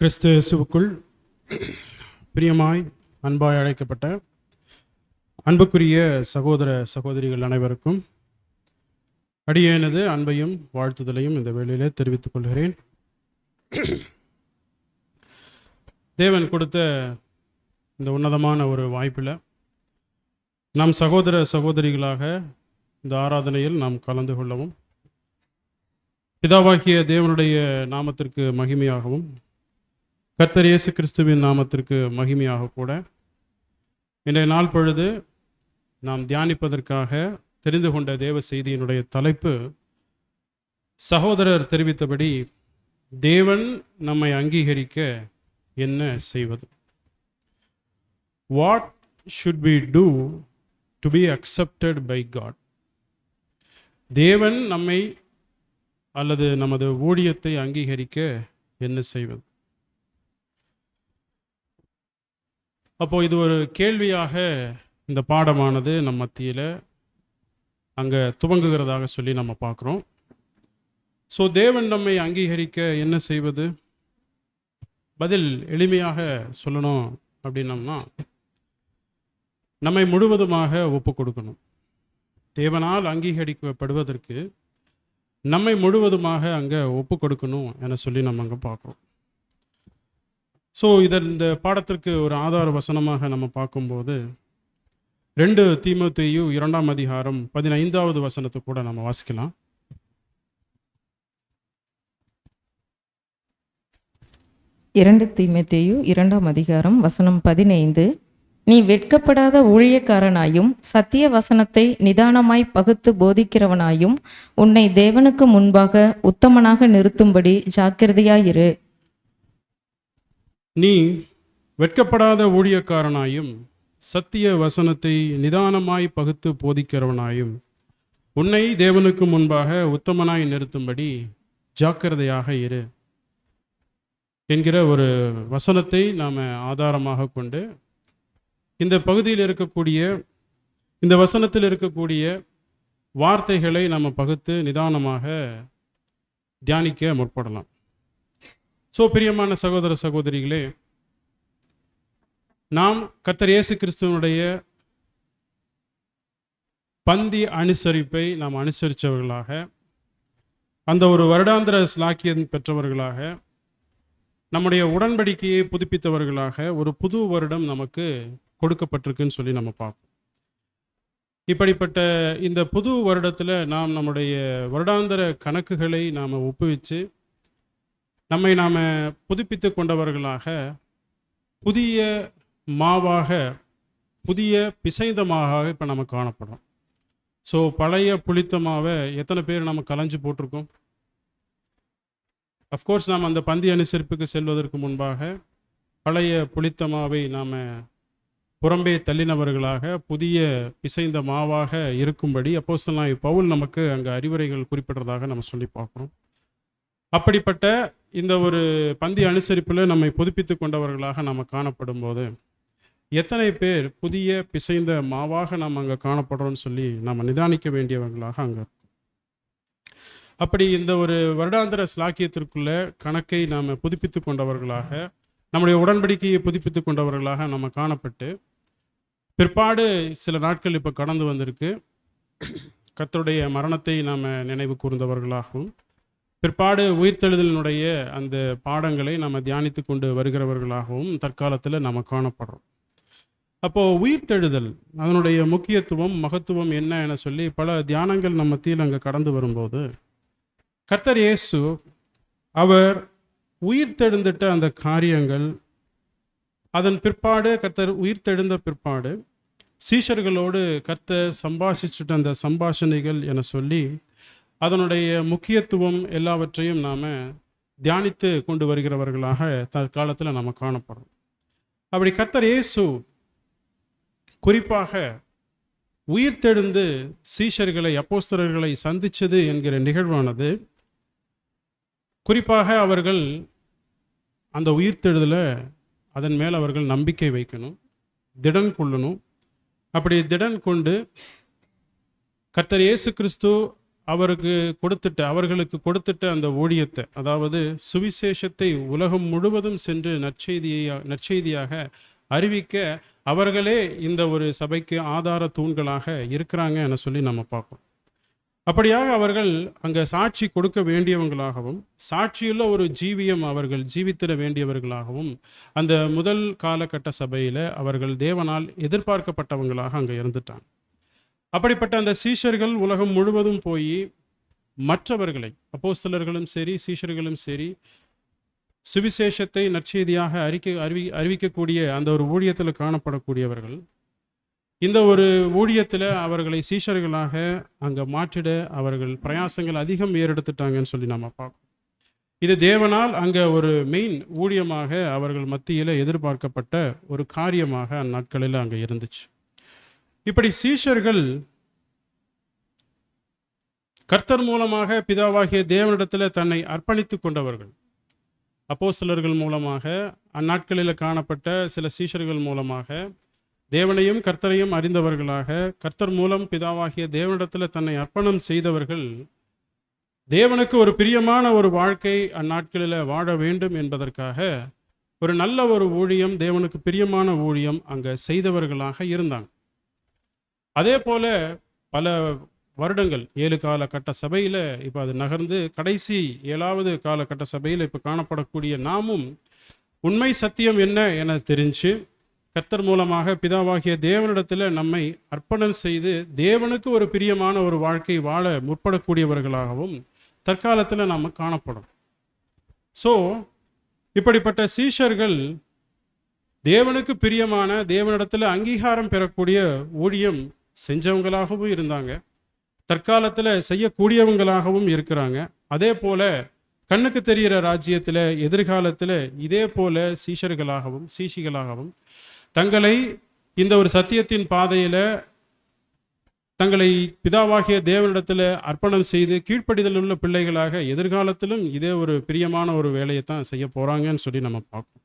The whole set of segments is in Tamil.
கிறிஸ்து இயேசுவுக்குள் பிரியமாய் அன்பாய் அழைக்கப்பட்ட அன்புக்குரிய சகோதர சகோதரிகள் அனைவருக்கும் அடியேனது அன்பையும் வாழ்த்துதலையும் இந்த வேளையிலே தெரிவித்துக் கொள்கிறேன். தேவன் கொடுத்த இந்த உன்னதமான ஒரு வாய்ப்பில் நம் சகோதர சகோதரிகளாக இந்த ஆராதனையில் நாம் கலந்து கொள்ளவும், பிதாவாகிய தேவனுடைய நாமத்திற்கு மகிமையாகவும் கர்த்தர் இயேசு கிறிஸ்துவின் நாமத்திற்கு மகிமையாக கூட இன்றைய நாள் பொழுது நாம் தியானிப்பதற்காக தெரிந்து கொண்ட தேவ செய்தியினுடைய தலைப்பு, சகோதரர் தெரிவித்தபடி தேவன் நம்மை அங்கீகரிக்க என்ன செய்வது? What should we do to be accepted by God? தேவன் நம்மை அல்லது நமது ஊழியத்தை அங்கீகரிக்க என்ன செய்வது? அப்போ இது ஒரு கேள்வியாக இந்த பாடமானது நம் மத்தியில் அங்கே துவங்குகிறதாக சொல்லி நம்ம பார்க்குறோம். ஸோ தேவன் நம்மை அங்கீகரிக்க என்ன செய்வது? பதில் எளிமையாக சொல்லணும் அப்படின்னம்னா, நம்மை முழுவதுமாக ஒப்பு கொடுக்கணும். தேவனால் அங்கீகரிக்கப்படுவதற்கு நம்மை முழுவதுமாக அங்கே ஒப்பு கொடுக்கணும் என சொல்லி நம்ம அங்கே பார்க்குறோம். ஸோ இந்த பாடத்திற்கு ஒரு ஆதார வசனமாக நம்ம பார்க்கும்போது 2 தீமோத்தேயு 2ஆம் அதிகாரம் 15வது வசனத்தை கூட நம்ம வாசிக்கலாம். 2 தீமோத்தேயு 2ஆம் அதிகாரம் வசனம் 15. நீ வெட்கப்படாத ஊழியக்காரனாயும் சத்திய வசனத்தை நிதானமாய் பகுத்து போதிக்கிறவனாயும் உன்னை தேவனுக்கு முன்பாக உத்தமனாக நிறுத்தும்படி ஜாக்கிரதையாயிரு. நீ வெட்கப்படாத ஊழியக்காரனாயும் சத்திய வசனத்தை நிதானமாய் பகுத்து போதிக்கிறவனாயும் உன்னை தேவனுக்கு முன்பாக உத்தமனாய் நிறுத்தும்படி ஜாக்கிரதையாக இரு என்கிற ஒரு வசனத்தை நாம் ஆதாரமாக கொண்டு இந்த பகுதியில் இருக்கக்கூடிய, இந்த வசனத்தில் இருக்கக்கூடிய வார்த்தைகளை நாம் பகுத்து நிதானமாக தியானிக்க முற்படலாம். ஸோ பிரியமான சகோதர சகோதரிகளே, நாம் கர்த்தர் இயேசு கிறிஸ்துவனுடைய பந்தி அனுசரிப்பை நாம் அனுசரித்தவர்களாக, அந்த ஒரு வருடாந்திர ஸ்லாக்கியம் பெற்றவர்களாக, நம்முடைய உடன்படிக்கையை புதுப்பித்தவர்களாக ஒரு புது வருடம் நமக்கு கொடுக்கப்பட்டிருக்குன்னு சொல்லி நம்ம பார்ப்போம். இப்படிப்பட்ட இந்த புது வருடத்தில் நாம் நம்முடைய வருடாந்திர கணக்குகளை நாம் ஒப்புவித்து நம்மை நாம் புதுப்பித்து கொண்டவர்களாக, புதிய மாவாக, புதிய பிசைந்த மாவாக இப்போ நம்ம காணப்படுறோம். ஸோ பழைய புளித்த மாவை எத்தனை பேர் நம்ம கலைஞ்சு போட்டிருக்கோம்? அஃப்கோர்ஸ் நாம் அந்த பந்தி அனுசரிப்புக்கு செல்வதற்கு முன்பாக பழைய புளித்த மாவை நாம் புறம்பே தள்ளினவர்களாக புதிய பிசைந்த மாவாக இருக்கும்படி அப்போஸ்தலனாகிய பவுல் நமக்கு அங்கே அறிவுரைகள் குறிப்பிடுறதாக நம்ம சொல்லி பார்க்குறோம். அப்படிப்பட்ட இந்த ஒரு பந்தி அனுசரிப்பில் நம்மை புதுப்பித்து கொண்டவர்களாக நாம் காணப்படும் போது எத்தனை பேர் புதிய பிசைந்த மாவாக நாம் அங்கே காணப்படுறோம்னு சொல்லி நாம் நிதானிக்க வேண்டியவர்களாக அங்கே இருக்கும். அப்படி இந்த ஒரு வருடாந்திர ஸ்லாக்கியத்திற்குள்ள கணக்கை நாம் புதுப்பித்து கொண்டவர்களாக, நம்முடைய உடன்படிக்கையை புதுப்பித்து கொண்டவர்களாக நம்ம காணப்பட்டு, பிற்பாடு சில நாட்கள் இப்போ கடந்து வந்திருக்கு, கர்த்தருடைய மரணத்தை நாம் நினைவு கூர்ந்தவர்களாகவும், பிற்பாடு உயிர்த்தெழுதலினுடைய அந்த பாடங்களை நம்ம தியானித்து கொண்டு வருகிறவர்களாகவும் தற்காலத்தில் நம்ம காணப்படுறோம். அப்போது உயிர்த்தெழுதல் அதனுடைய முக்கியத்துவம், மகத்துவம் என்ன என சொல்லி பல தியானங்கள் நம்ம மத்தியில் அங்கே கடந்து வரும்போது, கர்த்தர் இயேசு அவர் உயிர்த்தெழுந்துட்ட அந்த காரியங்கள், அதன் பிற்பாடு கர்த்தர் உயிர்த்தெழுந்த பிற்பாடு சீஷர்களோடு கர்த்தர் சம்பாஷிச்சுட்ட அந்த சம்பாஷணைகள் என சொல்லி அதனுடைய முக்கியத்துவம் எல்லாவற்றையும் நாம் தியானித்து கொண்டு வருகிறவர்களாக தற்காலத்தில் நாம் காணப்படுறோம். அப்படி கர்த்தர் இயேசு குறிப்பாக உயிர்த்தெழுந்து சீஷர்களை, அப்போஸ்தலர்களை சந்தித்தது என்கிற நிகழ்வானது, குறிப்பாக அவர்கள் அந்த உயிர்த்தெழுதலை அதன் மேல் அவர்கள் நம்பிக்கை வைக்கணும், திடன் கொள்ளணும். அப்படி திடன் கொண்டு கர்த்தர் இயேசு கிறிஸ்து அவர்களுக்கு கொடுத்துட்ட அந்த ஊழியத்தை, அதாவது சுவிசேஷத்தை உலகம் முழுவதும் சென்று நற்செய்தியாக அறிவிக்க அவர்களே இந்த ஒரு சபைக்கு ஆதார தூண்களாக இருக்கிறாங்க என சொல்லி நம்ம பார்ப்போம். அப்படியாக அவர்கள் அங்கே சாட்சி கொடுக்க வேண்டியவங்களாகவும், சாட்சியுள்ள ஒரு ஜீவியம் அவர்கள் ஜீவித்திட வேண்டியவர்களாகவும் அந்த முதல் காலகட்ட சபையில் அவர்கள் தேவனால் எதிர்பார்க்கப்பட்டவங்களாக அங்கே இருந்துட்டாங்க. அப்படிப்பட்ட அந்த சீஷர்கள் உலகம் முழுவதும் போய் மற்றவர்களை, அப்போஸ்தலர்களும் சரி சீஷர்களும் சரி, சுவிசேஷத்தை நற்செய்தியாக அறிவிக்கக்கூடிய அந்த ஒரு ஊழியத்தில் காணப்படக்கூடியவர்கள் இந்த ஒரு ஊழியத்தில் அவர்களை சீஷர்களாக அங்கே மாற்றிட அவர்கள் பிரயாசங்கள் அதிகம் ஏறெடுத்துட்டாங்கன்னு சொல்லி நம்ம பார்க்கணும். இது தேவனால் அங்கே ஒரு மெயின் ஊழியமாக அவர்கள் மத்தியில் எதிர்பார்க்கப்பட்ட ஒரு காரியமாக அந்நாட்களில் அங்கே இருந்துச்சு. இப்படி சீஷர்கள் கர்த்தர் மூலமாக பிதாவாகிய தேவனிடத்தில் தன்னை அர்ப்பணித்து கொண்டவர்கள். அப்போஸ்தலர்கள் மூலமாக, அந்நாட்களில் காணப்பட்ட சில சீஷர்கள் மூலமாக தேவனையும் கர்த்தரையும் அறிந்தவர்களாக, கர்த்தர் மூலம் பிதாவாகிய தேவனிடத்தில் தன்னை அர்ப்பணம் செய்தவர்கள் தேவனுக்கு ஒரு பிரியமான ஒரு வாழ்க்கை அந்நாட்களில் வாழ வேண்டும் என்பதற்காக ஒரு நல்ல ஒரு ஊழியம், தேவனுக்கு பிரியமான ஊழியம் அங்கே செய்தவர்களாக இருந்தாங்க. அதே போல பல வருடங்கள் 7 காலகட்ட சபையில் இப்போ அது நகர்ந்து கடைசி 7வது காலகட்ட சபையில் இப்போ காணப்படக்கூடிய நாமும் உண்மை சத்தியம் என்ன என தெரிஞ்சு கர்த்தர் மூலமாக பிதாவாகிய தேவனிடத்தில் நம்மை அர்ப்பணம் செய்து தேவனுக்கு ஒரு பிரியமான ஒரு வாழ்க்கை வாழ முற்படக்கூடியவர்களாகவும் தற்காலத்தில் நாம் காணப்படும். ஸோ இப்படிப்பட்ட சீஷர்கள் தேவனுக்கு பிரியமான, தேவனிடத்தில் அங்கீகாரம் பெறக்கூடிய ஊழியம் செஞ்சவங்களாகவும் இருந்தாங்க, தற்காலத்தில் செய்யக்கூடியவங்களாகவும் இருக்கிறாங்க. அதே போல கண்ணுக்கு தெரிகிற ராஜ்யத்தில் எதிர்காலத்தில் இதே போல சீஷிகளாகவும் தங்களை இந்த ஒரு சத்தியத்தின் பாதையில் தங்களை பிதாவாகிய தேவனிடத்தில் அர்ப்பணம் செய்து கீழ்ப்படிதல் உள்ள பிள்ளைகளாக எதிர்காலத்திலும் இதே ஒரு பிரியமான ஒரு வேலையை தான் செய்ய போகிறாங்கன்னு சொல்லி நம்ம பார்ப்போம்.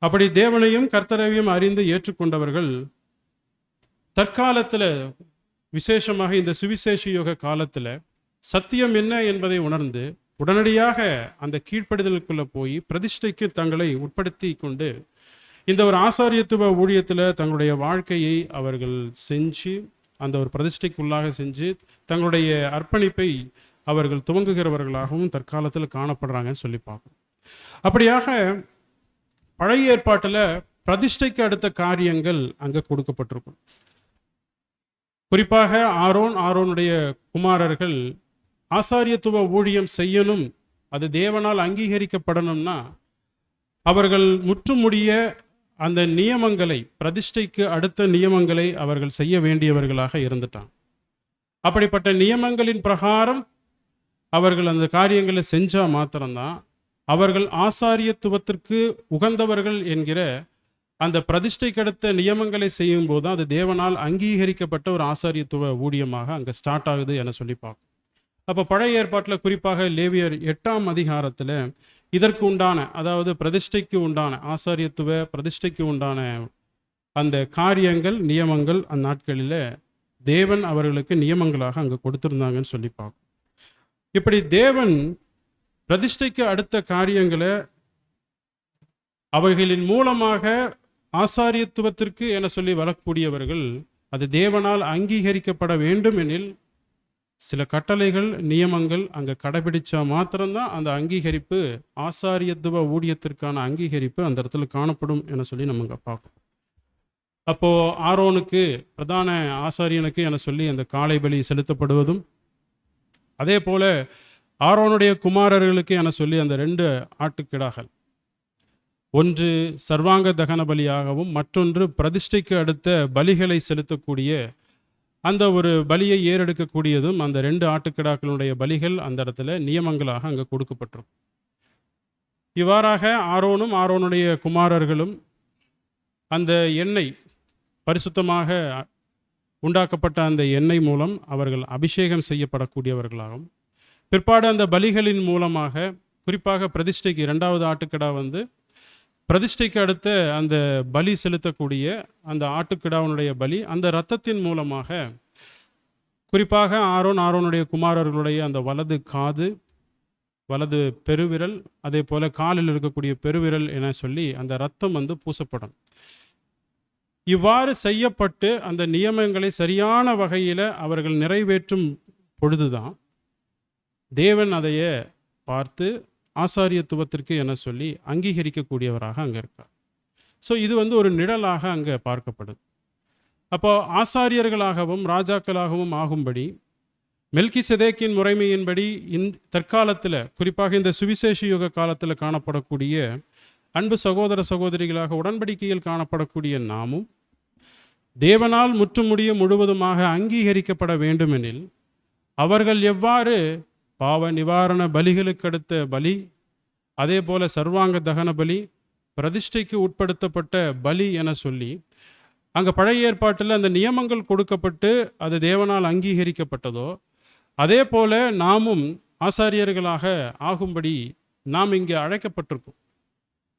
அப்படி தேவனையும் கர்த்தரையும் அறிந்து ஏற்றுக்கொண்டவர்கள் தற்காலத்தில், விசேஷமாக இந்த சுவிசேஷ யுக காலத்தில் சத்தியம் என்ன என்பதை உணர்ந்து உடனடியாக அந்த கீழ்ப்படிதலுக்குள்ளே போய் பிரதிஷ்டைக்கு தங்களை உட்படுத்தி கொண்டு இந்த ஒரு ஆசாரியத்துவ ஊழியத்தில் தங்களுடைய வாழ்க்கையை அவர்கள் செஞ்சு அந்த ஒரு பிரதிஷ்டைக்குள்ளாக செஞ்சு தங்களுடைய அர்ப்பணிப்பை அவர்கள் துவங்குகிறவர்களாகவும் தற்காலத்தில் காணப்படுறாங்கன்னு சொல்லி பார்க்கணும். அப்படியாக பழைய ஏற்பாட்டில் பிரதிஷ்டைக்கு அடுத்த காரியங்கள் அங்கே கொடுக்கப்பட்டிருக்கும். குறிப்பாக ஆரோனுடைய குமாரர்கள் ஆசாரியத்துவ ஊழியம் செய்யணும், அது தேவனால் அங்கீகரிக்கப்படணும்னா அவர்கள் முற்றுமுடிய அந்த நியமங்களை, பிரதிஷ்டைக்கு அடுத்த நியமங்களை அவர்கள் செய்ய வேண்டியவர்களாக இருந்துட்டாங்க. அப்படிப்பட்ட நியமங்களின் பிரகாரம் அவர்கள் அந்த காரியங்களை செஞ்சால் மாத்திரம்தான் அவர்கள் ஆசாரியத்துவத்திற்கு உகந்தவர்கள் என்கிற அந்த பிரதிஷ்டைக்கு அடுத்த நியமங்களை செய்யும் போது அது தேவனால் அங்கீகரிக்கப்பட்ட ஒரு ஆசாரியத்துவ ஊழியமாக அங்கே ஸ்டார்ட் ஆகுது என சொல்லி பார்க்கும். அப்போ பழைய ஏற்பாட்டில் குறிப்பாக லேவியர் 8ஆம் அதிகாரத்தில் இதற்கு உண்டான, அதாவது பிரதிஷ்டைக்கு உண்டான, ஆசாரியத்துவ பிரதிஷ்டைக்கு உண்டான அந்த காரியங்கள், நியமங்கள் அந்நாட்களில் தேவன் அவர்களுக்கு நியமங்களாக அங்கே கொடுத்துருந்தாங்கன்னு சொல்லி பார்க்கும். இப்படி தேவன் பிரதிஷ்டைக்கு அடுத்த காரியங்களை அவைகளின் மூலமாக ஆசாரியத்துவத்திற்கு என சொல்லி வரக்கூடியவர்கள் அது தேவனால் அங்கீகரிக்கப்பட வேண்டும் எனில் சில கட்டளைகள், நியமங்கள் அங்கே கடைபிடிச்சா மாத்திரம்தான் அந்த அங்கீகரிப்பு, ஆசாரியத்துவ ஊழியத்திற்கான அங்கீகரிப்பு அந்த இடத்துல காணப்படும் என சொல்லி நம்ம இங்கே பார்ப்போம். அப்போது ஆரோனுக்கு, பிரதான ஆசாரியனுக்கு என சொல்லி அந்த காளை பலி செலுத்தப்படுவதும், அதே போல ஆரோனுடைய குமாரர்களுக்கு என சொல்லி அந்த 2 ஆட்டுக்கிடாகள், ஒன்று சர்வாங்க தகன பலியாகவும் மற்றொன்று பிரதிஷ்டைக்கு அடுத்த பலிகளை செலுத்தக்கூடிய அந்த ஒரு பலியை ஏறெடுக்கக்கூடியதும் அந்த 2 ஆட்டுக்கிடாக்களுடைய பலிகள் அந்த இடத்துல நியமங்களாக அங்கே கொடுக்கப்பட்டிருக்கும். இவ்வாறாக ஆரோனும் ஆரோனுடைய குமாரர்களும் அந்த எண்ணெய், பரிசுத்தமாக உண்டாக்கப்பட்ட அந்த எண்ணெய் மூலம் அவர்கள் அபிஷேகம் செய்யப்படக்கூடியவர்களாகவும், பிற்பாடு அந்த பலிகளின் மூலமாக, குறிப்பாக பிரதிஷ்டைக்கு 2வது ஆட்டுக்கிடா பிரதிஷ்டைக்கு அடுத்த அந்த பலி செலுத்தக்கூடிய அந்த ஆட்டுக்கிடாவனுடைய பலி, அந்த இரத்தத்தின் மூலமாக குறிப்பாக ஆரோனுடைய குமாரர்களுடைய அந்த வலது காது, வலது பெருவிரல், அதே போல காலில் இருக்கக்கூடிய பெருவிரல் என சொல்லி அந்த இரத்தம் பூசப்படும். இவ்வாறு செய்யப்பட்டு அந்த நியமங்களை சரியான வகையில் அவர்கள் நிறைவேற்றும் பொழுதுதான் தேவன் அதைய பார்த்து ஆசாரியத்துவத்திற்கு என சொல்லி அங்கீகரிக்கக்கூடியவராக அங்கே இருக்கார். ஸோ இது ஒரு நிழலாக அங்கே பார்க்கப்படுது. அப்போ ஆசாரியர்களாகவும் ராஜாக்களாகவும் ஆகும்படி மெல்கிசேதேக்கின் முறைமையின்படி தற்காலத்தில், குறிப்பாக இந்த சுவிசேஷ யுக காலத்தில் காணப்படக்கூடிய அன்பு சகோதர சகோதரிகளாக உடன்படிக்கையில் காணப்படக்கூடிய நாமும் தேவனால் முற்றுமுடிய முழுவதுமாக அங்கீகரிக்கப்பட வேண்டுமெனில் அவர்கள் எவ்வாறு பாவ நிவாரண பலிகளுக்கு அடுத்த பலி, அதே போல சர்வாங்க தகன பலி, பிரதிஷ்டைக்கு உட்படுத்தப்பட்ட பலி என சொல்லி அங்கே பழைய ஏற்பாட்டில் அந்த நியமங்கள் கொடுக்கப்பட்டு அது தேவனால் அங்கீகரிக்கப்பட்டதோ, அதே போல நாமும் ஆசாரியர்களாக ஆகும்படி நாம் இங்கே அழைக்கப்பட்டிருக்கோம்.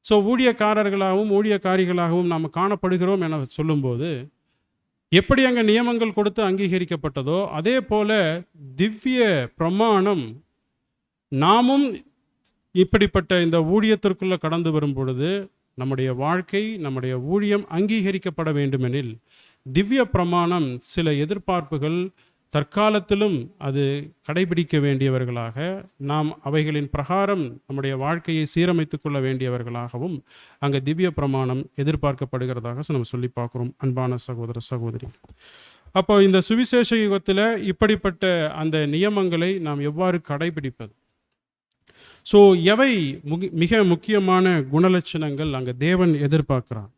ஸோ ஊழியக்காரர்களாகவும் ஊழியக்காரிகளாகவும் நாம் காணப்படுகிறோம் என சொல்லும்போது, எப்படி அங்கே நியமங்கள் கொடுத்து அங்கீகரிக்கப்பட்டதோ அதே போல திவ்ய பிரமாணம் நாமும் இப்படிப்பட்ட இந்த ஊழியத்திற்குள்ளே கடந்து வரும் பொழுது நம்முடைய வாழ்க்கை, நம்முடைய ஊழியம் அங்கீகரிக்கப்பட வேண்டுமெனில் திவ்ய பிரமாணம் சில எதிர்பார்ப்புகள் தற்காலத்திலும் அது கடைபிடிக்க வேண்டியவர்களாக, நாம் அவைகளின் பிரகாரம் நம்முடைய வாழ்க்கையை சீரமைத்து கொள்ள வேண்டியவர்களாகவும் அங்கே திவ்ய பிரமாணம் எதிர்பார்க்கப்படுகிறதாக நம்ம சொல்லி பார்க்குறோம். அன்பான சகோதர சகோதரி, அப்போ இந்த சுவிசேஷ யுகத்தில் இப்படிப்பட்ட அந்த நியமங்களை நாம் எவ்வாறு கடைபிடிப்பது? ஸோ எவை மிக முக்கியமான குணலட்சணங்கள் அங்கே தேவன் எதிர்பார்க்கிறார்?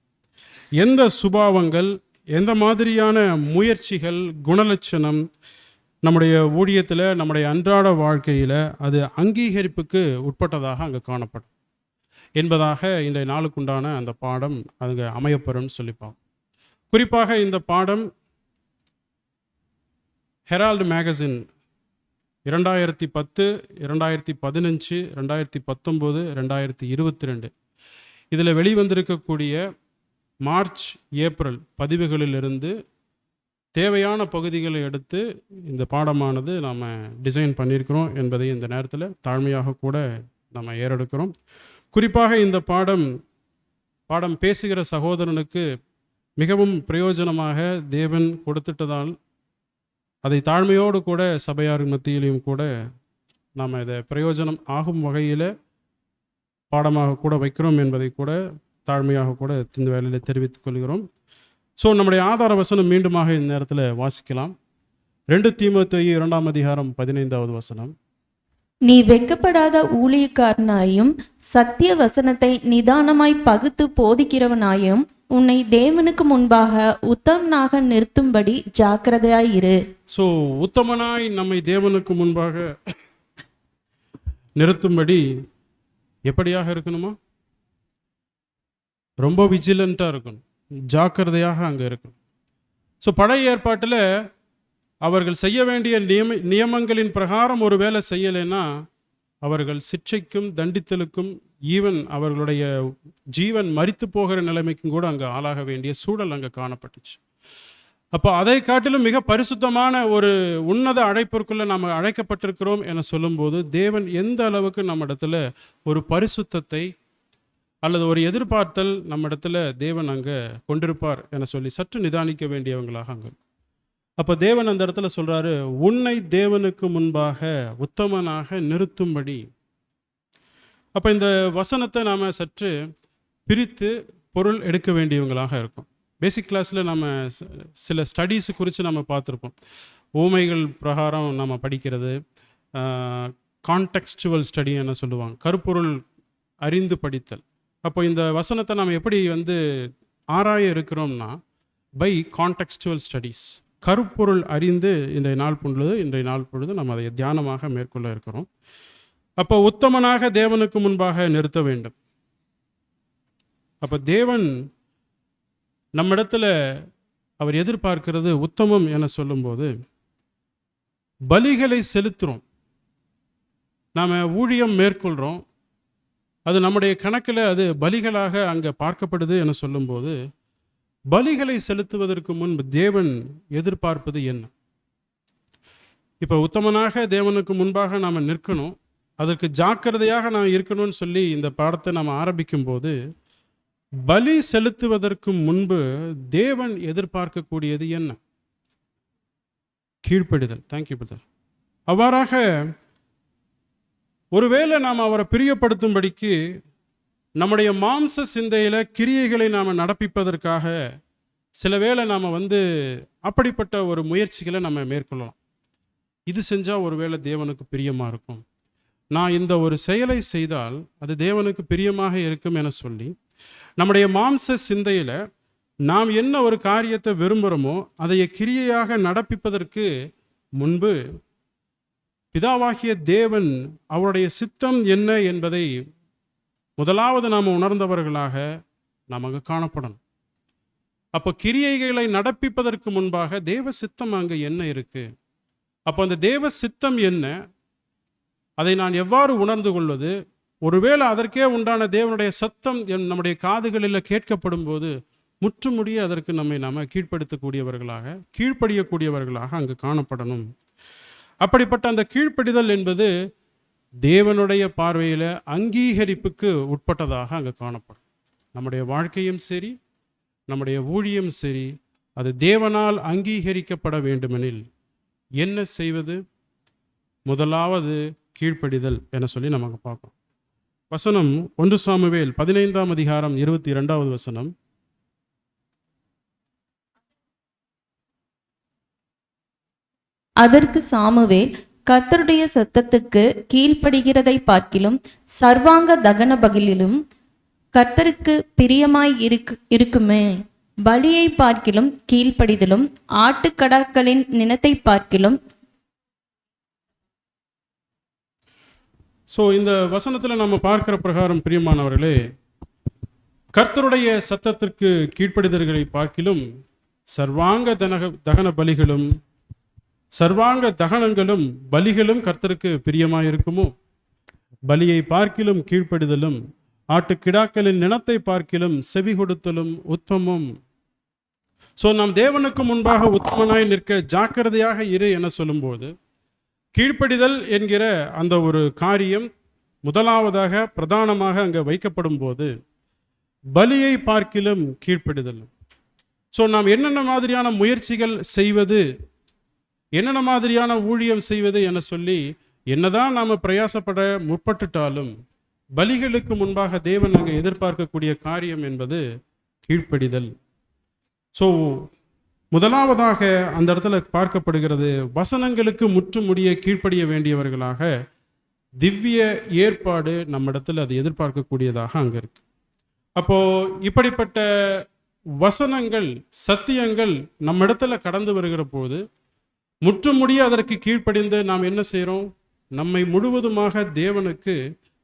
எந்த சுபாவங்கள், எந்த மாதிரியான முயற்சிகள், குணலட்சணம் நம்முடைய ஊழியத்தில், நம்முடைய அன்றாட வாழ்க்கையில் அது அங்கீகரிப்புக்கு உட்பட்டதாக அங்கே காணப்படும் என்பதாக இந்த நாளுக்குண்டான அந்த பாடம் அங்கே அமையப்பெறும்னு சொல்லிப்பாங்க. குறிப்பாக இந்த பாடம் ஹெரால்டு மேகசின் 2010, 2015, 2019, 2022 இதில் வெளிவந்திருக்கக்கூடிய மார்ச், ஏப்ரல் பதிவுகளிலிருந்து தேவையான பகுதிகளை எடுத்து இந்த பாடமானது நாம் டிசைன் பண்ணியிருக்கிறோம் என்பதை இந்த நேரத்தில் தாழ்மையாக கூட நம்ம ஏறெடுக்கிறோம். குறிப்பாக இந்த பாடம் பேசுகிற சகோதரனுக்கு மிகவும் பிரயோஜனமாக தேவன் கொடுத்துட்டதால் அதை தாழ்மையோடு கூட சபையார் மத்தியிலையும் கூட நாம் இதை பிரயோஜனம் ஆகும் வகையில் பாடமாக கூட வைக்கிறோம் என்பதை கூட தாழ்மையாக கூட இந்த வேலையில் தெரிவித்துக் கொள்கிறோம். ஸோ நம்முடைய ஆதார வசனம் மீண்டுமாக இந்த நேரத்தில் வாசிக்கலாம். 2 தீமோத்தேயு 2ஆம் அதிகாரம் 15வது வசனம். நீ வெட்கப்படாத ஊழியக்காரனாயும் சத்திய வசனத்தை நிதானமாய் பகுத்து போதிக்கிறவனாயும் உன்னை தேவனுக்கு முன்பாக உத்தமனாக நிறுத்தும்படி ஜாக்கிரதையாயிரு. ஸோ உத்தமனாய் நம்மை தேவனுக்கு முன்பாக நிறுத்தும்படி எப்படியாக இருக்கணுமா? ரொம்ப விஜிலண்ட்டாக இருக்கணும், ஜாக்கிரதையாக அங்கே இருக்கணும். ஸோ பழைய ஏற்பாட்டில் அவர்கள் செய்ய வேண்டிய நியமங்களின் பிரகாரம் ஒரு வேலை செய்யலைன்னா அவர்கள் சிட்சைக்கும் தண்டித்தலுக்கும், ஈவன் அவர்களுடைய ஜீவன் மரித்து போகிற நிலைமைக்கும் கூட அங்கே ஆளாக வேண்டிய சூழல் அங்கே காணப்பட்டுச்சு. அப்போ அதை காட்டிலும் மிக பரிசுத்தமான ஒரு உன்னத அழைப்பிற்குள்ளே நாம் அழைக்கப்பட்டிருக்கிறோம் என சொல்லும்போது தேவன் எந்த அளவுக்கு நம்ம இடத்துல ஒரு பரிசுத்தத்தை அல்லது ஒரு எதிர்பார்த்தல் நம்ம இடத்துல தேவன் அங்கே கொண்டிருப்பார் என சொல்லி சற்று நிதானிக்க வேண்டியவங்களாக அங்கே. அப்போ தேவன் அந்த இடத்துல சொல்கிறாரு, உன்னை தேவனுக்கு முன்பாக உத்தமனாக நிறுத்தும்படி. அப்போ இந்த வசனத்தை நாம் சற்று பிரித்து பொருள் எடுக்க வேண்டியவங்களாக இருக்கும். பேசிக் கிளாஸில் நம்ம சில ஸ்டடீஸு குறித்து நம்ம பார்த்துருப்போம். ஊமைகள் பிரகாரம் நம்ம படிக்கிறது, கான்டெக்ஸ்டுவல் ஸ்டடி என்ன சொல்லுவாங்க, கருப்பொருள் அறிந்து படித்தல். அப்போ இந்த வசனத்தை நாம் எப்படி ஆராய இருக்கிறோம்னா பை கான்டெக்ஸ்டுவல் ஸ்டடீஸ், கருப்பொருள் அறிந்து இன்றைய நாள் பொழுது நம்ம அதை தியானமாக மேற்கொள்ள இருக்கிறோம். அப்போ உத்தமனாக தேவனுக்கு முன்பாக நிறுத்த வேண்டும். அப்போ தேவன் நம்மிடத்துல அவர் எதிர்பார்க்கிறது உத்தமம் என சொல்லும்போது பலிகளை செலுத்துகிறோம், நாம் ஊழியம் மேற்கொள்கிறோம், அது நம்முடைய கணக்கில் அது பலிகளாக அங்கே பார்க்கப்படுது என சொல்லும்போது பலிகளை செலுத்துவதற்கு முன்பு தேவன் எதிர்பார்ப்பது என்ன? இப்போ உத்தமனாக தேவனுக்கு முன்பாக நாம் நிற்கணும், அதற்கு ஜாக்கிரதையாக நாம் இருக்கணும்னு சொல்லி இந்த பாடத்தை நாம் ஆரம்பிக்கும் போது, பலி செலுத்துவதற்கு முன்பு தேவன் எதிர்பார்க்கக்கூடியது என்ன? கீழ்ப்படிதல். Thank you brother. அவ்வாறாக ஒருவேளை நாம் அவரை பிரியப்படுத்தும்படிக்கு நம்முடைய மாம்ச சிந்தையில கிரியைகளை நாம் நடப்பிப்பதற்காக சில வேளை நாம் அப்படிப்பட்ட ஒரு முயற்சிகளை நம்ம மேற்கொள்ளலாம். இது செஞ்சால் ஒருவேளை தேவனுக்கு பிரியமாக இருக்கும், நான் இந்த ஒரு செயலை செய்தால் அது தேவனுக்கு பிரியமாக இருக்கும் என சொல்லி நம்முடைய மாம்ச சிந்தையில் நாம் என்ன ஒரு காரியத்தை விரும்புகிறோமோ அதை கிரியையாக நடப்பிப்பதற்கு முன்பு பிதாவாகிய தேவன் அவருடைய சித்தம் என்ன என்பதை முதலாவது நாம் உணர்ந்தவர்களாக நாம் அங்கே காணப்படணும். அப்போ கிரியைகளை நடப்பிப்பதற்கு முன்பாக தேவ சித்தம் அங்கே என்ன இருக்கு, அப்போ அந்த தேவ சித்தம் என்ன, அதை நான் எவ்வாறு உணர்ந்து கொள்வது? ஒருவேளை அதற்கே உண்டான தேவனுடைய சத்தம் நம்முடைய காதுகளில் கேட்கப்படும் போது முற்றுமுடிய அதற்கு நாம் கீழ்ப்படுத்தக்கூடியவர்களாக, கீழ்ப்படியக்கூடியவர்களாக அங்கு காணப்படணும். அப்படிப்பட்ட அந்த கீழ்ப்படிதல் என்பது தேவனுடைய பார்வையில் அங்கீகரிப்புக்கு உட்பட்டதாக அங்கே காணப்படும். நம்முடைய வாழ்க்கையும் சரி, நம்முடைய ஊழியம் சரி, அது தேவனால் அங்கீகரிக்கப்பட வேண்டுமெனில் என்ன செய்வது? முதலாவது கீழ்ப்படிதல் என சொல்லி நமக்கு பார்க்கணும். வசனம் 1 சாமுவேல் 15ஆம் அதிகாரம் 22வது வசனம். அதற்கு சாமுவேல், கர்த்தருடைய சத்தத்துக்கு கீழ்ப்படுகிறதை பார்க்கிலும் சர்வாங்க தகன பலியிலும் கர்த்தருக்கு பிரியமாய் இருக்குமே. பலியை பார்க்கிலும் கீழ்ப்படிதலும் ஆட்டுக்கடாக்களின் நினத்தை பார்க்கிலும். இந்த வசனத்தில் நம்ம பார்க்கிற பிரகாரம் பிரியமானவர்களே, கர்த்தருடைய சத்தத்திற்கு கீழ்ப்படிதல்களை பார்க்கிலும் சர்வாங்க தகன பலிகளும் சர்வாங்க தகனங்களும் பலிகளும் கர்த்தருக்கு பிரியமாய் இருக்குமோ? பலியை பார்க்கிலும் கீழ்ப்படிதலும் ஆட்டுக்கிடாக்களின் நினத்தை பார்க்கிலும் செவி கொடுத்தலும் உத்தமம். நாம் தேவனுக்கு முன்பாக உத்தமனாய் நிற்க ஜாக்கிரதையாக இரு என சொல்லும்போது, கீழ்ப்படிதல் என்கிற அந்த ஒரு காரியம் முதலாவதாக பிரதானமாக அங்கே வைக்கப்படும் போது பலியை பார்க்கிலும் கீழ்ப்படிதல். நாம் என்னென்ன மாதிரியான முயற்சிகள் செய்வது, என்னென்ன மாதிரியான ஊழியம் செய்வது என சொல்லி என்னதான் நாம் பிரயாசப்பட முற்பட்டுட்டாலும் பலிகளுக்கு முன்பாக தேவன் அங்கே எதிர்பார்க்கக்கூடிய காரியம் என்பது கீழ்ப்படிதல். முதலாவதாக அந்த இடத்துல பார்க்கப்படுகிறது, வசனங்களுக்கு முற்றுமுடிய கீழ்ப்படிய வேண்டியவர்களாக திவ்ய ஏற்பாடு நம்ம இடத்துல அது எதிர்பார்க்கக்கூடியதாக அங்கே இருக்கு. அப்போ இப்படிப்பட்ட வசனங்கள், சத்தியங்கள் நம்ம இடத்துல கடந்து வருகிற போது முற்றுமுடிய அதற்கு கீழ்ப்படிந்து நாம் என்ன செய்கிறோம்? நம்மை முழுவதுமாக தேவனுக்கு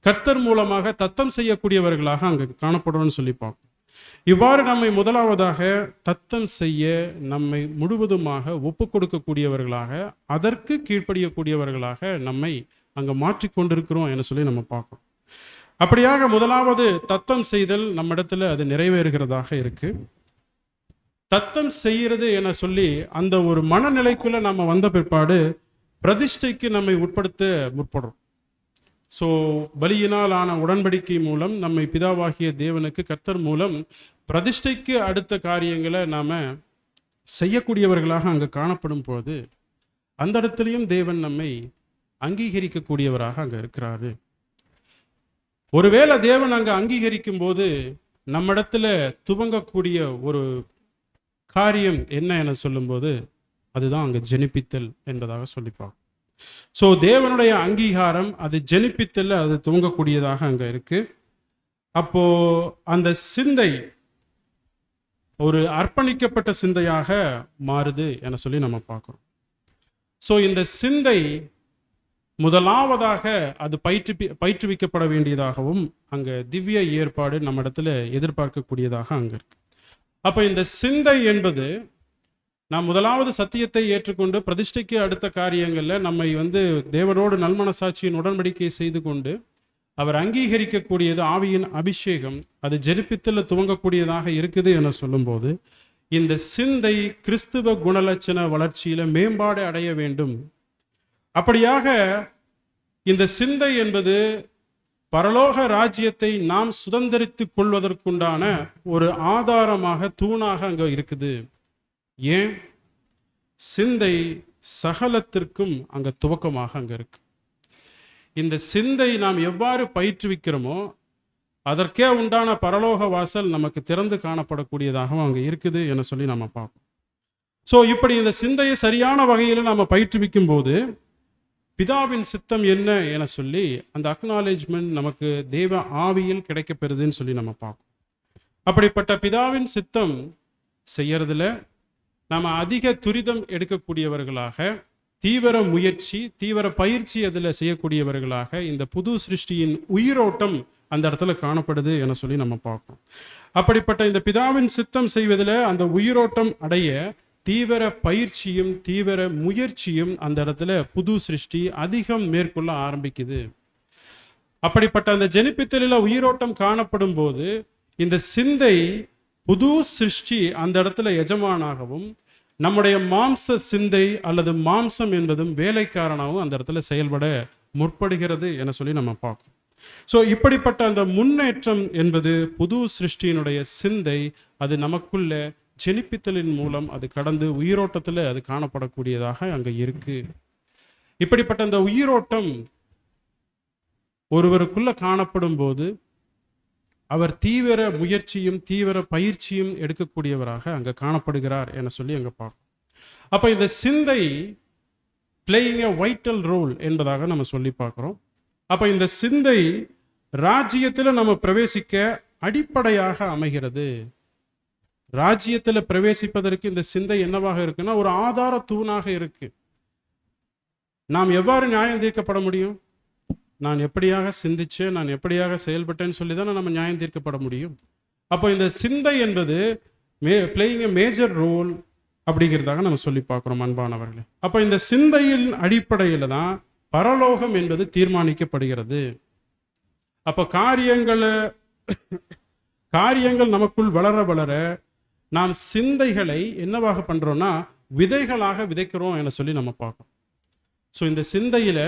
கர்த்தர் மூலமாக தத்தம் செய்யக்கூடியவர்களாக அங்கே காணப்படுறோம்னு சொல்லி பார்ப்போம். இவ்வாறு நம்மை முதலாவதாக தத்தம் செய்ய, நம்மை முழுவதுமாக ஒப்பு கொடுக்கக்கூடியவர்களாக, அதற்கு கீழ்ப்படியக்கூடியவர்களாக நம்மை அங்கே மாற்றிக்கொண்டிருக்கிறோம் என சொல்லி நம்ம பார்க்கணும். அப்படியாக முதலாவது தத்தம் செய்தல் நம்ம இடத்துல அது நிறைவேறுகிறதாக இருக்கு. தத்தம் செய்கிறது என சொல்லி அந்த ஒரு மனநிலைக்குள்ள நம்ம வந்த பிற்பாடு பிரதிஷ்டைக்கு நம்மை உட்படுத்த முற்படுறோம். பலியினால் ஆன உடன்படிக்கை மூலம் நம்மை பிதாவாகிய தேவனுக்கு கர்த்தர் மூலம் பிரதிஷ்டைக்கு அடுத்த காரியங்களை நாம செய்யக்கூடியவர்களாக அங்கே காணப்படும் போது அந்த இடத்துலையும் தேவன் நம்மை அங்கீகரிக்கக்கூடியவராக அங்கே இருக்கிறாரு. ஒருவேளை தேவன் அங்கே அங்கீகரிக்கும் போது நம்ம இடத்துல துவங்கக்கூடிய ஒரு காரியம் என்ன என சொல்லும்போது அதுதான் அங்கே ஜெனிப்பித்தல் என்பதாக சொல்லிப்பாங்க. தேவனுடைய அங்கீகாரம் அது ஜெனிப்பித்தல், அது துவங்கக்கூடியதாக அங்கே இருக்கு. அப்போ அந்த சிந்தை ஒரு அர்ப்பணிக்கப்பட்ட சிந்தையாக மாறுது என சொல்லி நம்ம பார்க்கிறோம். இந்த சிந்தை முதலாவதாக அது பயிற்றுவிக்கப்பட வேண்டியதாகவும் அங்கே திவ்ய ஏற்பாடு நம்ம இடத்துல எதிர்பார்க்கக்கூடியதாக அங்கே இருக்கு. அப்போ இந்த சிந்தை என்பது நாம் முதலாவது சத்தியத்தை ஏற்றுக்கொண்டு பிரதிஷ்டைக்கு அடுத்த காரியங்களில் நம்மை தேவனோடு நல்மனசாட்சியின் உடன்படிக்கை செய்து கொண்டு அவர் அங்கீகரிக்கக்கூடியது ஆவியின் அபிஷேகம், அது ஜெனிப்பித்தல் துவங்கக்கூடியதாக இருக்குது என சொல்லும்போது இந்த சிந்தை கிறிஸ்துவ குணலட்சண வளர்ச்சியில மேம்பாடு அடைய வேண்டும். அப்படியாக இந்த சிந்தை என்பது பரலோக ராஜ்யத்தை நாம் சுதந்திரித்துக் கொள்வதற்குண்டான ஒரு ஆதாரமாக, தூணாக அங்க இருக்குது. ஏன்? சிந்தை சகலத்திற்கும் அங்க துவக்கமாக அங்க இருக்கு. இந்த சிந்தை நாம் எவ்வாறு பயிற்றுவிக்கிறோமோ அதற்கே உண்டான பரலோக வாசல் நமக்கு திறந்து காணப்படக்கூடியதாகவும் அங்க இருக்குது என சொல்லி நம்ம பார்ப்போம். ஸோ இப்படி இந்த சிந்தையை சரியான வகையில் நம்ம பயிற்றுவிக்கும் போது பிதாவின் சித்தம் என்ன என சொல்லி அந்த அக்னாலேஜ்மெண்ட் நமக்கு தேவ ஆவியில் கிடைக்கப்பெறுதுன்னு சொல்லி நம்ம பார்ப்போம். அப்படிப்பட்ட பிதாவின் சித்தம் செய்யறதுல நம்ம அதிக துரிதம் எடுக்கக்கூடியவர்களாக, தீவிர முயற்சி, தீவிர பயிற்சி அதில் செய்யக்கூடியவர்களாக இந்த புது சிருஷ்டியின் உயிரோட்டம் அந்த இடத்துல காணப்படுது என சொல்லி நம்ம பார்ப்போம். அப்படிப்பட்ட இந்த பிதாவின் சித்தம் செய்வதில் அந்த உயிரோட்டம் அடைய தீவிர பயிற்சியும் தீவிர முயற்சியும் அந்த இடத்துல புது சிருஷ்டி அதிகம் மேற்கொள்ள ஆரம்பிக்குது. அப்படிப்பட்ட அந்த ஜெனிப்பித்தலில் உயிரோட்டம் காணப்படும் போது இந்த சிந்தை புது சிருஷ்டி அந்த இடத்துல எஜமானாகவும், நம்முடைய மாம்ச சிந்தை அல்லது மாம்சம் என்பதும் வேலைக்காரனாகவும் அந்த இடத்துல செயல்பட முற்படுகிறது என சொல்லி நம்ம பார்ப்போம். ஸோ இப்படிப்பட்ட அந்த முன்னேற்றம் என்பது புது சிருஷ்டியினுடைய சிந்தை, அது நமக்குள்ள ஜெனிப்பித்தலின் மூலம் அது கடந்து உயிரோட்டத்தில் அது காணப்படக்கூடியதாக அங்கே இருக்கு. இப்படிப்பட்ட அந்த உயிரோட்டம் ஒருவருக்குள்ள காணப்படும் போது அவர் தீவிர முயற்சியும் தீவிர பயிற்சியும் எடுக்கக்கூடியவராக அங்கே காணப்படுகிறார் என சொல்லி அங்கே பார்க்கும். அப்போ இந்த சிந்தை பிளேயிங் எ வைட்டல் ரோல் என்பதாக நம்ம சொல்லி பார்க்குறோம். அப்போ இந்த சிந்தை ராஜ்யத்தில் நம்ம பிரவேசிக்க அடிப்படையாக அமைகிறது. ராஜ்யத்தில் பிரவேசிப்பதற்கு இந்த சிந்தை என்னவாக இருக்குன்னா ஒரு ஆதார தூணாக இருக்கு. நாம் எவ்வாறு நியாயம் தீர்க்கப்பட முடியும்? நான் எப்படியாக சிந்திச்சேன், நான் எப்படியாக செயல்பட்டேன்னு சொல்லி தானே நம்ம நியாயம் தீர்க்கப்பட முடியும். அப்போ இந்த சிந்தை என்பது பிளேயிங் எ மேஜர் ரோல் அப்படிங்கிறதாக நம்ம சொல்லி பார்க்குறோம் அன்பானவர்களே. அப்போ இந்த சிந்தையின் அடிப்படையில் தான் பரலோகம் என்பது தீர்மானிக்கப்படுகிறது. அப்போ காரியங்கள் நமக்குள் வளர வளர நாம் சிந்தைகளை என்னவாக பண்றோம்னா விதைகளாக விதைக்கிறோம் என சொல்லி நம்ம பார்க்கணும். ஸோ இந்த சிந்தையில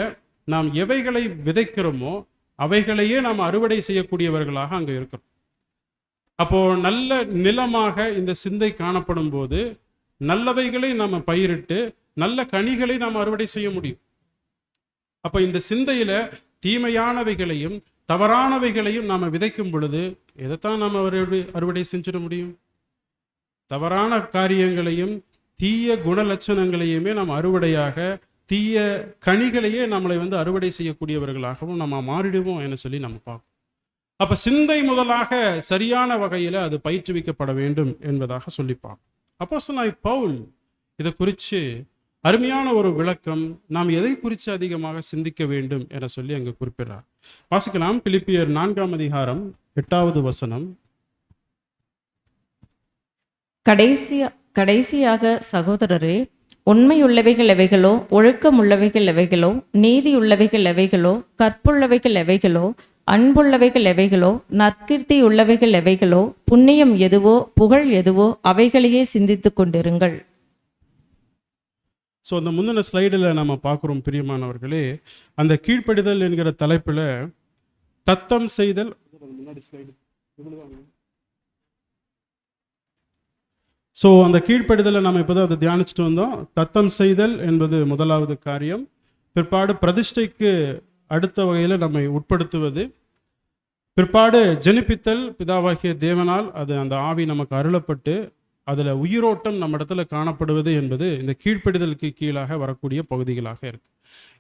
நாம் எவைகளை விதைக்கிறோமோ அவைகளையே நாம் அறுவடை செய்யக்கூடியவர்களாக அங்கே இருக்கிறோம். அப்போ நல்ல நிலமாக இந்த சிந்தை காணப்படும் போது நல்லவைகளை நாம் பயிரிட்டு நல்ல கனிகளை நாம் அறுவடை செய்ய முடியும். அப்போ இந்த சிந்தையில தீமையானவைகளையும் தவறானவைகளையும் நாம் விதைக்கும் பொழுது எதைத்தான் நாம் அறுவடை செஞ்சிட முடியும்? தவறான காரியங்களையும் தீய குணலட்சணங்களையுமே நாம் அறுவடையாக, தீய கனிகளையே நம்மளை அறுவடை செய்யக்கூடியவர்களாகவும் நம்ம மாறிடுவோம் என சொல்லி நம்ம பார்ப்போம். அப்ப சிந்தை முதலாக சரியான வகையில் அது பயிற்றுவிக்கப்பட வேண்டும் என்பதாக சொல்லிப்பார். அப்போஸ்தலனாகிய பவுல் இதை குறித்து அருமையான ஒரு விளக்கம், நாம் எதை குறித்து அதிகமாக சிந்திக்க வேண்டும் என சொல்லி அங்கு குறிப்பிடுறார். வாசிக்கலாம். பிலிப்பியர் 4ஆம் அதிகாரம் 8வது வசனம். கடைசியாக சகோதரரே, உண்மையுள்ளவைகள் எவைகளோ, ஒழுக்கமுள்ளவைகள் எவைகளோ, நீதியுள்ளவைகள் எவைகளோ, கற்புள்ளவைகள் எவைகளோ, அன்புள்ளவைகள் எவைகளோ, நற்கீர்த்தி உள்ளவைகள் எவைகளோ, புண்ணியம் எதுவோ, புகழ் எதுவோ, அவைகளையே சிந்தித்துக் கொண்டிருங்கள். ஸோ அந்த முந்தின ஸ்லைடில் நம்ம பார்க்குறோம் பிரியமானவர்களே, அந்த கீழ்ப்படிதல் என்கிற தலைப்பில் தத்தம் செய்தல். முன்னாடி ஸ்லைடு. ஸோ அந்த கீழ்ப்படிதலை நம்ம இப்போதான் அதை தியானிச்சுட்டு வந்தோம். தத்தம் செய்தல் என்பது முதலாவது காரியம். பிற்பாடு பிரதிஷ்டைக்கு அடுத்த வகையில் நம்மை உட்படுத்துவது. பிற்பாடு ஜெனிப்பித்தல், பிதாவாகிய தேவனால் அது அந்த ஆவி நமக்கு அருளப்பட்டு அதில் உயிரோட்டம் நம்ம இடத்துல காணப்படுவது என்பது இந்த கீழ்ப்படிதலுக்கு கீழாக வரக்கூடிய பகுதிகளாக இருக்கு.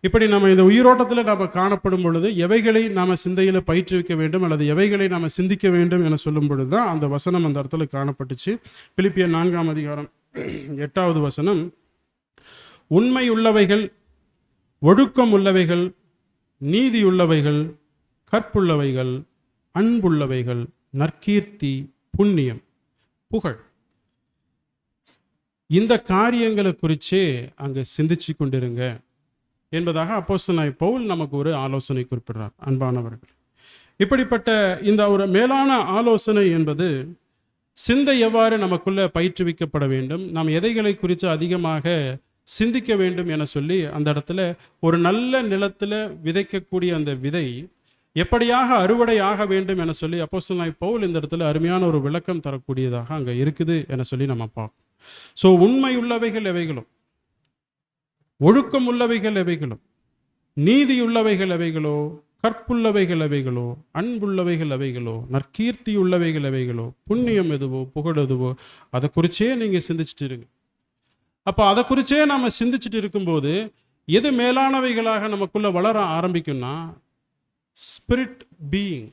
இப்படி நம்ம இந்த உயிரோட்டத்தில் நாம் காணப்படும் பொழுது எவைகளை நாம் சிந்தையில் பயிற்றுவிக்க வேண்டும் அல்லது எவைகளை நாம் சிந்திக்க வேண்டும் என சொல்லும் பொழுது தான் அந்த வசனம் அந்த இடத்துல காணப்பட்டுச்சு. பிலிப்பியர் 4ஆம் அதிகாரம் 8வது வசனம். உண்மை உள்ளவைகள், ஒழுக்கம் உள்ளவைகள், நீதி உள்ளவைகள், கற்புள்ளவைகள், அன்புள்ளவைகள், நற்கீர்த்தி, புண்ணியம், புகழ், இந்த காரியங்களை குறித்து அங்கே சிந்திச்சு கொண்டிருங்க என்பதாக அப்போஸ்தலனாகிய பவுல் நமக்கு ஒரு ஆலோசனை குறிப்பிடுறார். அன்பானவர்கள், இப்படிப்பட்ட இந்த ஒரு மேலான ஆலோசனை என்பது சிந்தை எவ்வாறு நமக்குள்ள பயிற்றுவிக்கப்பட வேண்டும், நாம் எதைகளை குறித்து அதிகமாக சிந்திக்க வேண்டும் என சொல்லி அந்த இடத்துல ஒரு நல்ல நிலத்தில் விதைக்கக்கூடிய அந்த விதை எப்படியாக அறுவடை ஆக வேண்டும் என சொல்லி அப்போஸ்தலனாகிய பவுல் இந்த இடத்துல அருமையான ஒரு விளக்கம் தரக்கூடியதாக அங்கே இருக்குது என சொல்லி நம்ம பார்ப்போம். ஸோ உண்மை உள்ளவைகள் எவைகளும், ஒழுக்கம் உள்ளவைகள் எவைகளும், நீதியுள்ளவைகள் எவைகளோ, கற்புள்ளவைகள் எவைகளோ, அன்புள்ளவைகள் எவைகளோ, நற்கீர்த்தி உள்ளவைகள் எவைகளோ, புண்ணியம் எதுவோ, புகழ் எதுவோ, அதை குறிச்சே நீங்கள் சிந்திச்சுட்டு இருங்க. அப்போ அதை குறிச்சே நாம் சிந்திச்சுட்டு இருக்கும்போது எது மேலானவைகளாக நமக்குள்ள வளர ஆரம்பிக்கும்னா, ஸ்பிரிட் பீயிங்,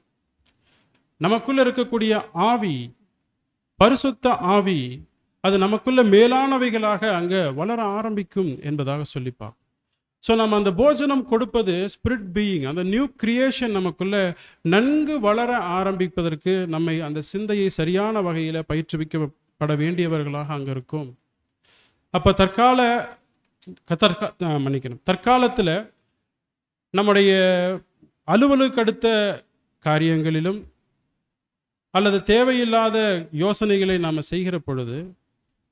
நமக்குள்ள இருக்கக்கூடிய ஆவி, பரிசுத்த ஆவி, அது நமக்குள்ள மேலானவைகளாக அங்கே வளர ஆரம்பிக்கும் என்பதாக சொல்லிப்பா. ஸோ நம்ம அந்த போஜனம் கொடுப்பது ஸ்பிரிட் பீயிங், அந்த நியூ கிரியேஷன் நமக்குள்ள நன்கு வளர ஆரம்பிப்பதற்கு நம்மை அந்த சிந்தையை சரியான வகையில் பயிற்றுவிக்கப்பட வேண்டியவர்களாக அங்கே இருக்கும். அப்போ தற்காலத்தில் நம்முடைய அலுவலுக்கு அடுத்த காரியங்களிலும் அல்லது தேவையில்லாத யோசனைகளை நாம் செய்கிற பொழுது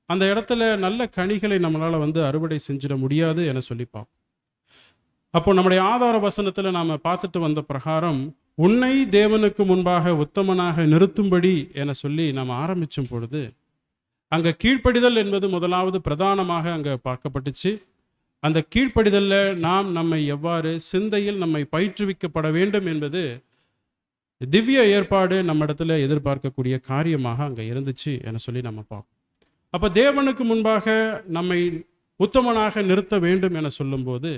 அந்த இடத்துல நல்ல கனிகளை நம்மளால் அறுவடை செஞ்சிட முடியாது என சொல்லிப்போம். அப்போ நம்முடைய ஆதார வசனத்தில் நாம் பார்த்துட்டு வந்த பிரகாரம் உன்னை தேவனுக்கு முன்பாக உத்தமனாக நிறுத்தும்படி என சொல்லி நாம் ஆரம்பிச்சும் பொழுது அங்கே கீழ்ப்படிதல் என்பது முதலாவது பிரதானமாக அங்கே பார்க்கப்பட்டுச்சு. அந்த கீழ்ப்படிதலில் நாம் நம்மை எவ்வாறு சிந்தையில் நம்மை பயிற்றுவிக்கப்பட வேண்டும் என்பது திவ்ய ஏற்பாடு நம்ம இடத்துல எதிர்பார்க்கக்கூடிய காரியமாக அங்கே இருந்துச்சு என சொல்லி நம்ம பார்ப்போம். அப்போ தேவனுக்கு முன்பாக நம்மை உத்தமனாக நிறுத்த வேண்டும் என சொல்லும்போது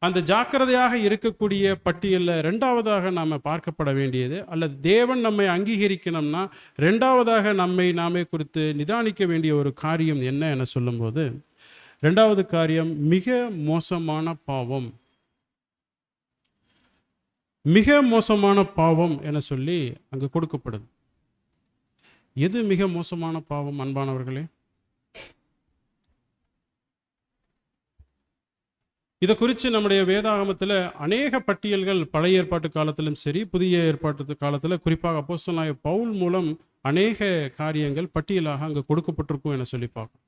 அந்த ஜாக்கிரதையாக இருக்கக்கூடிய பட்டியலில் ரெண்டாவதாக நாம் பார்க்கப்பட வேண்டியது, அல்லது தேவன் நம்மை அங்கீகரிக்கணும்னா ரெண்டாவதாக நம்மை நாமே குறித்து நிதானிக்க வேண்டிய ஒரு காரியம் என்ன என சொல்லும்போது, ரெண்டாவது காரியம் மிக மோசமான பாவம். மிக மோசமான பாவம் என சொல்லி அங்கு கொடுக்கப்படுது. எது மிக மோசமான பாவம் அன்பானவர்களே? இதை குறித்து நம்முடைய வேதாகமத்தில் அநேக பட்டியல்கள் பழைய ஏற்பாட்டு காலத்திலும் சரி புதிய ஏற்பாட்டு காலத்தில் குறிப்பாக அப்போஸ்தலனாகிய பவுல் மூலம் அநேக காரியங்கள் பட்டியலாக அங்கே கொடுக்கப்பட்டிருக்கும் என சொல்லி பார்க்கும்.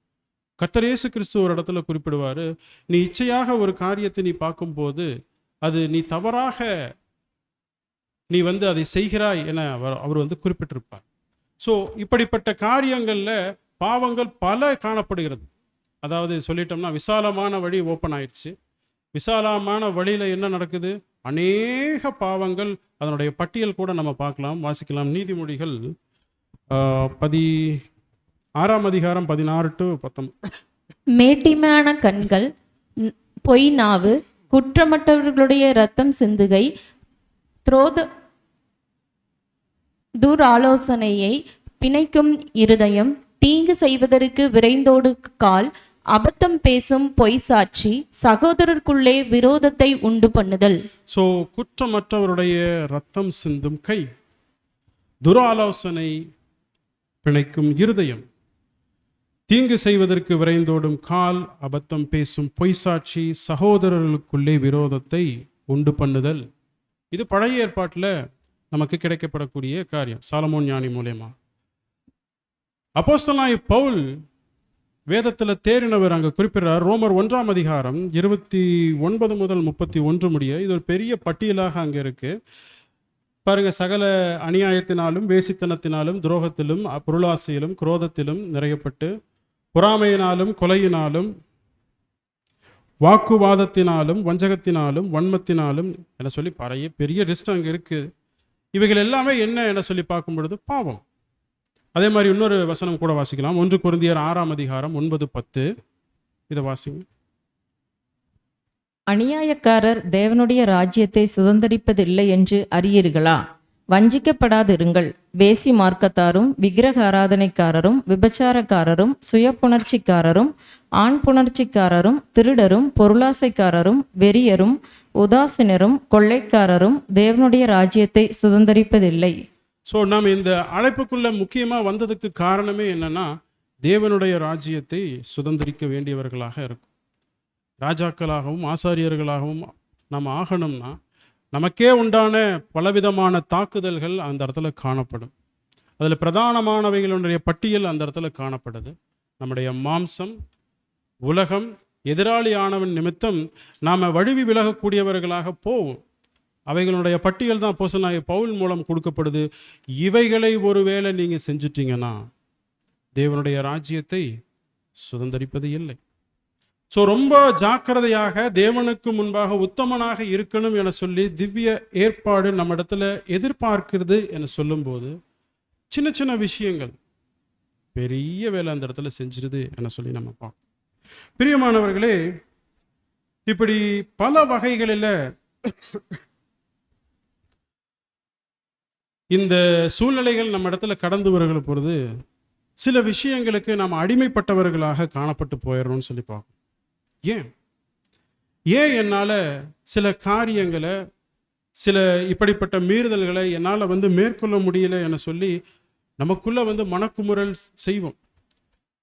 கர்த்தர் இயேசு கிறிஸ்து ஒரு இடத்துல குறிப்பிடுவார், நீ இச்சையாக ஒரு காரியத்தை நீ பார்க்கும்போது அது நீ தவறாக நீ அதை செய்கிறாய் என அவர் குறிப்பிட்டிருப்பார். ஸோ இப்படிப்பட்ட காரியங்களில் பாவங்கள் பல காணப்படுகிறது. அதாவது சொல்லிட்டோம்னா விசாலமான வழி ஓப்பன் ஆயிடுச்சு. விசாலமான வழியில் என்ன நடக்குது? அநேக பாவங்கள், அதனுடைய பட்டியல் கூட நம்ம பார்க்கலாம், வாசிக்கலாம். நீதிமொழிகள் 6ஆம் அதிகாரம் 16 to 19. மேட்டிமையான கண்கள், பொய் நாவு, குற்றமற்றவர்களுடைய இரத்தம் சிந்துகை, துர் ஆலோசனையை பிணைக்கும் இருதயம், தீங்கு செய்வதற்கு விரைந்தோடு கால், அபத்தம் பேசும் பொய் சாட்சி, சகோதரருக்குள்ளே விரோதத்தை உண்டு பண்ணுதல். ஸோ குற்றமற்றவருடைய ரத்தம் சிந்தும் கை, துராலோசனை பிணைக்கும் இருதயம், தீங்கு செய்வதற்கு விரைந்தோடும் கால், அபத்தம் பேசும் பொய் சாட்சி, சகோதரர்களுக்குள்ளே விரோதத்தை உண்டு பண்ணுதல். இது பழைய ஏற்பாட்டில் நமக்கு கிடைக்கப்படக்கூடிய காரியம் சாலமோன் ஞானி மூலமா. அப்போஸ்தலனாகிய பவுல் வேதத்தில் தேறினவர் அங்கே குறிப்பிடுறார். ரோமர் 1ஆம் அதிகாரம் 29 முதல் 31 முடிய இது ஒரு பெரிய பட்டியலாக அங்கே இருக்கு பாருங்க. சகல அநியாயத்தினாலும் வேசித்தனத்தினாலும் துரோகத்திலும் பொருளாசையிலும் குரோதத்திலும் நிறையப்பட்டு பொறாமையினாலும் கொலையினாலும் வாக்குவாதத்தினாலும் வஞ்சகத்தினாலும் வன்மத்தினாலும் என சொல்லி பெரிய லிஸ்ட் அங்கே இருக்கு. இவைகள் எல்லாமே என்ன என சொல்லி பார்க்கும் பொழுது பாவம். அதே மாதிரி இன்னொரு வசனம் கூட வாசிக்கலாம். 1 கொரிந்தியர் 6ஆம் அதிகாரம் 9-10. இதை வாசிங்க. அநியாயக்காரர் தேவனுடைய ராஜ்யத்தை சுதந்தரிப்பதில்லை என்று அறியீர்களா? வஞ்சிக்கப்படாதிருங்கள். வேசி மார்க்கத்தாரும் விக்கிரக ஆராதனைக்காரரும் விபச்சாரக்காரரும் சுய புணர்ச்சிக்காரரும் ஆண் புணர்ச்சிக்காரரும் திருடரும் பொருளாசைக்காரரும் வெறியரும் உதாசீனரும் கொள்ளைக்காரரும் தேவனுடைய ராஜ்யத்தை சுதந்தரிப்பதில்லை. ஸோ நாம் இந்த அழைப்புக்குள்ள முக்கியமாக வந்ததுக்கு காரணமே என்னன்னா, தேவனுடைய ராஜ்யத்தை சுதந்திரிக்க வேண்டியவர்களாக இருக்கும். ராஜாக்களாகவும் ஆசாரியர்களாகவும் நாம் ஆகணும்னா நமக்கே உண்டான பலவிதமான தாக்குதல்கள் அந்த இடத்துல காணப்படும். அதில் பிரதானமானவைகளுடைய பட்டியல் அந்த இடத்துல காணப்படுது. நம்முடைய மாம்சம், உலகம், எதிராளியானவன் நிமித்தம் நாம் வழுவி விலகக்கூடியவர்களாக போவோம். அவைகளுடைய பட்டியல் தான் அப்போஸ்தலனாகிய பவுல் மூலம் கொடுக்கப்படுது. இவைகளை ஒருவேளை நீங்கள் செஞ்சிட்டீங்கன்னா தேவனுடைய ராஜ்யத்தை சுதந்தரிப்பது இல்லை. ஸோ ரொம்ப ஜாக்கிரதையாக தேவனுக்கு முன்பாக உத்தமனாக இருக்கணும் என சொல்லி திவ்ய ஏற்பாடு நம்ம இடத்துல எதிர்பார்க்கிறது என சொல்லும்போது சின்ன சின்ன விஷயங்கள் பெரிய வேலை அந்த இடத்துல செஞ்சிருது என சொல்லி நம்ம பார்ப்போம். பிரியமானவர்களே, இப்படி பல வகைகளில் இந்த சூழ்நிலைகள் நம்ம இடத்துல கடந்து வருகிற பொழுது சில விஷயங்களுக்கு நாம் அடிமைப்பட்டவர்களாக காணப்பட்டு போயிடணும்னு சொல்லி பார்க்கணும். ஏன் என்னால் சில காரியங்களை, சில இப்படிப்பட்ட மீறுதல்களை என்னால் மேற்கொள்ள முடியல என சொல்லி நமக்குள்ள மனக்குமுறல் செய்வோம்.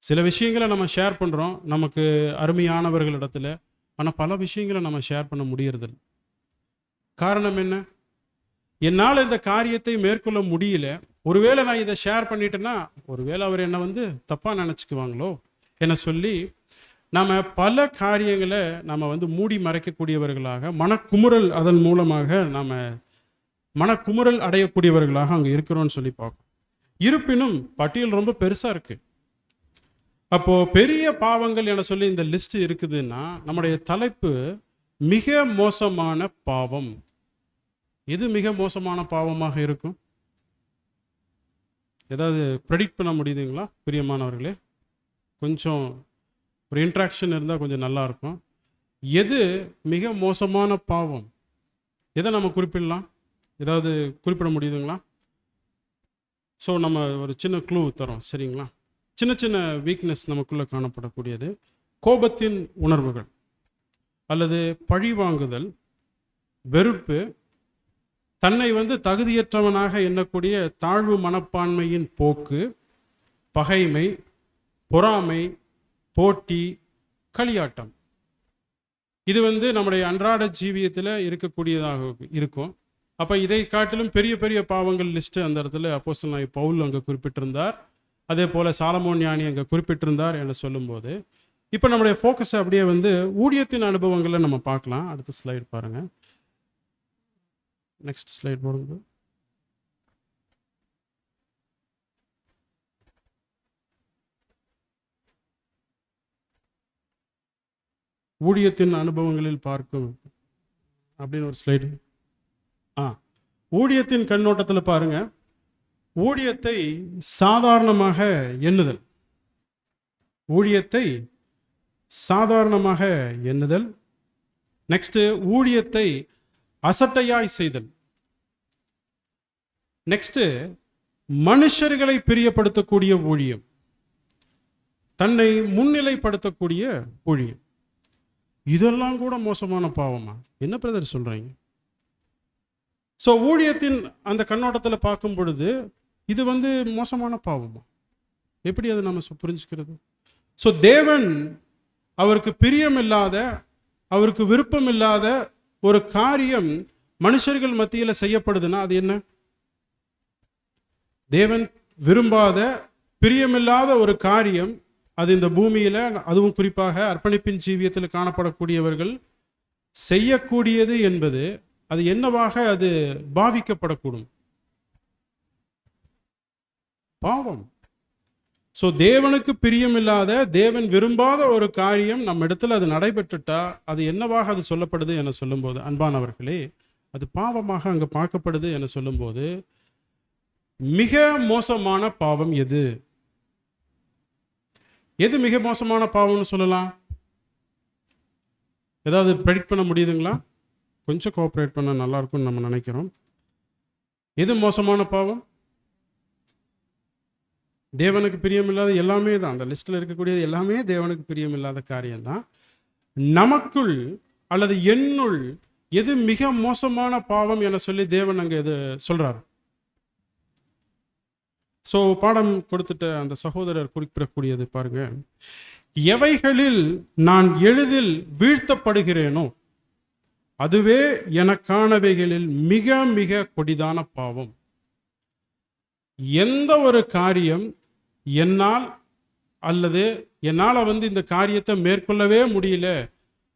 சில விஷயங்களை நம்ம ஷேர் பண்ணுறோம் நமக்கு அருமையானவர்களிடத்துல, ஆனால் பல விஷயங்களை நம்ம ஷேர் பண்ண முடியறதில்லை. காரணம் என்ன? என்னால் இந்த காரியத்தை மேற்கொள்ள முடியல. ஒருவேளை நான் இதை ஷேர் பண்ணிட்டேன்னா ஒருவேளை அவர் என்னை தப்பாக நினச்சிக்குவாங்களோ என சொல்லி நாம் பல காரியங்களை நம்ம மூடி மறைக்கக்கூடியவர்களாக, மனக்குமுறல் அதன் மூலமாக நாம் மனக்குமுறல் அடையக்கூடியவர்களாக அங்கே இருக்கிறோன்னு சொல்லி பார்க்கணும். இருப்பினும் பட்டியல் ரொம்ப பெருசாக இருக்குது. அப்போது பெரிய பாவங்கள் என சொல்லி இந்த லிஸ்ட் இருக்குதுன்னா நம்முடைய தலைப்பு மிக மோசமான பாவம். எது மிக மோசமான பாவமாக இருக்கும்? ஏதாவது ப்ரெடிக்ட் பண்ண முடியுதுங்களா பிரியமானவர்களே? கொஞ்சம் ஒரு இன்ட்ராக்ஷன் இருந்தால் கொஞ்சம் நல்லா இருக்கும். எது மிக மோசமான பாவம்? எதை நம்ம குறிப்பிடலாம்? ஏதாவது குறிப்பிட முடியுதுங்களா? ஸோ நம்ம ஒரு சின்ன க்ளூ தரோம், சரிங்களா? சின்ன சின்ன வீக்னஸ் நமக்குள்ளே காணப்படக்கூடியது கோபத்தின் உணர்வுகள், அல்லது பழிவாங்குதல், வெறுப்பு, தன்னை தகுதியற்றவனாக எண்ணக்கூடிய தாழ்வு மனப்பான்மையின் போக்கு, பகைமை, பொறாமை, போட்டி, களியாட்டம். இது நம்முடைய அன்றாட ஜீவியத்தில் இருக்கக்கூடியதாக இருக்கும். அப்போ இதை காட்டிலும் பெரிய பெரிய பாவங்கள் லிஸ்ட்டு அந்த இடத்துல அப்போஸ்தலனாகிய பவுல் அங்கே குறிப்பிட்டிருந்தார். அதே போல் சாலமோன் ஞானி அங்கே குறிப்பிட்டிருந்தார் என்று சொல்லும்போது, இப்போ நம்முடைய ஃபோக்கஸை அப்படியே ஊழியத்தின் அனுபவங்களை நம்ம பார்க்கலாம். அடுத்த ஸ்லைடு பாருங்கள். நெக்ஸ்ட் ஸ்லைடு போடுங்க. ஊழியத்தின் அனுபவங்களில் பார்க்கும் அப்படின்னு ஒரு ஸ்லைடு. ஊழியத்தின் கண்ணோட்டத்தில் பாருங்க. ஊழியத்தை சாதாரணமாக எண்ணுதல், ஊழியத்தை சாதாரணமாக எண்ணுதல். நெக்ஸ்ட், ஊழியத்தை அசட்டையாய் செய்தல். நெக்ஸ்ட், மனுஷர்களை பிரியப்படுத்தக்கூடிய ஊழியம், தன்னை முன்னிலைப்படுத்தக்கூடிய ஊழியம். இதெல்லாம் கூட மோசமான பாவமா? என்ன பிரதர் சொல்றீங்க? ஸோ ஊழியத்தின் அந்த கண்ணோட்டத்தில் பார்க்கும் பொழுது இது மோசமான பாவமா? எப்படி அதை நம்ம புரிஞ்சுக்கிறது? ஸோ தேவன் அவருக்கு பிரியமில்லாத, அவருக்கு விருப்பம் இல்லாத ஒரு காரியம் மனுஷர்கள் மத்தியில் செய்யப்படுதுன்னா அது என்ன? தேவன் விரும்பாத, பிரியமில்லாத ஒரு காரியம் அது இந்த பூமியில், அதுவும் குறிப்பாக அர்ப்பணிப்பின் ஜீவியத்தில் காணப்படக்கூடியவர்கள் செய்யக்கூடியது என்பது அது என்னவாக அது பாவிக்கப்படக்கூடும்? பாவம். ஸோ தேவனுக்கு பிரியமில்லாத, தேவன் விரும்பாத ஒரு காரியம் நம்ம இடத்துல அது நடைபெற்றுட்டா அது என்னவாக அது சொல்லப்படுது என சொல்லும்போது, அன்பானவர்களே, அது பாவமாக அங்கே பார்க்கப்படுது என சொல்லும்போது, மிக மோசமான பாவம் எது? எது மிக மோசமான பாவம்னு சொல்லலாம்? ஏதாவது ப்ரெடிக்ட் பண்ண முடியுதுங்களா? கொஞ்சம் கோஆப்ரேட் பண்ண நல்லா இருக்கும்னு நம்ம நினைக்கிறோம். எது மோசமான பாவம்? தேவனுக்கு பிரியமில்லாத எல்லாமே தான், அந்த லிஸ்ட்டில் இருக்கக்கூடியது எல்லாமே தேவனுக்கு பிரியமில்லாத காரியம்தான். நமக்குள் அல்லது என்னுள் எது மிக மோசமான பாவம் என சொல்லி தேவன் அங்கே எது சொல்றார்? ஸோ பாடம் கொடுத்துட்ட அந்த சகோதரர் குறிப்பிடக்கூடியது பாருங்க. எவைகளில் நான் எளிதில் வீழ்த்தப்படுகிறேனோ அதுவே எனக்கானவைகளில் மிக மிக கொடிதான பாவம். எந்த ஒரு காரியம் என்னால் அல்லது என்னால் வந்து இந்த காரியத்தை மேற்கொள்ளவே முடியல,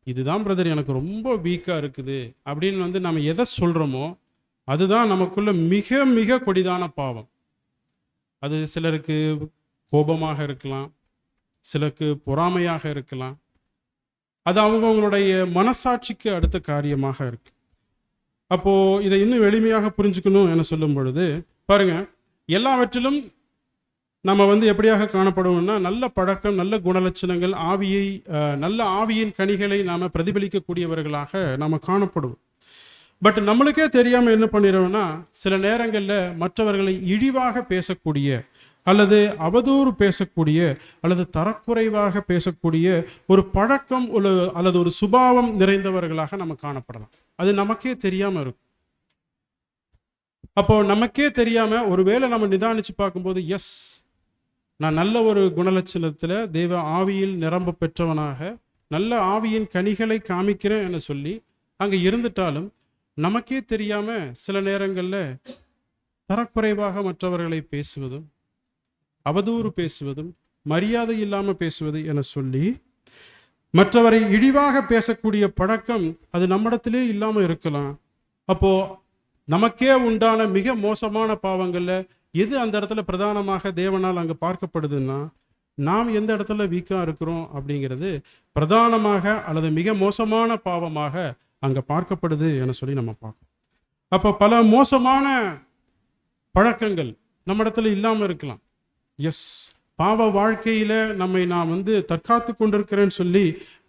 இதுதான் பிரதர் எனக்கு ரொம்ப வீக்காக இருக்குது அப்படின்னு வந்து நம்ம எதை சொல்கிறோமோ அதுதான் நமக்குள்ள மிக மிக கொடிதான பாவம். அது சிலருக்கு கோபமாக இருக்கலாம், சிலருக்கு பொறாமையாக இருக்கலாம். அது அவங்கவுங்களுடைய மனசாட்சிக்கு அடுத்த காரியமாக இருக்கு. அப்போது இதை இன்னும் எளிமையாக புரிஞ்சுக்கணும் என சொல்லும் பொழுது பாருங்க, எல்லாவற்றிலும் நம்ம வந்து எப்படியாக காணப்படுவோம்னா, நல்ல பழக்கம், நல்ல குணலட்சணங்கள், நல்ல ஆவியின் கனிகளை நாம் பிரதிபலிக்கக்கூடியவர்களாக நாம் காணப்படுவோம். பட் நம்மளுக்கே தெரியாமல் என்ன பண்ணிடுவோம்னா, சில நேரங்களில் மற்றவர்களை இழிவாக பேசக்கூடிய அல்லது அவதூறு பேசக்கூடிய அல்லது தரக்குறைவாக பேசக்கூடிய ஒரு பழக்கம் அல்லது ஒரு சுபாவம் நிறைந்தவர்களாக நம்ம காணப்படலாம். அது நமக்கே தெரியாமல் இருக்கும். அப்போ நமக்கே தெரியாம ஒருவேளை நம்ம நிதானிச்சு பார்க்கும்போது, எஸ், நான் நல்ல ஒரு குணலட்சணத்தில் தேவ ஆவியில் நிரம்ப பெற்றவனாக நல்ல ஆவியின் கனிகளை காமிக்கிறேன் என சொல்லி அங்கே இருந்துட்டாலும் நமக்கே தெரியாம சில நேரங்களில் தரக்குறைவாக மற்றவர்களை பேசுவதும், அவதூறு பேசுவதும், மரியாதை இல்லாமல் பேசுவது என சொல்லி மற்றவரை இழிவாக பேசக்கூடிய பழக்கம் அது நம்மிடத்திலே இல்லாமல் இருக்கலாம். அப்போ நமக்கே உண்டான மிக மோசமான பாவங்கள்ல எது அந்த இடத்துல பிரதானமாக தேவனால் அங்கே பார்க்கப்படுதுன்னா, நாம் எந்த இடத்துல வீக்காக இருக்கிறோம் அப்படிங்கிறது பிரதானமாக அல்லது மிக மோசமான பாவமாக அங்கே பார்க்கப்படுது என சொல்லி நம்ம பார்க்கணும். அப்போ பல மோசமான பழக்கங்கள் நம்ம இடத்துல இல்லாமல் இருக்கலாம். எஸ், பாவ வாழ்க்கையில் நான் வந்து தற்காத்து கொண்டிருக்கிறேன்னு சொல்லி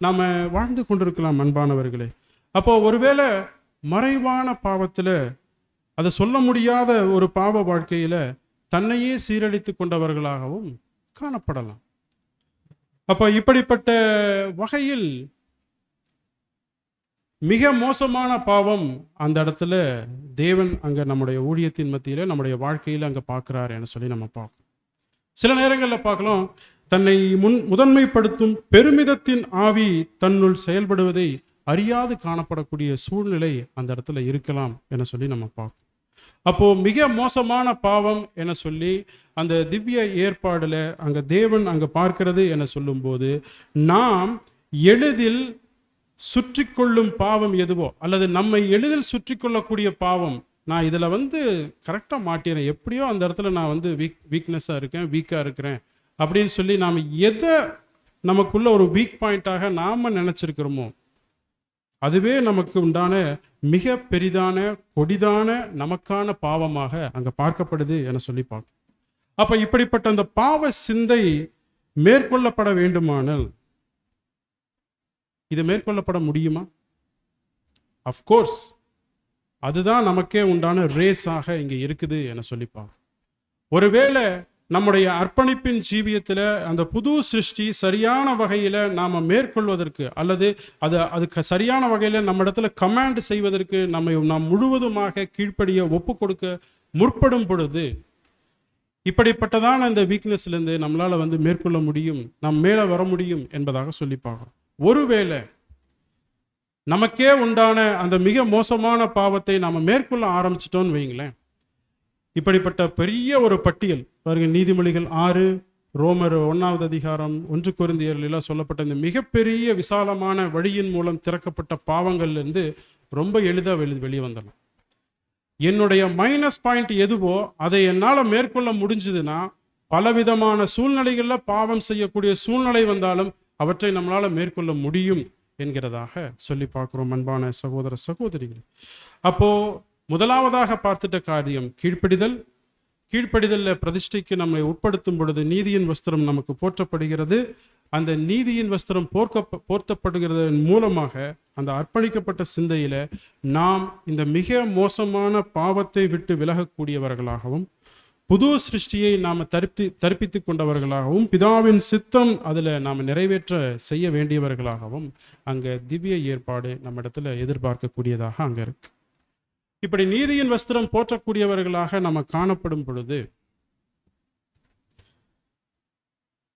நாம் வாழ்ந்து கொண்டிருக்கலாம் அன்பானவர்களே. அப்போ ஒருவேளை மறைவான பாவத்தில், அதை சொல்ல முடியாத ஒரு பாவ வாழ்க்கையில் தன்னையே சீரழித்து கொண்டவர்களாகவும் காணப்படலாம். அப்போ இப்படிப்பட்ட வகையில் மிக மோசமான பாவம் அந்த இடத்துல தேவன் அங்கே நம்முடைய ஊழியத்தின் மத்தியில் நம்முடைய வாழ்க்கையில் அங்கே பார்க்குறாரு என சொல்லி நம்ம பார்க்கணும். சில நேரங்களில் பார்க்கலாம், தன்னை முதன்மைப்படுத்தும் பெருமிதத்தின் ஆவி தன்னுள் செயல்படுவதை அறியாது காணப்படக்கூடிய சூழ்நிலை அந்த இடத்துல இருக்கலாம் என சொல்லி நம்ம பார்க்கணும். அப்போது மிக மோசமான பாவம் என சொல்லி அந்த திவ்ய ஏற்பாடில் அங்கே தேவன் அங்கே பார்க்கிறது என சொல்லும்போது, நாம் எளிதில் சுற்றி கொள்ளும் பாவம் எதுவோ அல்லது நம்மை எளிதில் சுற்றி கொள்ளக்கூடிய பாவம், நான் இதில் வந்து கரெக்டாக மாட்டிறேன், எப்படியோ அந்த இடத்துல நான் வந்து வீக்னஸாக இருக்கேன், வீக்காக இருக்கிறேன் அப்படின்னு சொல்லி நாம் எதை நமக்குள்ள ஒரு வீக் பாயிண்ட்டாக நாம் நினச்சிருக்கிறோமோ அதுவே நமக்கு உண்டான மிக பெரிதான கொடிதான நமக்கான பாவமாக அங்கே பார்க்கப்படுது என சொல்லி பார்க்கும். அப்போ இப்படிப்பட்ட அந்த பாவ சிந்தை மேற்கொள்ளப்பட வேண்டுமானால் இது மேற்கொள்ளப்பட முடியுமா? அஃப்கோர்ஸ், அதுதான் நமக்கே உண்டான ரேஸாக இங்கே இருக்குது என சொல்லிப்பாங்க. ஒருவேளை நம்முடைய அர்ப்பணிப்பின் ஜீவியத்தில் அந்த புது சிருஷ்டி சரியான வகையில் நாம் மேற்கொள்வதற்கு அல்லது அதுக்கு சரியான வகையில் நம்ம இடத்துல கமாண்ட் செய்வதற்கு நாம் முழுவதுமாக கீழ்ப்படிய ஒப்பு கொடுக்க முற்படும் பொழுது இப்படிப்பட்டதான அந்த வீக்னஸ்லேருந்து நம்மளால் வந்து மேற்கொள்ள முடியும், நாம் மேலே வர முடியும் என்பதாக சொல்லி பார்க்குறோம். ஒருவேளை நமக்கே உண்டான அந்த மிக மோசமான பாவத்தை நாம் மேற்கொள்ள ஆரம்பிச்சிட்டோன்னு வைங்களேன், இப்படிப்பட்ட பெரிய ஒரு பட்டியல் பாருங்க, நீதிமொழிகள் 6, ரோமர் 1வது அதிகாரம், 1 கொரிந்தியர்லாம் சொல்லப்பட்ட இந்த மிகப்பெரிய விசாலமான வழியின் மூலம் திறக்கப்பட்ட பாவங்கள்லேருந்து ரொம்ப எளிதாக வெளியே வந்துடலாம். என்னுடைய மைனஸ் பாயிண்ட் எதுவோ அதை என்னால் மேற்கொள்ள முடிஞ்சதுன்னா, பலவிதமான சூழ்நிலைகளில் பாவம் செய்யக்கூடிய சூழ்நிலை வந்தாலும் அவற்றை நம்மளால் மேற்கொள்ள முடியும் என்கிறதாக சொல்லி பார்க்குறோம் அன்பான சகோதர சகோதரிகள். அப்போது முதலாவதாக பார்த்துட்ட காரியம் கீழ்ப்படிதல். கீழ்ப்படிதலில் பிரதிஷ்டைக்கு நம்மை உட்படுத்தும் பொழுது நீதியின் வஸ்திரம் நமக்கு போற்றப்படுகிறது. அந்த நீதியின் வஸ்திரம் போர்த்தப்படுகிறதன் மூலமாக அந்த அர்ப்பணிக்கப்பட்ட சிந்தையில் நாம் இந்த மிக மோசமான பாவத்தை விட்டு விலகக்கூடியவர்களாகவும் புது சிருஷ்டியை நாம் தரிப்பித்து கொண்டவர்களாகவும் பிதாவின் சித்தம் அதில் நாம் நிறைவேற்ற செய்ய வேண்டியவர்களாகவும் அங்கே திவ்ய ஏற்பாடு நம்ம இடத்துல எதிர்பார்க்கக்கூடியதாக அங்கே இருக்கு. இப்படி நீதியின் வஸ்திரம் போற்றக்கூடியவர்களாக நம்ம காணப்படும் பொழுது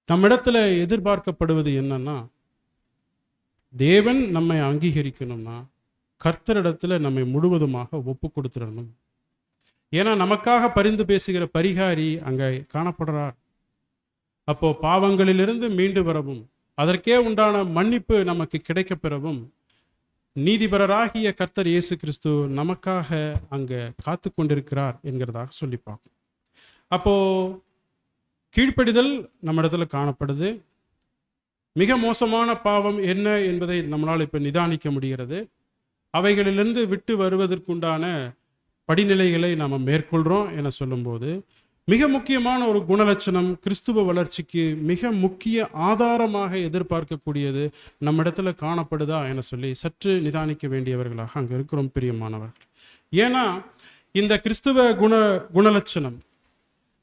நம்மிடத்துல எதிர்பார்க்கப்படுவது என்னன்னா, தேவன் நம்மை அங்கீகரிக்கணும்னா கர்த்தரிடத்துல நம்மை முழுவதுமாக ஒப்பு கொடுத்துடணும். ஏன்னா நமக்காக பரிந்து பேசுகிற பரிகாரி அங்கே காணப்படுறார். அப்போ பாவங்களிலிருந்து மீண்டு வரவும் அதற்கே உண்டான மன்னிப்பு நமக்கு கிடைக்க பெறவும் நீதிபரராகிய கர்த்தர் இயேசு கிறிஸ்து நமக்காக அங்கே காத்து கொண்டிருக்கிறார் என்கிறதாக சொல்லி பார்க்கும். அப்போ கீழ்ப்படிதல் நம்ம இடத்துல காணப்படுது. மிக மோசமான பாவம் என்ன என்பதை நம்மளால் இப்போ நிதானிக்க முடிகிறது. அவைகளிலிருந்து விட்டு வருவதற்குண்டான படிநிலைகளை நாம் மேற்கொள்கிறோம் என சொல்லும்போது, மிக முக்கியமான ஒரு குணலட்சணம் கிறிஸ்துவ வளர்ச்சிக்கு மிக முக்கிய ஆதாரமாக எதிர்பார்க்கக்கூடியது நம்ம இடத்துல காணப்படுதா என சொல்லி சற்று நிதானிக்க வேண்டியவர்களாக அங்கே இருக்கிறோம் பிரியமானவர்கள். ஏன்னா இந்த கிறிஸ்துவ குணலட்சணம்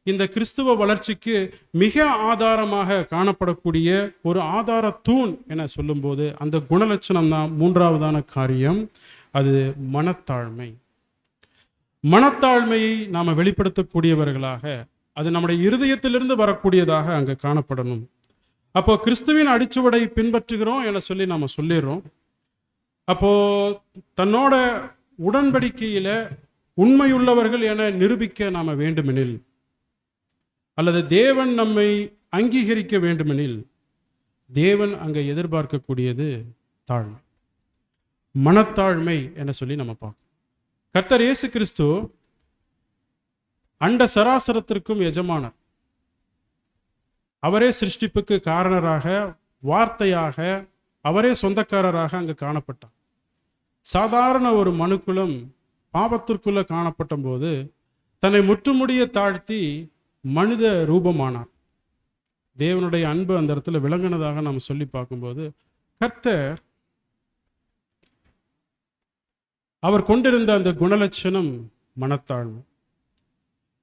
இந்த கிறிஸ்துவ வளர்ச்சிக்கு மிக ஆதாரமாக காணப்படக்கூடிய ஒரு ஆதார தூண் என சொல்லும்போது அந்த குணலட்சணம் தான் மூன்றாவதான காரியம். அது மனத்தாழ்மை. மனத்தாழ்மையை நாம் வெளிப்படுத்தக்கூடியவர்களாக, அது நம்முடைய இருதயத்திலிருந்து வரக்கூடியதாக அங்கே காணப்படணும். அப்போ கிறிஸ்துவின் அடிச்சுவடை பின்பற்றுகிறோம் என சொல்லி நாம் சொல்லிடுறோம். அப்போ தன்னோட உடன்படிக்கையில உண்மையுள்ளவர்கள் என நிரூபிக்க நாம் வேண்டுமெனில், அல்லது தேவன் நம்மை அங்கீகரிக்க வேண்டுமெனில், தேவன் அங்கே எதிர்பார்க்கக்கூடியது தாழ்மை, மனத்தாழ்மை என சொல்லி நம்ம பார்க்கணும். கர்த்தர் இயேசு கிறிஸ்து அண்ட சராசரத்திற்கும் எஜமானர். அவரே சிருஷ்டிப்புக்கு காரணராக, வார்த்தையாக, அவரே சொந்தக்காரராக அங்கு காணப்பட்டார். சாதாரண ஒரு மனுக்குலம் பாவத்திற்குள்ள காணப்பட்ட போது தன்னை முற்றுமுடிய தாழ்த்தி மனித ரூபமானார். தேவனுடைய அன்பு அந்த இடத்துல விளங்கினதாக நாம் சொல்லி பார்க்கும்போது, கர்த்தர் அவர் கொண்டிருந்த அந்த குணலட்சணம் மனத்தாழ்மை.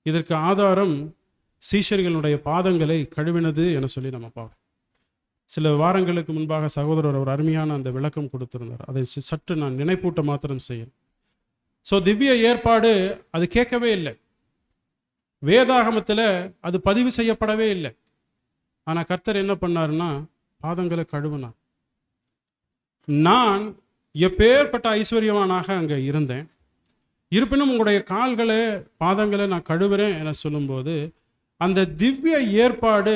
இதற்கு ஆதாரம் சீஷர்களுடைய பாதங்களை கழுவினது என சொல்லி நம்ம பார்ப்போம். சில வாரங்களுக்கு முன்பாக சகோதரர் ஒரு அருமையான அந்த விளக்கம் கொடுத்திருந்தார். அதை சற்று நான் நினைப்பூட்ட மாத்திரம் செய்யணும். ஸோ திவ்ய ஏற்பாடு அது கேட்கவே இல்லை, வேதாகமத்தில் அது பதிவு செய்யப்படவே இல்லை. ஆனால் கர்த்தர் என்ன பண்ணாருன்னா பாதங்களை கழுவினார். நான் எப்பேற்பட்ட ஐஸ்வர்யவானாக அங்கே இருந்தேன், இருப்பினும் உங்களுடைய கால்களை பாதங்களை நான் கழுவுறேன் என சொல்லும்போது அந்த திவ்ய ஏற்பாடு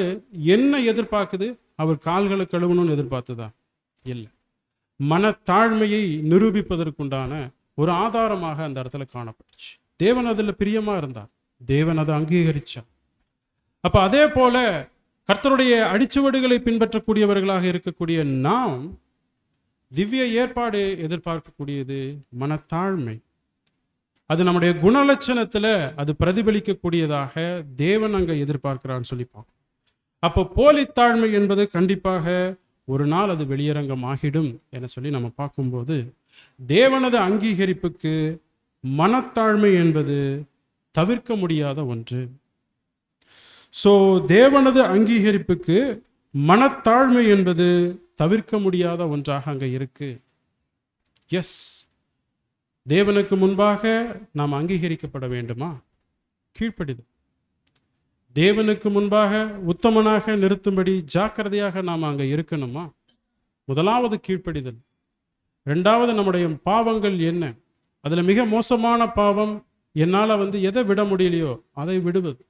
என்ன எதிர்பார்க்குது? அவர் கால்களை கழுவணும்னு எதிர்பார்த்துதா? இல்லை. மனத்தாழ்மையை நிரூபிப்பதற்குண்டான ஒரு ஆதாரமாக அந்த இடத்துல காணப்பட்டுச்சு. தேவன் அதில் பிரியமா இருந்தார், தேவன் அதை அங்கீகரிச்சார். அப்ப அதே போல கர்த்தருடைய அடிச்சுவடுகளை பின்பற்றக்கூடியவர்களாக இருக்கக்கூடிய நாம் திவ்ய ஏற்பாடு எதிர்பார்க்கக்கூடியது மனத்தாழ்மை. அது நம்முடைய குணலட்சணத்துல அது பிரதிபலிக்கக்கூடியதாக தேவன் அங்க எதிர்பார்க்கிறான்னு சொல்லி பார்க்கணும். அப்போ போலித்தாழ்மை என்பது கண்டிப்பாக ஒரு நாள் அது வெளியரங்கம் ஆகிடும் என சொல்லி நம்ம பார்க்கும்போது, தேவனது அங்கீகரிப்புக்கு மனத்தாழ்மை என்பது தவிர்க்க முடியாத ஒன்று. ஸோ தேவனது அங்கீகரிப்புக்கு மனத்தாழ்மை என்பது தவிர்க்க முடியாத ஒன்றாக அங்கே இருக்கு. எஸ், தேவனுக்கு முன்பாக நாம் அங்கீகரிக்கப்பட வேண்டுமா? கீழ்ப்படிதல். தேவனுக்கு முன்பாக உத்தமனாக நிறுத்தும்படி ஜாக்கிரதையாக நாம் அங்கே இருக்கணுமா? முதலாவது கீழ்ப்படிதல். ரெண்டாவது நம்முடைய பாவங்கள் என்ன, அதில் மிக மோசமான பாவம் என்னால் எதை விட முடியலையோ அதை விடுவது.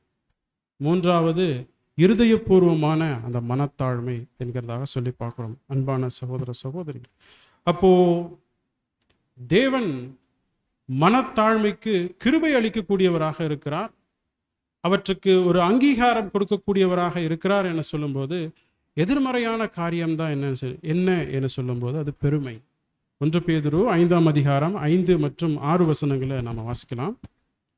மூன்றாவது இருதயபூர்வமான அந்த மனத்தாழ்மை என்கிறதாக சொல்லி பார்க்குறோம். அன்பான சகோதர சகோதரி, அப்போ தேவன் மனத்தாழ்மைக்கு கிருபை அளிக்கக்கூடியவராக இருக்கிறார், அவற்றுக்கு ஒரு அங்கீகாரம் கொடுக்கக்கூடியவராக இருக்கிறார் என சொல்லும்போது, எதிர்மறையான காரியம்தான் என்ன என சொல்லும்போது அது பெருமை. 1 பேதுரு 5ஆம் அதிகாரம் 5 மற்றும் 6 வசனங்களை நாம் வாசிக்கலாம்.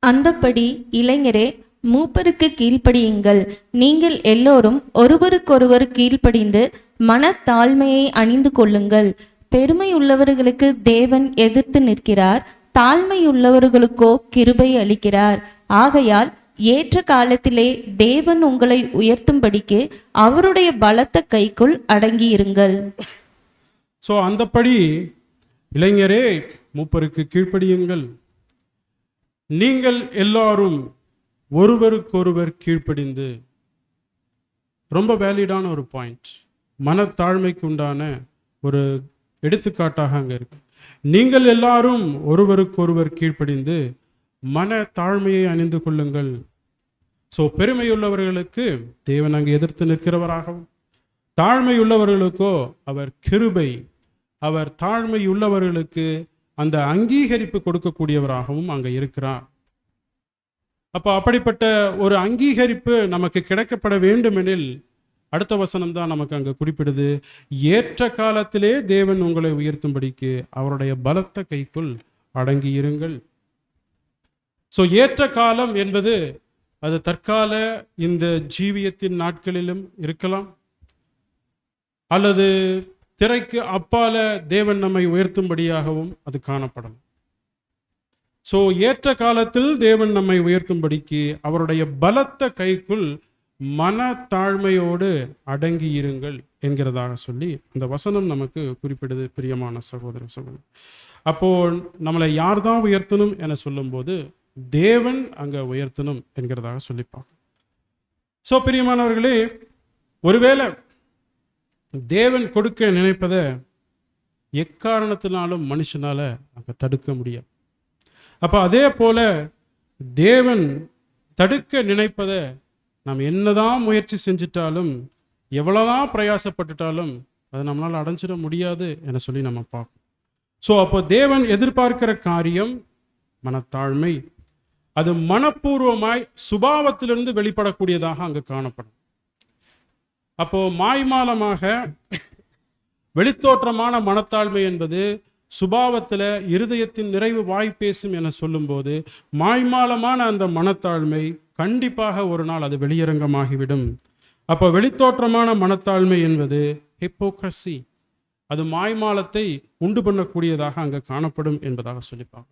அந்தப்படி இளைஞரே, மூப்பருக்கு கீழ்ப்படியுங்கள். நீங்கள் எல்லோரும் ஒருவருக்கொருவர் கீழ்ப்படிந்து மனத்தாழ்மையை அணிந்து கொள்ளுங்கள். பெருமை உள்ளவர்களுக்கு தேவன் எதிர்த்து நிற்கிறார், தாழ்மை உள்ளவர்களுக்கோ கிருபை அளிக்கிறார். ஆகையால் ஏற்ற காலத்திலே தேவன் உங்களை உயர்த்தும்படிக்கு அவருடைய பலத்த கைக்குள் அடங்கியிருங்கள். ஸோ அந்தப்படி இளைஞரே, மூப்பருக்கு கீழ்ப்படியுங்கள். நீங்கள் எல்லாரும் ஒருவருக்கொருவர் கீழ்ப்படிந்து, ரொம்ப வேலிடான ஒரு பாயிண்ட், மனத்தாழ்மைக்கு உண்டான ஒரு எடுத்துக்காட்டாக அங்கே இருக்கு. நீங்கள் எல்லாரும் ஒருவருக்கொருவர் கீழ்ப்படிந்து மன தாழ்மையை அணிந்து கொள்ளுங்கள். ஸோ பெருமையுள்ளவர்களுக்கு தேவன் அங்கு எதிர்த்து நிற்கிறவராகவும், தாழ்மையுள்ளவர்களுக்கோ அவர் கிருபை, அவர் தாழ்மையுள்ளவர்களுக்கு அந்த அங்கீகரிப்பு கொடுக்கக்கூடியவராகவும் அங்கே இருக்கிறார். அப்போ அப்படிப்பட்ட ஒரு அங்கீகரிப்பு நமக்கு கிடைக்கப்பட வேண்டுமெனில் அடுத்த வசனம் தான் நமக்கு அங்கே குறிப்பிடுது, ஏற்ற காலத்திலே தேவன் உங்களை உயர்த்தும்படிக்கு அவருடைய பலத்த கைக்குள் அடங்கியிருங்கள். ஸோ ஏற்ற காலம் என்பது அது தற்கால இந்த ஜீவியத்தின் நாட்களிலும் இருக்கலாம், அல்லது திரைக்கு அப்பால தேவன் நம்மை உயர்த்தும்படியாகவும் அது காணப்படலாம். ஸோ ஏற்ற காலத்தில் தேவன் நம்மை உயர்த்தும்படிக்கு அவருடைய பலத்த கைக்குள் மனத்தாழ்மையோடு அடங்கி இருங்கள் என்கிறதாக சொல்லி அந்த வசனம் நமக்கு குறிப்பிடுது. பிரியமான சகோதர சகோதரி, அப்போ நம்மளை யார் தான் உயர்த்தணும் என சொல்லும்போது தேவன் அங்கே உயர்த்தணும் என்கிறதாக சொல்லிப்பாங்க. ஸோ பிரியமானவர்களே, ஒருவேளை தேவன் கொடுக்க நினைப்பதை எக்காரணத்தினாலும் மனுஷனால அங்கே தடுக்க முடியாது. அப்போ அதே போல தேவன் தடுக்க நினைப்பதை நாம் என்னதான் முயற்சி செஞ்சிட்டாலும், எவ்வளோதான் பிரயாசப்பட்டுட்டாலும் அதை நம்மளால் அடைஞ்சிட முடியாது என சொல்லி நம்ம பார்க்கணும். ஸோ அப்போ தேவன் எதிர்பார்க்கிற காரியம் மனத்தாழ்மை. அது மனப்பூர்வமாய் சுபாவத்திலிருந்து வெளிப்படக்கூடியதாக அங்கு காணப்படும். அப்போ மாய்மாலமாக வெளித்தோற்றமான மனத்தாழ்மை என்பது சுபாவத்தில் இருதயத்தின் நிறைவு வாய் பேசும் என சொல்லும்போது, மாய்மாலமான அந்த மனத்தாழ்மை கண்டிப்பாக ஒரு நாள் அது வெளியரங்கமாகிவிடும். அப்போ வெளித்தோற்றமான மனத்தாழ்மை என்பது ஹிப்போக்ரசி, அது மாய்மாலத்தை உண்டு பண்ணக்கூடியதாக அங்கே காணப்படும் என்பதாக சொல்லிப்பாங்க.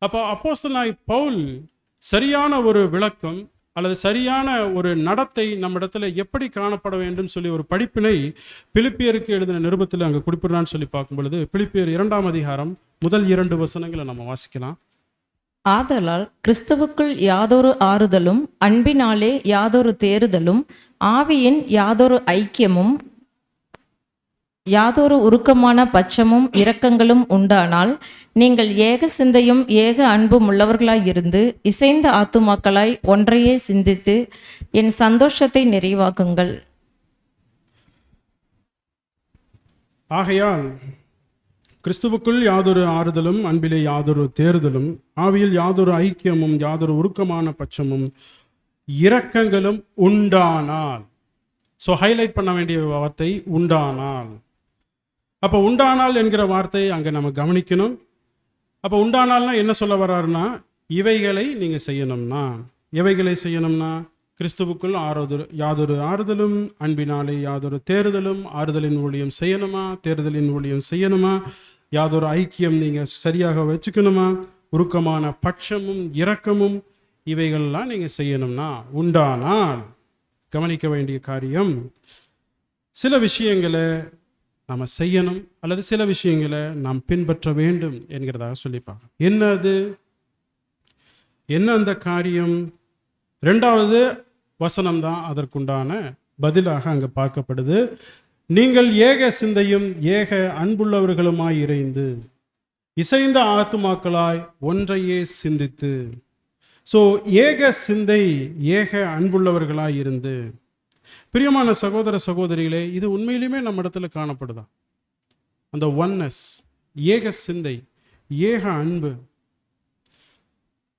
அப்போ அப்போஸ்தலனாகிய பவுல் சரியான ஒரு விளக்கம் அல்லது சரியான ஒரு நடத்தை நம்மிடத்துல எப்படி காணப்பட வேண்டும் சொல்லி ஒரு படிப்பினை பிலிப்பியருக்கு எழுதின நிருபத்தில் அங்கே குறிப்பிடுறான்னு சொல்லி பார்க்கும் பொழுது, பிலிப்பியர் 2ஆம் அதிகாரம் முதல் 2 வசனங்களை நம்ம வாசிக்கலாம். ஆதலால் கிறிஸ்துவுக்குள் யாதொரு ஆறுதலும், அன்பினாலே யாதொரு தேறுதலும், ஆவியின் யாதொரு ஐக்கியமும், யாதொரு உருக்கமான பட்சமும் இரக்கங்களும் உண்டானால், நீங்கள் ஏக சிந்தையும் ஏக அன்பும் உள்ளவர்களாயிருந்து இசைந்த ஆத்துமாக்களாய் ஒன்றையே சிந்தித்து என் சந்தோஷத்தை நிறைவாக்குங்கள். ஆகையால் கிறிஸ்துவுக்குள் யாதொரு ஆறுதலும், அன்பிலே யாதொரு தேறுதலும், ஆவியில் யாதொரு ஐக்கியமும், யாதொரு உருக்கமான பட்சமும் இரக்கங்களும் உண்டானால். ஸோ ஹைலைட் பண்ண வேண்டிய வார்த்தை உண்டானால். அப்போ உண்டானால் என்கிற வார்த்தையை அங்கே நம்ம கவனிக்கணும். அப்போ உண்டானால்னா என்ன சொல்ல வர்றாருன்னா, இவைகளை நீங்கள் செய்யணும்னா, எவைகளை செய்யணும்னா, கிறிஸ்துவுக்குள் யாதொரு ஆறுதலும், அன்பினாலே யாதொரு தேறுதலும், ஆறுதலின் ஊழியம் செய்யணுமா, தேறுதலின் ஊழியம் செய்யணுமா, யாதொரு ஐக்கியம் நீங்கள் சரியாக வச்சுக்கணுமா, உருக்கமான பட்சமும் இரக்கமும் இவைகள்லாம் நீங்கள் செய்யணும்னா உண்டானால். கவனிக்க வேண்டிய காரியம், சில விஷயங்களை நாம் செய்யணும் அல்லது சில விஷயங்களை நாம் பின்பற்ற வேண்டும் என்கிறதாக சொல்லிப்பாங்க. என்ன அது, என்ன அந்த காரியம்? 2வது வசனம் தான் அதற்குண்டான பதிலாக அங்கே பார்க்கப்படுது. நீங்கள் ஏக சிந்தையும் ஏக அன்புள்ளவர்களுமாய் இறைந்து இசைந்த ஆத்துமாக்களாய் ஒன்றையே சிந்தித்து. ஸோ ஏக சிந்தை ஏக அன்புள்ளவர்களாய் இருந்து. பிரியமான சகோதர சகோதரிகளே, இது உண்மையிலுமே நம்ம இடத்துல காணப்படுதா? அந்த ஒன்னஸ், ஏக சிந்தை, ஏக அன்பு.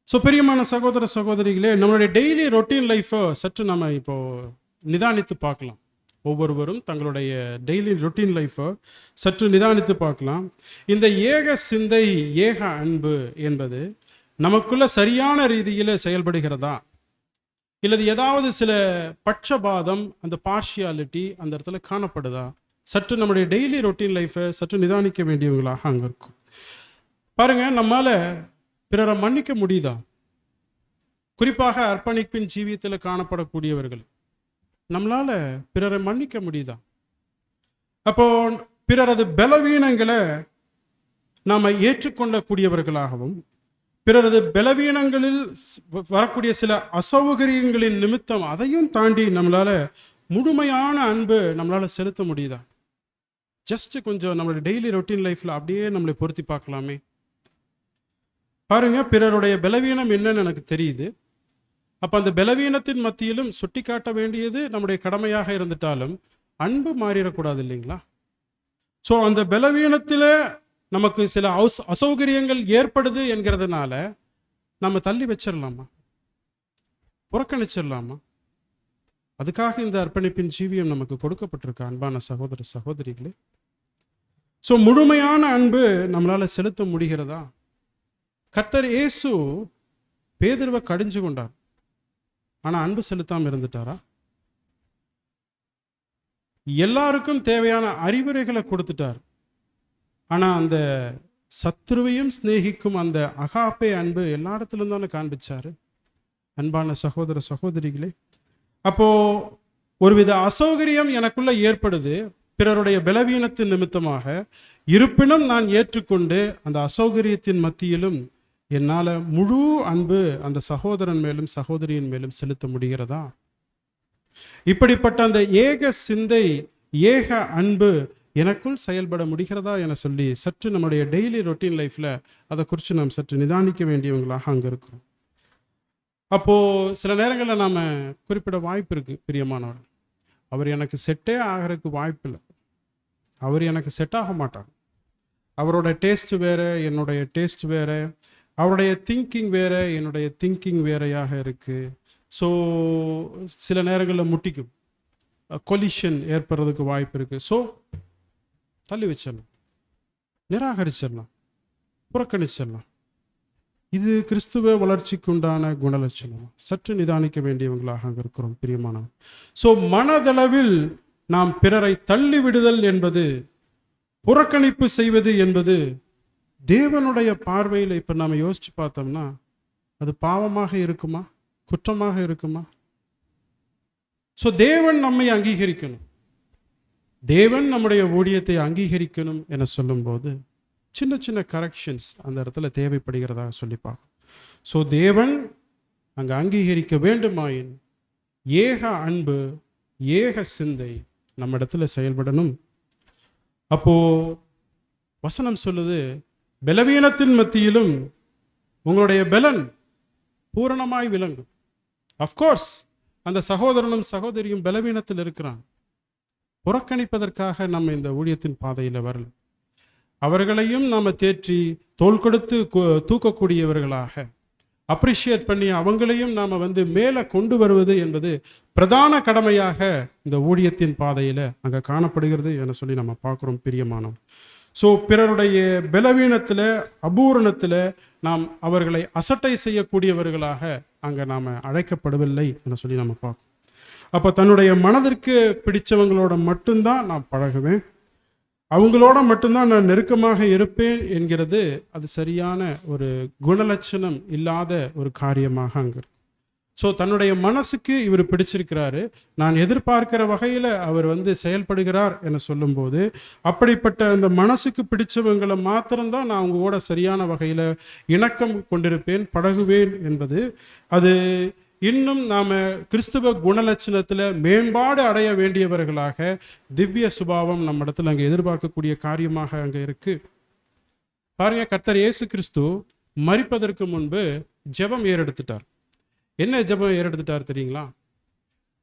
ஸோ பிரியமான சகோதர சகோதரிகளே, நம்மளுடைய டெய்லி ரொட்டீன் லைஃப்பை சற்று நம்ம இப்போ நிதானித்து பார்க்கலாம். ஒவ்வொருவரும் தங்களுடைய டெய்லி ரொட்டீன் லைஃப்பை சற்று நிதானித்து பார்க்கலாம். இந்த ஏக சிந்தை ஏக அன்பு என்பது நமக்குள்ள சரியான ரீதியில் செயல்படுகிறதா, இல்லது ஏதாவது சில பட்சபாதம், அந்த பார்ஷியாலிட்டி அந்த இடத்துல காணப்படுதா? சற்று நம்முடைய டெய்லி ரொட்டீன் லைஃப்பை சற்று நிதானிக்க வேண்டியவங்களாக அங்கே இருக்கும். பாருங்க, நம்மால பிறரை மன்னிக்க முடியுதா? குறிப்பாக அர்ப்பணிப்பின் ஜீவியத்தில் காணப்படக்கூடியவர்கள் நம்மளால பிறரை மன்னிக்க முடியுதா? அப்போ பிறரது பலவீனங்களை நாம் ஏற்றுக்கொள்ளக்கூடியவர்களாகவும், பிறரது பலவீனங்களில் வரக்கூடிய சில அசௌகரியங்களின் நிமித்தம் அதையும் தாண்டி நம்மளால முழுமையான அன்பு நம்மளால செலுத்த முடியுதா? ஜஸ்ட் கொஞ்சம் நம்மளுடைய டெய்லி ரொட்டீன் லைஃப்ல அப்படியே நம்மளை பொருத்தி பார்க்கலாமே. பாருங்க, பிறருடைய பலவீனம் என்னன்னு எனக்கு தெரியுது. அப்போ அந்த பலவீனத்தின் மத்தியிலும் சுட்டி காட்ட வேண்டியது நம்முடைய கடமையாக இருந்துட்டாலும் அன்பு மாறிடக்கூடாது இல்லைங்களா? ஸோ அந்த பலவீனத்தில் நமக்கு சில அசௌகரியங்கள் ஏற்படுது என்கிறதுனால நம்ம தள்ளி வச்சிடலாமா, புறக்கணிச்சிடலாமா? அதுக்காக இந்த அர்ப்பணிப்பின் ஜீவியம் நமக்கு கொடுக்கப்பட்டிருக்கு அன்பான சகோதர சகோதரிகளே. ஸோ முழுமையான அன்பு நம்மளால செலுத்த முடிகிறதா? கர்த்தர் இயேசு பேதுருவை கடிஞ்சு கொண்டார், ஆனா அன்பு செலுத்தாம இருந்துட்டாரா? எல்லாருக்கும் தேவையான அறிவுரைகளை கொடுத்துட்டார், ஆனா அந்த சத்ருவையும் சிநேகிக்கும் அந்த அகாப்பே அன்பு எல்லா இடத்துலும் தானே காண்பிச்சாரு. அன்பான சகோதர சகோதரிகளே, அப்போ ஒருவித அசௌகரியம் எனக்குள்ள ஏற்படுது பிறருடைய பலவீனத்தின் நிமித்தமாக. இருப்பினும் நான் ஏற்றுக்கொண்டு அந்த அசௌகரியத்தின் மத்தியிலும் என்னால் முழு அன்பு அந்த சகோதரன் மேலும் சகோதரியின் மேலும் செலுத்த முடிகிறதா? இப்படிப்பட்ட அந்த ஏக சிந்தை, ஏக அன்பு எனக்குள் செயல்பட முடிகிறதா என சொல்லி சற்று நம்முடைய டெய்லி ரொட்டீன் லைஃப்ல அதை குறித்து நாம் சற்று நிதானிக்க வேண்டியவங்களாக அங்கே இருக்கிறோம். அப்போ சில நேரங்களில் நாம குறிப்பிட வாய்ப்பு இருக்கு, பிரியமானவர் அவர் எனக்கு செட்டே ஆகிறதுக்கு வாய்ப்பு இல்லை, அவர் எனக்கு செட் ஆக மாட்டார், அவரோட டேஸ்ட் வேற என்னுடைய டேஸ்ட் வேற, அவருடைய திங்கிங் வேற என்னுடைய திங்கிங் வேறையாக இருக்கு. ஸோ சில நேரங்களில் முட்டிக்கும், கொலிஷன் ஏற்படுறதுக்கு வாய்ப்பு இருக்கு. ஸோ தள்ளி வச்சிடலாம், நிராகரிச்சிடலாம், புறக்கணிச்சிடலாம். இது கிறிஸ்துவ வளர்ச்சிக்கு உண்டான குணலட்சணம். சற்று நிதானிக்க வேண்டியவங்களாக அங்கே இருக்கிறோம் பிரியமானவர். ஸோ மனதளவில் நாம் பிறரை தள்ளி விடுதல் என்பது, புறக்கணிப்பு செய்வது என்பது தேவனுடைய பார்வையில் இப்போ நாம் யோசிச்சு பார்த்தோம்னா அது பாவமாக இருக்குமா, குற்றமாக இருக்குமா? ஸோ தேவன் நம்மை அங்கீகரிக்கணும், தேவன் நம்முடைய ஊழியத்தை அங்கீகரிக்கணும் என சொல்லும்போது சின்ன சின்ன கரெக்ஷன்ஸ் அந்த இடத்துல தேவைப்படுகிறதாக சொல்லிப்பாங்க. ஸோ தேவன் அங்கே அங்கீகரிக்க வேண்டுமாயின் ஏக அன்பு, ஏக சிந்தை நம்ம இடத்துல செயல்படணும். அப்போ வசனம் சொல்லுது, பலவீனத்தின் மத்தியிலும் உங்களுடைய பலன் பூரணமாய் விளங்கும். அஃப்கோர்ஸ் அந்த சகோதரனும் சகோதரியும் பலவீனத்தில் இருக்கிறான், புறக்கணிப்பதற்காக நம்ம இந்த ஊழியத்தின் பாதையில் வரல. அவர்களையும் நாம் தேற்றி தோள் கொடுத்து தூக்கக்கூடியவர்களாக அப்ரிஷியேட் பண்ணி அவங்களையும் நாம் மேலே கொண்டு வருவது என்பது பிரதான கடமையாக இந்த ஊழியத்தின் பாதையில் அங்கே காணப்படுகிறது என சொல்லி நம்ம பார்க்குறோம் பிரியமானோம். ஸோ பிறருடைய பலவீனத்தில், அபூரணத்தில் நாம் அவர்களை அசட்டை செய்யக்கூடியவர்களாக அங்கே நாம் அழைக்கப்படவில்லை என சொல்லி நம்ம பார்க்கணும். அப்போ தன்னுடைய மனதிற்கு பிடிச்சவங்களோட மட்டும்தான் நான் பழகுவேன், அவங்களோட மட்டும்தான் நான் நெருக்கமாக இருப்பேன் என்கிறது அது சரியான ஒரு குணலட்சணம் இல்லாத ஒரு காரியமாக அங்கே இருக்கும். ஸோ தன்னுடைய மனசுக்கு இவர் பிடிச்சிருக்கிறாரு, நான் எதிர்பார்க்கிற வகையில் அவர் செயல்படுகிறார் என சொல்லும்போது அப்படிப்பட்ட அந்த மனசுக்கு பிடிச்சவங்களை மாத்திரம்தான் நான் அவங்க கூட சரியான வகையில் இணக்கம் கொண்டிருப்பேன், பழகுவேன் என்பது அது இன்னும் நாம் கிறிஸ்துவ குணலட்சணத்தில் மேம்பாடு அடைய வேண்டியவர்களாக திவ்ய சுபாவம் நம்ம இடத்துல அங்கே எதிர்பார்க்கக்கூடிய காரியமாக அங்கே இருக்கு. பாருங்க, கர்த்தர் இயேசு கிறிஸ்து மரிப்பதற்கு முன்பு ஜெபம் ஏறெடுத்துட்டார். என்ன ஜெபம் ஏறெடுத்துட்டார் தெரியுங்களா?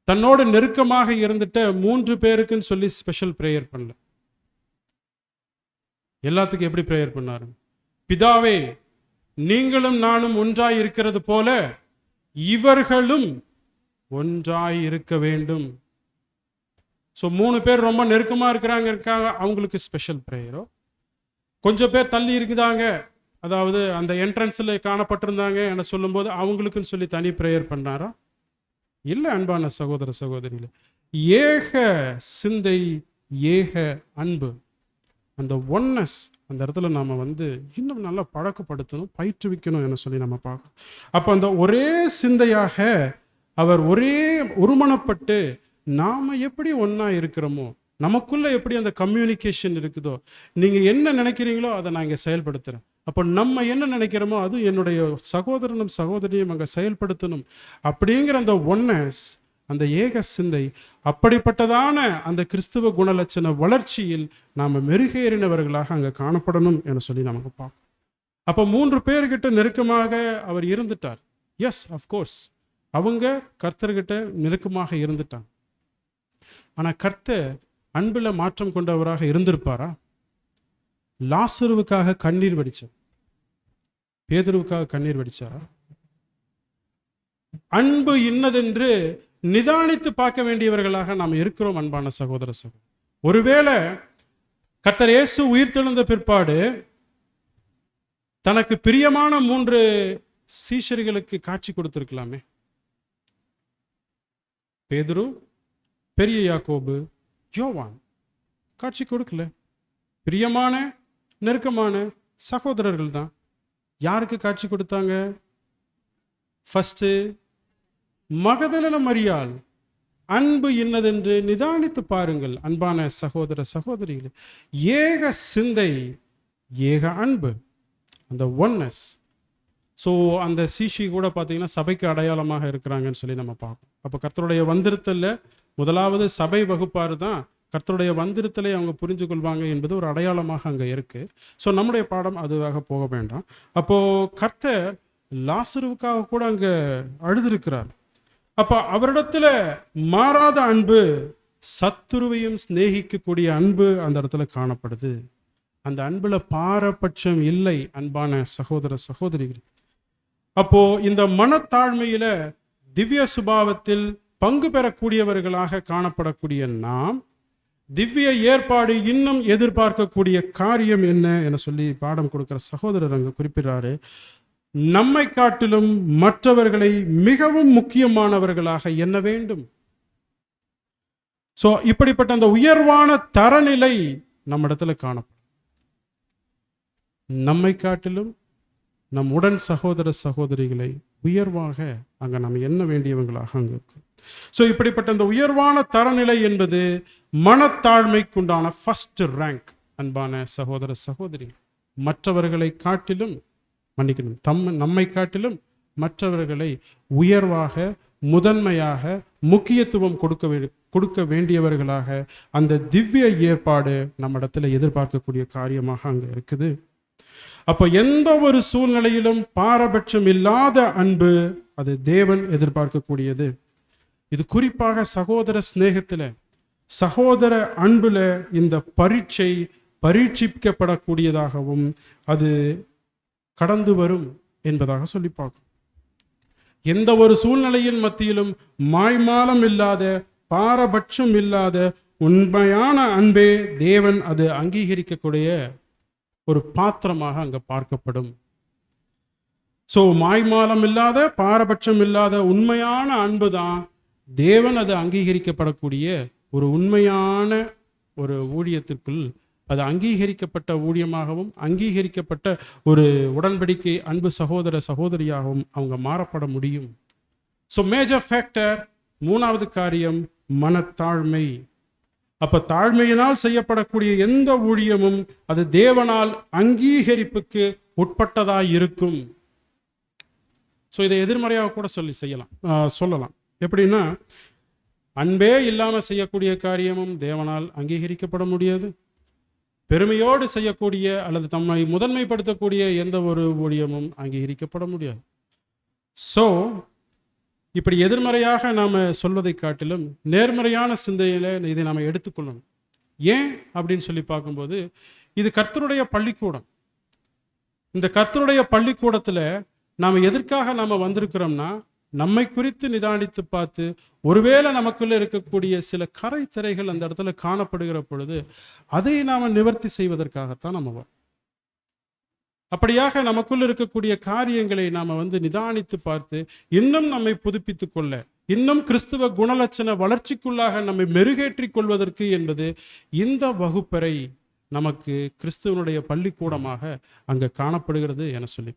தன்னோடு நெருக்கமாக இருந்துட்ட 3 பேருக்குன்னு சொல்லி ஸ்பெஷல் ப்ரேயர் பண்ணல. எல்லாத்துக்கும் எப்படி ப்ரேயர் பண்ணாரு? பிதாவே, நீங்களும் நானும் ஒன்றாய் இருக்கிறது போல இவர்களும் ஒன்றாய் இருக்க வேண்டும். ஸோ 3 பேர் ரொம்ப நெருக்கமாக இருக்கிறாங்க, அவங்களுக்கு ஸ்பெஷல் ப்ரேயரோ, கொஞ்சம் பேர் தள்ளி இருக்குதாங்க, அதாவது அந்த என்ட்ரன்ஸில் காணப்பட்டிருந்தாங்க என சொல்லும்போது அவங்களுக்குன்னு சொல்லி தனி ப்ரேயர் பண்ணாரா? இல்லை. அன்பான சகோதர சகோதரிகளே, ஏக சிந்தை, ஏக அன்பு, அந்த ஒன்னஸ் அந்த இடத்துல நாம் இன்னும் நல்லா பழக்கப்படுத்தணும், பயிற்றுவிக்கணும் என சொல்லி நம்ம பார்க்கணும். அப்போ அந்த ஒரே சிந்தையாக அவர் ஒரே ஒருமனப்பட்டு நாம் எப்படி ஒன்றா இருக்கிறோமோ, நமக்குள்ள எப்படி அந்த கம்யூனிகேஷன் இருக்குதோ, நீங்கள் என்ன நினைக்கிறீங்களோ அதை நான் இங்கே செயல்படுத்துகிறேன், அப்போ நம்ம என்ன நினைக்கிறோமோ அது என்னுடைய சகோதரனும் சகோதரியும் அங்கே செயல்படுத்தணும் அப்படிங்கிற அந்த ஒன்னஸ், அந்த ஏக சிந்தை, அப்படிப்பட்டதான அந்த கிறிஸ்துவ குணலட்சண வளர்ச்சியில் நாம் மெருகேறினவர்களாக அங்கே காணப்படணும் என சொல்லி நமக்கு பார்க்கணும். அப்போ 3 பேர்கிட்ட நெருக்கமாக அவர் இருந்துட்டார். எஸ், அஃப்கோர்ஸ் அவங்க கர்த்தர்கிட்ட நெருக்கமாக இருந்துட்டாங்க. ஆனால் கர்த்தர் அன்பில் மாற்றம் கொண்டவராக இருந்திருப்பாரா? லாசருவுக்காக கண்ணீர் வடிச்சார், பேதுருவுக்காக கண்ணீர் வடிச்சாரா? அன்பு இன்னதென்று நிதானித்து பார்க்க வேண்டியவர்களாக நாம் இருக்கிறோம். அன்பான சகோதர சகோதரி, ஒருவேளை கர்த்தர் இயேசு உயிர்த்தெழுந்த பிற்பாடு தனக்கு பிரியமான 3 சீஷர்களுக்கு காட்சி கொடுத்திருக்கலாமே. பேதுரு, பெரிய யாக்கோபு, யோவான் காட்சி கொடுக்கல. பிரியமான நெருக்கமான சகோதரர்கள் தான். யாருக்கு காட்சி கொடுத்தாங்க? ஃபர்ஸ்ட் மகதலேன மரியாள். அன்பு இன்னதென்று நிதானித்து பாருங்கள் அன்பான சகோதர சகோதரிகளே. ஏக சிந்தை, ஏக அன்பு, அந்த ஒன்னஸ். ஸோ அந்த சீஷி கூட பார்த்தீங்கன்னா சபைக்கு அடையாளமாக இருக்கிறாங்கன்னு சொல்லி நம்ம பார்க்கணும். அப்போ கர்த்தருடைய வந்திருத்தல்ல முதலாவது சபை வகுப்பார் தான் கர்த்தருடைய வந்திருத்தலை அவங்க புரிஞ்சு கொள்வாங்க என்பது ஒரு அடையாளமாக அங்கே இருக்கு. ஸோ நம்முடைய பாடம் அதுவாக போக வேண்டாம். அப்போ கர்த்தர் லாசருவுக்காக கூட அங்கே அழுதிருக்கிறார். அப்போ அவரிடத்துல மாறாத அன்பு, சத்துருவையும் சிநேகிக்கக்கூடிய அன்பு அந்த இடத்துல காணப்படுது. அந்த அன்புல பாரபட்சம் இல்லை அன்பான சகோதர சகோதரிகள். அப்போ இந்த மனத்தாழ்மையில திவ்ய சுபாவத்தில் பங்கு பெறக்கூடியவர்களாக காணப்படக்கூடிய நாம் திவ்ய ஏற்பாடு இன்னும் எதிர்பார்க்கக்கூடிய காரியம் என்ன என சொல்லி பாடம் கொடுக்கிற சகோதரர் அங்கு குறிப்பிடுறாரு. நம்மை காட்டிலும் மற்றவர்களை மிகவும் முக்கியமானவர்களாக எண்ண வேண்டும். சோ இப்படிப்பட்ட அந்த உயர்வான தரநிலை நம்ம இடத்துல காணப்படும். நம்மை காட்டிலும் நம் உடன் சகோதர சகோதரிகளை உயர்வாக அங்க நம்ம எண்ண வேண்டியவங்களாக அங்க இருக்கு. ஸோ இப்படிப்பட்ட அந்த உயர்வான தரநிலை என்பது மனத்தாழ்மைக்குண்டான ஃபர்ஸ்ட் ரேங்க். அன்பான சகோதர சகோதரி, மற்றவர்களை காட்டிலும் மன்னிக்கணும், நம்மை காட்டிலும் மற்றவர்களை உயர்வாக, முதன்மையாக, முக்கியத்துவம் கொடுக்க வேண்டியவர்களாக அந்த திவ்ய ஏற்பாடு நம்ம இடத்துல எதிர்பார்க்கக்கூடிய காரியமாக அங்க இருக்குது. அப்போ எந்த ஒரு சூழ்நிலையிலும் பாரபட்சம் இல்லாத அன்பு அது தேவன் எதிர்பார்க்கக்கூடியது. இது குறிப்பாக சகோதர சிநேகத்துல, சகோதர அன்புல இந்த பரீட்சிக்கப்படக்கூடியதாகவும் அது கடந்து வரும் என்பதாக சொல்லி பார்க்கும். எந்த ஒரு சூழ்நிலையின் மத்தியிலும் மாய்மாலம் இல்லாத, பாரபட்சம் இல்லாத உண்மையான அன்பே தேவன் அது அங்கீகரிக்கக்கூடிய ஒரு பாத்திரமாக அங்க பார்க்கப்படும். சோ மாய்மாலம் இல்லாத, பாரபட்சம் இல்லாத உண்மையான அன்பு தான் தேவன் அது அங்கீகரிக்கப்படக்கூடிய ஒரு உண்மையான ஒரு ஊழியத்திற்குள் அது அங்கீகரிக்கப்பட்ட ஊழியமாகவும் அங்கீகரிக்கப்பட்ட ஒரு உடன்படிக்கை அன்பு சகோதர சகோதரியாகவும் அவங்க மாறப்பட முடியும். ஸோ மேஜர் ஃபேக்டர், 3வது காரியம் மனத்தாழ்மை. அப்ப தாழ்மையினால் செய்யப்படக்கூடிய எந்த ஊழியமும் அது தேவனால் அங்கீகரிப்புக்கு உட்பட்டதாய் இருக்கும். ஸோ இதை எதிர்மறையாக கூட சொல்லலாம். எப்படின்னா, அன்பே இல்லாம செய்யக்கூடிய காரியமும் தேவனால் அங்கீகரிக்கப்பட முடியாது. பெருமையோடு செய்யக்கூடிய அல்லது தம்மை முதன்மைப்படுத்தக்கூடிய எந்த ஒரு ஊழியமும் அங்கீகரிக்கப்பட முடியாது. ஸோ இப்படி எதிர்மறையாக நாம் சொல்வதை காட்டிலும் நேர்மறையான சிந்தையில் இதை நாம் எடுத்துக்கொள்ளணும். ஏன் அப்படின்னு சொல்லி பார்க்கும்போது, இது கர்த்தருடைய பள்ளிக்கூடம். இந்த கர்த்தருடைய பள்ளிக்கூடத்தில் நாம் எதற்காக நாம் வந்திருக்கிறோம்னா, நம்மை குறித்து நிதானித்து பார்த்து ஒருவேளை நமக்குள்ள இருக்கக்கூடிய சில கரை திரைகள் அந்த இடத்துல காணப்படுகிற பொழுது அதை நாம் நிவர்த்தி செய்வதற்காகத்தான் நம்ம வரோம். அப்படியாக நமக்குள்ள இருக்கக்கூடிய காரியங்களை நாம நிதானித்து பார்த்து இன்னும் நம்மை புதுப்பித்து கொள்ள, இன்னும் கிறிஸ்துவ குணலட்சண வளர்ச்சிக்குள்ளாக நம்மை மெருகேற்றிக் கொள்வதற்கு என்பது இந்த வகுப்பறை நமக்கு கிறிஸ்துவனுடைய பள்ளிக்கூடமாக அங்க காணப்படுகிறது என சொல்லி,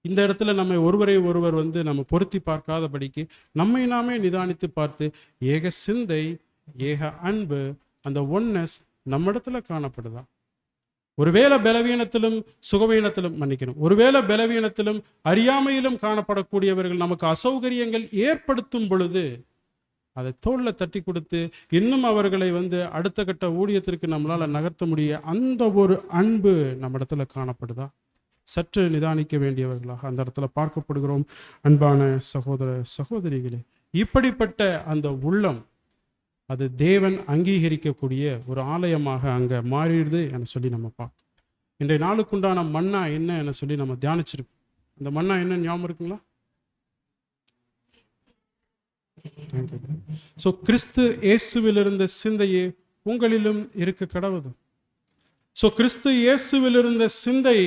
இந்த இடத்துல நம்ம ஒருவரை ஒருவர் நம்ம பொருத்தி பார்க்காதபடிக்கு நம்மை நாமே நிதானித்து பார்த்து ஏக சிந்தை, ஏக அன்பு, அந்த ஒன்னஸ் நம்ம இடத்துல காணப்படுதா? ஒருவேளை பலவீனத்திலும் சுகவீனத்திலும் ஒருவேளை பலவீனத்திலும் அறியாமையிலும் காணப்படக்கூடியவர்கள் நமக்கு அசௌகரியங்கள் ஏற்படுத்தும் பொழுது அதை தோளில் தட்டி கொடுத்து இன்னும் அவர்களை அடுத்த கட்ட ஊழியத்திற்கு நம்மளால நகர்த்த முடிய அந்த ஒரு அன்பு நம்ம இடத்துல காணப்படுதா? சற்று நிதானிக்க வேண்டியவர்களாக அந்த இடத்துல பார்க்கப்படுகிறோம். அன்பான சகோதர சகோதரிகளே, இப்படிப்பட்ட அந்த உள்ளம் அது தேவன் அங்கீகரிக்கக்கூடிய ஒரு ஆலயமாக அங்கே மாறிடுது என சொல்லி நம்ம பார்க்கணும். இன்றைய நாளுக்குண்டான மன்னா என்ன என சொல்லி நம்ம தியானிச்சிருக்கோம். அந்த மன்னா என்ன ஞாபகம் இருக்குங்களா? ஸோ கிறிஸ்து இயேசுவில் இருந்த சிந்தையே உங்களிலும் இருக்க கடவுது. ஸோ கிறிஸ்து இயேசுவில் இருந்த சிந்தை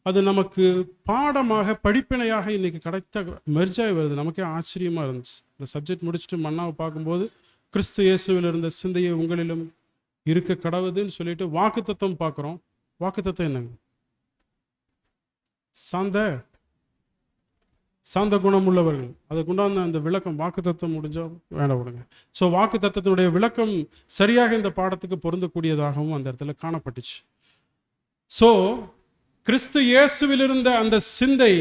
அது நமக்கு பாடமாக படிப்பினையாக இன்னைக்கு கிடைத்த மெர்ஜாய் வருது. நமக்கே ஆச்சரியமா இருந்துச்சு. இந்த சப்ஜெக்ட் முடிச்சுட்டு மன்னாவை பார்க்கும்போது கிறிஸ்து இயேசுவில் இருந்த சிந்தையை உங்களிலும் இருக்க கடவுதுன்னு சொல்லிட்டு வாக்குத்தத்தம் பார்க்குறோம். வாக்குத்தத்தம் என்னங்க? சாந்த குணம் உள்ளவர்கள். அதுக்குண்டான அந்த விளக்கம் வாக்குத்தத்தம் முடிஞ்சா வேண்டாம் விடுங்க. ஸோ வாக்குத்தத்தத்தினுடைய விளக்கம் சரியாக இந்த பாடத்துக்கு பொருந்தக்கூடியதாகவும் அந்த இடத்துல காணப்பட்டுச்சு. ஸோ கிறிஸ்து இயேசுவில் இருந்த அந்த சிந்தை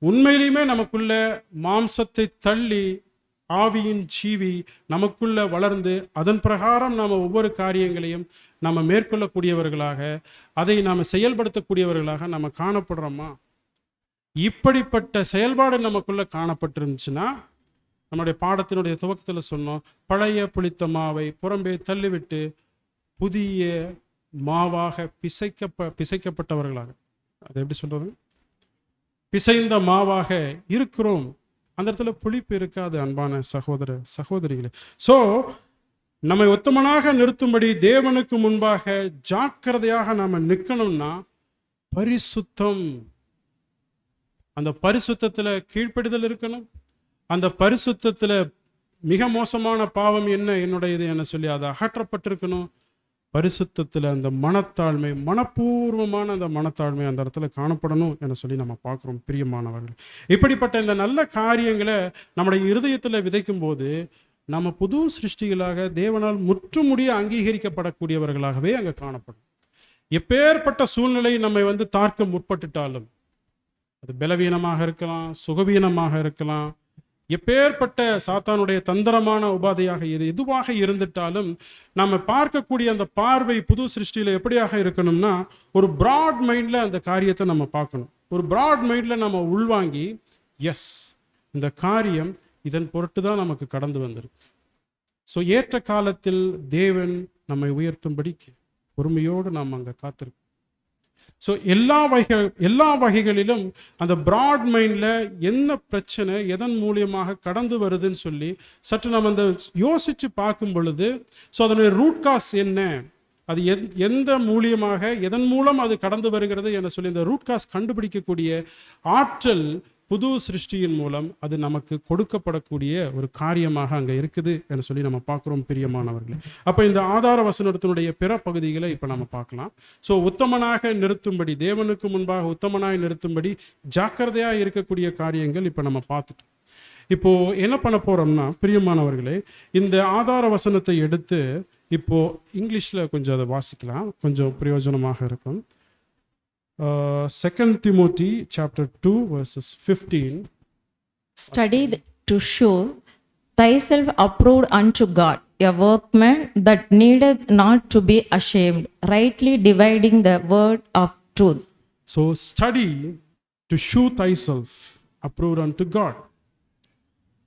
உண்மையிலுமே நமக்குள்ள மாம்சத்தை தள்ளி ஆவியின் ஜீவி நமக்குள்ள வளர்ந்து அதன் பிரகாரம் நாம் ஒவ்வொரு காரியங்களையும் நாம் மேற்கொள்ளக்கூடியவர்களாக அதை நாம் செயல்படுத்தக்கூடியவர்களாக நம்ம காணப்படுறோமா? இப்படிப்பட்ட செயல்பாடு நமக்குள்ள காணப்பட்டிருந்துச்சுன்னா, நம்முடைய பாடத்தினுடைய துவக்கத்தில் சொன்னோம், பழைய புளித்த மாவை புறம்பே தள்ளிவிட்டு புதிய மாவாக பிசைக்கப்பட்டவர்களாக, அது எப்படி சொல்றது, பிசைந்த மாவாக இருக்கிறோம். அந்த இடத்துல புளிப்பு இருக்காது. அன்பான சகோதர சகோதரிகளே, ஸோ நம்மை உத்தமனாக நிறுத்தும்படி தேவனுக்கு முன்பாக ஜாக்கிரதையாக நாம நிற்கணும்னா பரிசுத்தம், அந்த பரிசுத்தத்துல கீழ்ப்படிதல் இருக்கணும். அந்த பரிசுத்தத்துல மிக மோசமான பாவம் என்ன என்னுடையது என சொல்லி அதை அகற்றப்பட்டிருக்கணும். பரிசுத்தத்துல அந்த மனத்தாழ்மை, மனப்பூர்வமான அந்த மனத்தாழ்மை அந்த இடத்துல காணப்படணும் என சொல்லி நம்ம பார்க்குறோம். பிரியமானவர்கள், இப்படிப்பட்ட இந்த நல்ல காரியங்களை நம்முடைய இருதயத்தில் விதைக்கும் போது நம்ம புது சிருஷ்டிகளாக தேவனால் முற்றுமுடிய அங்கீகரிக்கப்படக்கூடியவர்களாகவே அங்கே காணப்படும். எப்பேற்பட்ட சூழ்நிலை நம்மை தாக்க முற்பட்டுட்டாலும், அது பலவீனமாக இருக்கலாம், சுகவீனமாக இருக்கலாம், எப்பேற்பட்ட சாத்தானுடைய தந்திரமான உபாதையாக எதுவாக இருந்துட்டாலும் நம்ம பார்க்கக்கூடிய அந்த பார்வை புது சிருஷ்டியில் எப்படியாக இருக்கணும்னா, ஒரு பிராட் மைண்டில் அந்த காரியத்தை நம்ம பார்க்கணும். ஒரு பிராட் மைண்டில் நம்ம உள்வாங்கி, எஸ், இந்த காரியம் இதன் பொருட்டு தான் நமக்கு கடந்து வந்திருக்கு. ஸோ ஏற்ற காலத்தில் தேவன் நம்மை உயர்த்தும்படிக்கு பொறுமையோடு நாம் அங்கே காத்திருக்கோம். ஸோ எல்லா வகைகளிலும் அந்த பிராட் மைண்டில் என்ன பிரச்சனை எதன் மூலியமாக கடந்து வருதுன்னு சொல்லி சற்று நம்ம அந்த யோசித்து பார்க்கும் பொழுது, ஸோ அதனுடைய ரூட் காஸ் என்ன, அது எந்த மூலியமாக எதன் மூலம் அது கடந்து வருகிறது என சொல்லி இந்த ரூட் காஸ் கண்டுபிடிக்கக்கூடிய ஆற்றல் புது சிருஷ்டியின் மூலம் அது நமக்கு கொடுக்கப்படக்கூடிய ஒரு காரியமாக அங்கே இருக்குது என சொல்லி நம்ம பார்க்குறோம். பிரியமானவர்களே, அப்போ இந்த ஆதார வசனத்தினுடைய பிற பகுதிகளை இப்போ நம்ம பார்க்கலாம். ஸோ உத்தமனாக நிறுத்தும்படி, தேவனுக்கு முன்பாக உத்தமனாய் நிறுத்தும்படி ஜாக்கிரதையாக இருக்கக்கூடிய காரியங்கள் இப்போ நம்ம பார்த்துட்டோம். இப்போ என்ன பண்ண போறோம்னா, பிரியமானவர்களே, இந்த ஆதார வசனத்தை எடுத்து இப்போ இங்கிலீஷில் கொஞ்சம் அதை வாசிக்கலாம், கொஞ்சம் பிரயோஜனமாக இருக்கும். 2 Timothy chapter 2 verses 15. Study to show thyself approved unto God, a workman that needeth not to be ashamed, rightly dividing the word of truth. So study to show thyself approved unto God.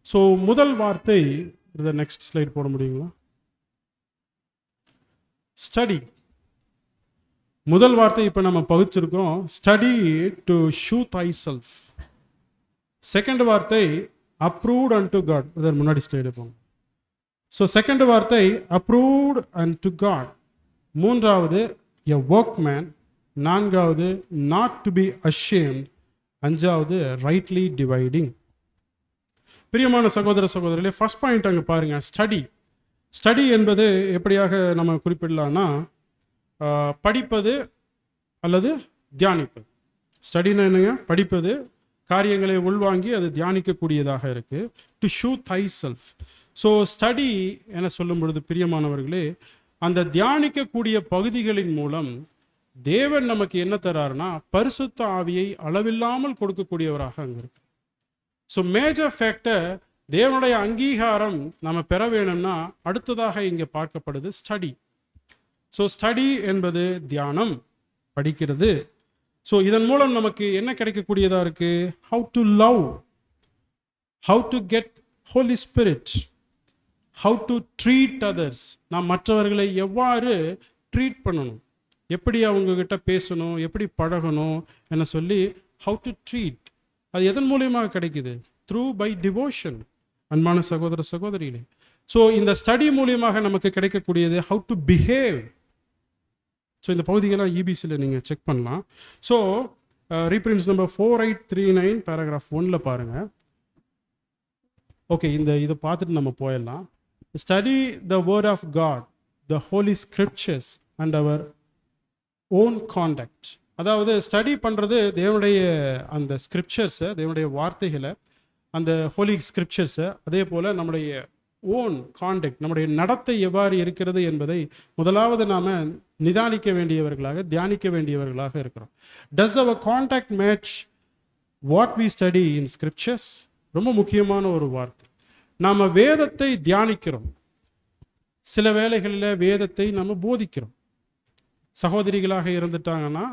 So முதல் வார்த்தை, the next slide போட முடியுங்களா? ஸ்டடி, முதல் வார்த்தை இப்போ நம்ம பகுச்சிருக்கோம், study to shew thyself. Second வார்த்தை அப்ரூவ்ட் அண்ட் டு காட். அதற்கு முன்னாடி ஸ்லைடு போங்க. ஸோ செகண்ட் வார்த்தை அப்ரூவ்ட் அண்ட் டு காட். மூன்றாவது எ ஒர்க்மேன். நான்காவது நாட் டு பி அஷேம்ட். அஞ்சாவது ரைட்லி டிவைடிங். பிரியமான சகோதர சகோதரிகளே, ஃபர்ஸ்ட் பாயிண்ட் அங்கே பாருங்க, ஸ்டடி. ஸ்டடி என்பது எப்படியாக நம்ம குறிப்பிடலாம்னா, படிப்பது அல்லது தியானிப்பது. ஸ்டடினா என்னங்க? படிப்பது, காரியங்களை உள்வாங்கி அது தியானிக்கக்கூடியதாக இருக்கு. To shew Thai self. So study என சொல்லும் பொழுது பிரியமானவர்களே, அந்த தியானிக்கக்கூடிய பகுதிகளின் மூலம் தேவன் நமக்கு என்ன தராருன்னா, பரிசுத்த ஆவியை அளவில்லாமல் கொடுக்கக்கூடியவராக அங்கே இருக்கு. ஸோ மேஜர் ஃபேக்டர், தேவனுடைய அங்கீகாரம் நம்ம பெற வேணும்னா அடுத்ததாக இங்கே பார்க்கப்படுது ஸ்டடி. ஸோ ஸ்டடி என்பது தியானம், படிக்கிறது. ஸோ இதன் மூலம் நமக்கு என்ன கிடைக்கக்கூடியதாக இருக்குது? How to love, how to get holy spirit, how to treat others. நாம் மற்றவர்களை எவ்வாறு ட்ரீட் பண்ணணும், எப்படி அவங்கக்கிட்ட பேசணும், எப்படி பழகணும் என்ன சொல்லி ஹவு டு ட்ரீட். அது எதன் மூலியமாக கிடைக்குது? Through by devotion. அன்பான சகோதர சகோதரிகளே, ஸோ இந்த ஸ்டடி மூலியமாக நமக்கு கிடைக்கக்கூடியது ஹவு டு பிஹேவ். ஸோ இந்த பகுதிகளாக இபிசியில் நீங்கள் செக் பண்ணலாம். ஸோ ரீப்ரின்ஸ் நம்பர் 4839 பேராகிராஃப் 1 பாருங்கள். ஓகே, இதை பார்த்துட்டு நம்ம போயிடலாம். Study the word of God, the holy scriptures and our own conduct. அதாவது ஸ்டடி பண்ணுறது தேவனுடைய அந்த ஸ்கிரிப்சர்ஸை, தேவனுடைய வார்த்தைகளை, அந்த ஹோலி ஸ்கிரிப்சர்ஸை, அதே போல் நம்முடைய ஓன் காண்டக்ட், நம்முடைய நடத்தை எவ்வாறு இருக்கிறது என்பதை முதலாவது நாம் நிதானிக்க வேண்டியவர்களாக, தியானிக்க வேண்டியவர்களாக இருக்கிறோம். Does our conduct match what we study in scriptures? ரொம்ப முக்கியமான ஒரு வார்த்தை. நாம் வேதத்தை தியானிக்கிறோம், சில வேளைகளில் வேதத்தை நம்ம போதிக்கிறோம். சகோதரிகளாக இருந்துட்டாங்கன்னா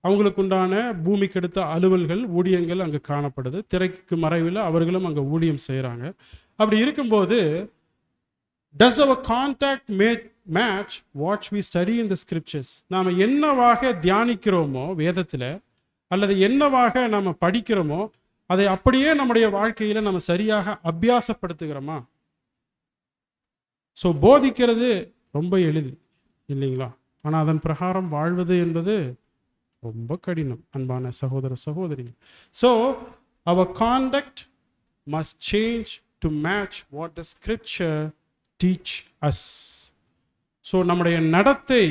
அவங்களுக்கு உண்டான பூமிக்கு எடுத்த அலுவல்கள், ஊழியங்கள் அங்கே காணப்படுது. திரைக்கு மறைவில் அவர்களும் அங்கே ஊழியம் செய்கிறாங்க. அப்படி இருக்கும்போது does our conduct match what we study in the scriptures? நாம் என்னவாக தியானிக்கிறோமோ வேதத்தில், அல்லது என்னவாக நாம் படிக்கிறோமோ அதை அப்படியே நம்முடைய வாழ்க்கையில் நம்ம சரியாக அபியாசப்படுத்துகிறோமா? ஸோ போதிக்கிறது ரொம்ப எளிது இல்லைங்களா? ஆனால் அதன் பிரகாரம் வாழ்வது என்பது ரொம்ப கடினம், அன்பான சகோதர சகோதரி. So our conduct must change to match what the scripture teach us. So நம்முடைய நடத்தை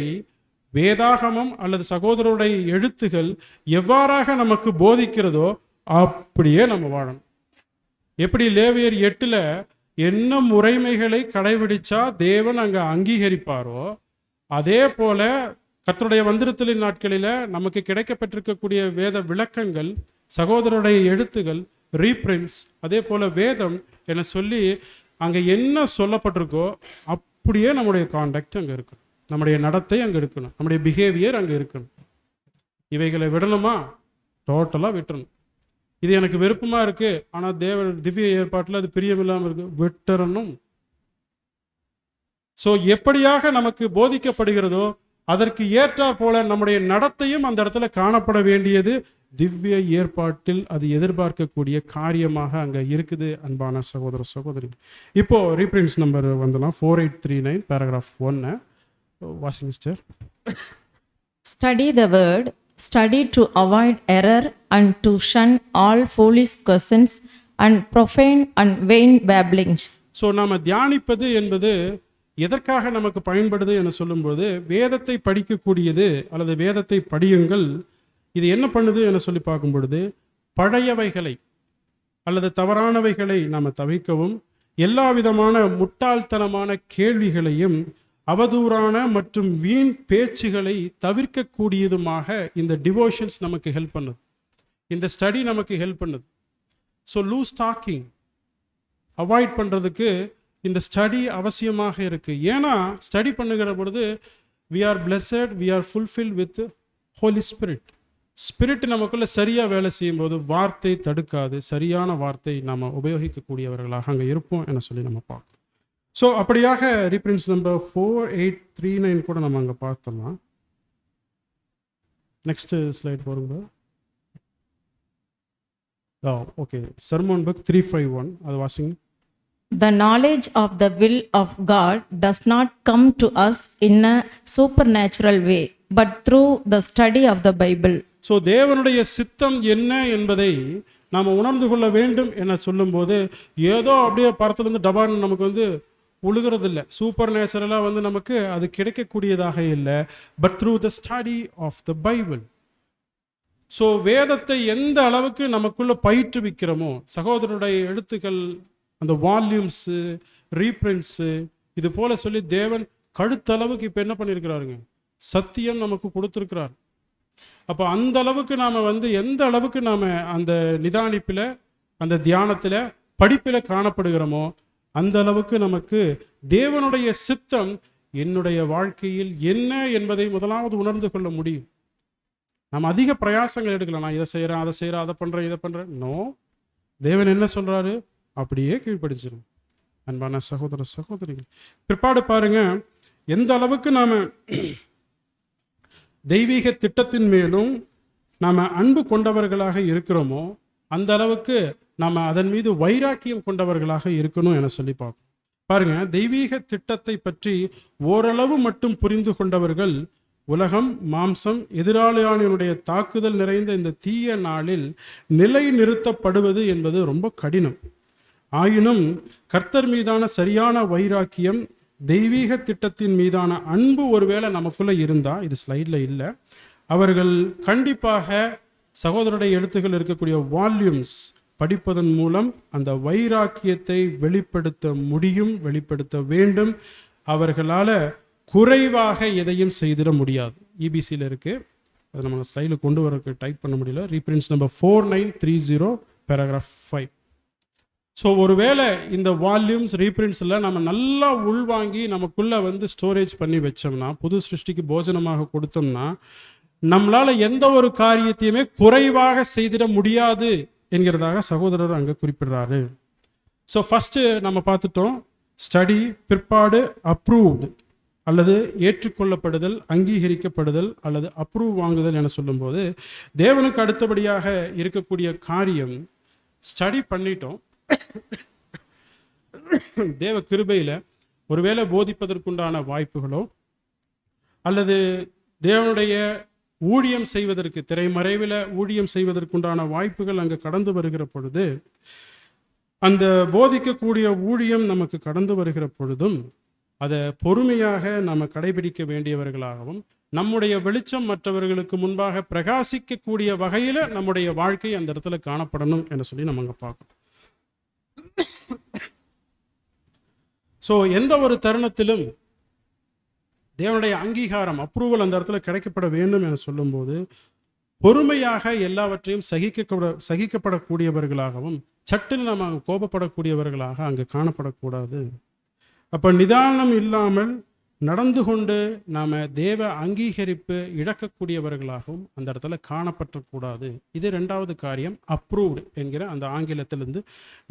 வேதாகமம் அல்லது சகோதரருடைய எழுத்துகள் எவ்வாறாக நமக்கு போதிக்கிறதோ அப்படியே நம்ம வாழணும். எப்படி லேவியர் 8 என்ன முறைமைகளை கடைபிடிச்சா தேவன் அங்கே அங்கீகரிப்பாரோ, அதே போல கர்த்தருடைய வந்திருத்தலின் நாட்களில் நமக்கு கிடைக்கப்பட்டிருக்கக்கூடிய வேத விளக்கங்கள், சகோதரருடைய எழுத்துகள், ரீப்ரிண்ட்ஸ், அதே போல வேதம் என சொல்லி அங்கே என்ன சொல்லப்பட்டிருக்கோ அப்படியே நம்முடைய காண்டக்ட் அங்கே இருக்கணும், நம்முடைய நடத்தை அங்கே இருக்கணும், நம்முடைய பிஹேவியர் அங்கே இருக்கணும். இவைகளை விடணுமா? டோட்டலாக விட்டுறணும். இது எனக்கு விருப்பமாக இருக்குது, ஆனால் திவ்ய ஏற்பாட்டில் அது பிரியமில்லாமல் இருக்குது, விட்டுறணும். ஸோ எப்படியாக நமக்கு போதிக்கப்படுகிறதோ அதற்கு ஏற்றாற் போல நம்முடைய நடத்தையும் அந்த இடத்துல காணப்பட வேண்டியது திவ்ய ஏற்பாட்டில் அது எதிர்பார்க்கக்கூடிய காரியமாக அங்கே இருக்குது, அன்பான சகோதர சகோதரி. இப்போ ரீப்ரின்ஸ் நம்பர் வந்துடலாம். 4839 paragraph 1 washing sister. Study the word, study to avoid error and to shun all foolish questions and profane and vain babblings. So நாம் தியானிப்பது என்பது எதற்காக நமக்கு பயன்படுது என சொல்லும்போது, வேதத்தை படிக்கக்கூடியது அல்லது வேதத்தை படியுங்கள். இது என்ன பண்ணுது என சொல்லி பார்க்கும் பொழுது, பழையவைகளை அல்லது தவறானவைகளை நாம் தவிர்க்கவும், எல்லா விதமான முட்டாள்தனமான கேள்விகளையும் அவதூறான மற்றும் வீண் பேச்சுகளை தவிர்க்கக்கூடியதுமாக இந்த டிவோஷன்ஸ் நமக்கு ஹெல்ப் பண்ணுது, இந்த ஸ்டடி நமக்கு ஹெல்ப் பண்ணுது. ஸோ லூஸ் டாக்கிங் அவாய்ட் பண்ணுறதுக்கு இந்த ஸ்டடி அவசியமாக இருக்குது. ஏன்னா ஸ்டடி பண்ணுகிற பொழுது we are blessed, we are fulfilled with Holy Spirit. Spirit நமக்குள்ள சரியாக வேலை செய்யும்போது வார்த்தை தடுக்காது, சரியான வார்த்தை நாம் உபயோகிக்கக்கூடியவர்களாக அங்கே இருப்போம் என சொல்லி நம்ம பார்க்கணும். ஸோ அப்படியாக ரீப்ரின்ஸ் நம்பர் 4839 கூட நம்ம அங்கே பார்த்துடலாம். நெக்ஸ்ட் ஸ்லைட் போடுங்க. ஓகே, சர்மன் புக் 351 அது வாசிங்க. The knowledge of the will of God does not come to us in a supernatural way, but through the study of the Bible. So தேவனுடைய சித்தம் என்ன என்பதை நாம் உணர்ந்து கொள்ள வேண்டும் என சொல்லும்போது, ஏதோ அப்படியே பரத்துலேருந்து டபான்னு நமக்கு வந்து உழுகிறதில்லை, சூப்பர் நேச்சுரலாக நமக்கு அது கிடைக்கக்கூடியதாக இல்லை. But through the study of the Bible. So வேதத்தை எந்த அளவுக்கு நமக்குள்ள பயிற்றுவிக்கிறோமோ, சகோதரருடைய எழுத்துக்கள், அந்த வால்யூம்ஸு, ரீப்ரிண்ட்ஸு, இது போல சொல்லி தேவன் கழுத்தளவுக்கு இப்போ என்ன பண்ணியிருக்கிறாருங்க, சத்தியம் நமக்கு கொடுத்துருக்கிறார். அப்போ அந்த அளவுக்கு நாம் எந்த அளவுக்கு நாம் அந்த நிதானிப்பில், அந்த தியானத்தில், படிப்பில் காணப்படுகிறோமோ அந்த அளவுக்கு நமக்கு தேவனுடைய சித்தம் என்னுடைய வாழ்க்கையில் என்ன என்பதை முதலாவது உணர்ந்து கொள்ள முடியும். நம்ம அதிக பிரயாசங்கள் எடுக்கலாம். நான் இதை செய்கிறேன், அதை செய்கிறேன், அதை பண்ணுறேன், இதை பண்ணுறேன். நோ, தேவன் என்ன சொல்கிறாரு? அப்படியே கீழ்ப்படிச்சிடும். அன்பான சகோதர சகோதரிகள், பிற்பாடு பாருங்க, எந்த அளவுக்கு நாம் தெய்வீக திட்டத்தின் மேலும் நாம் அன்பு கொண்டவர்களாக இருக்கிறோமோ அந்த அளவுக்கு நாம் அதன் மீது வைராக்கியம் கொண்டவர்களாக இருக்கணும் என சொல்லி பார்ப்போம். பாருங்க, தெய்வீக திட்டத்தை பற்றி ஓரளவு மட்டும் புரிந்து கொண்டவர்கள் உலகம், மாம்சம், எதிராளியானுடைய தாக்குதல் நிறைந்த இந்த தீய நாளில் நிலை நிறுத்தப்படுவது என்பது ரொம்ப கடினம். ஆயினும் கர்த்தர் மீதான சரியான வைராக்கியம், தெய்வீக திட்டத்தின் மீதான அன்பு ஒருவேளை நமக்குள்ள இருந்தா, இது ஸ்லைடில் இல்லை, அவர்கள் கண்டிப்பாக சகோதரருடைய எழுத்துக்கள் இருக்கக்கூடிய வால்யூம்ஸ் படிப்பதன் மூலம் அந்த வைராக்கியத்தை வெளிப்படுத்த முடியும், வெளிப்படுத்த வேண்டும். அவர்களால் குறைவாக எதையும் செய்திட முடியாது. இபிசியில் இருக்குது, அதை நம்ம ஸ்லைடில் கொண்டு வரக்கு டைப் பண்ண முடியல. ரீப்ரின்ஸ் நம்பர் 4930 பேராகிராஃப் 5. ஸோ ஒருவேளை இந்த வால்யூம்ஸ் ரீப்ரிண்ட்ஸில் நம்ம நல்லா உள்வாங்கி நமக்குள்ளே ஸ்டோரேஜ் பண்ணி வச்சோம்னா, புது சிருஷ்டிக்கு போஜனமாக கொடுத்தோம்னா, நம்மளால் எந்த ஒரு காரியத்தையுமே குறைவாக செய்திட முடியாது என்கிறதாக சகோதரர் அங்கே குறிப்பிடுறாரு. ஸோ ஃபஸ்ட்டு நம்ம பார்த்துட்டோம், ஸ்டடி, பிற்பாடு அப்ரூவ்டு அல்லது ஏற்றுக்கொள்ளப்படுதல், அங்கீகரிக்கப்படுதல் அல்லது அப்ரூவ் வாங்குதல் என சொல்லும்போது, தேவனுக்கு அடுத்தபடியாக இருக்கக்கூடிய காரியம் ஸ்டடி பண்ணிட்டோம். தேவ கிருபையில் ஒருவேளை போதிப்பதற்குண்டான வாய்ப்புகளோ அல்லது தேவனுடைய ஊழியம் செய்வதற்கு, திரைமறைவில் ஊழியம் செய்வதற்குண்டான வாய்ப்புகள் அங்கே கடந்து வருகிற பொழுது, அந்த போதிக்கக்கூடிய ஊழியம் நமக்கு கடந்து வருகிற பொழுதும் அதை பொறுமையாக நம்ம கடைபிடிக்க வேண்டியவர்களாகவும், நம்முடைய வெளிச்சம் மற்றவர்களுக்கு முன்பாக பிரகாசிக்கக்கூடிய வகையில் நம்முடைய வாழ்க்கை அந்த இடத்துல காணப்படணும் என சொல்லி நம்ம அங்கே பார்க்கணும். ஸோ எந்த ஒரு தருணத்திலும் தேவனுடைய அங்கீகாரம், அப்ரூவல் அந்த இடத்துல கிடைக்கப்பட வேண்டும் என சொல்லும்போது, பொறுமையாக எல்லாவற்றையும் சகிக்கப்படக்கூடியவர்களாகவும் சட்டுன்னு நம்ம கோபப்படக்கூடியவர்களாக அங்கே காணப்படக்கூடாது. அப்போ நிதானம் இல்லாமல் நடந்து கொண்டு நாம் தேவ அங்கீகரிப்பு இழக்கக்கூடியவர்களாகவும் அந்த இடத்துல காணப்படக்கூடாது. இது ரெண்டாவது காரியம், அப்ரூவ்டு என்கிற அந்த ஆங்கிலத்திலிருந்து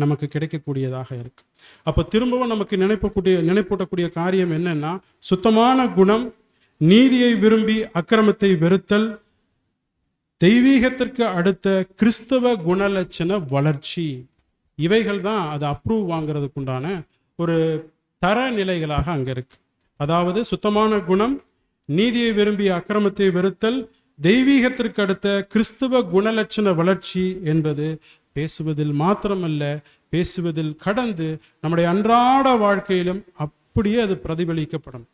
நமக்கு கிடைக்கக்கூடியதாக இருக்கு. அப்போ திரும்பவும் நமக்கு நினைப்பூட்டக்கூடிய காரியம் என்னன்னா, சுத்தமான குணம், நீதியை விரும்பி அக்கிரமத்தை வெறுத்தல், தெய்வீகத்திற்கு அடுத்த கிறிஸ்தவ குணலட்சண வளர்ச்சி. இவைகள் தான் அதை அப்ரூவ் வாங்கிறதுக்குண்டான ஒரு தரநிலைகளாக அங்கே இருக்கு. அதாவது சுத்தமான குணம், நீதியை விரும்பி அக்கிரமத்தை வெறுத்தல், தெய்வீகத்திற்கு அடுத்த கிறிஸ்துவ குணலட்சண வளர்ச்சி என்பது பேசுவதில் மாத்திரமல்ல, பேசுவதில் கடந்து நம்முடைய அன்றாட வாழ்க்கையிலும் அப்படியே அது பிரதிபலிக்கப்படும்.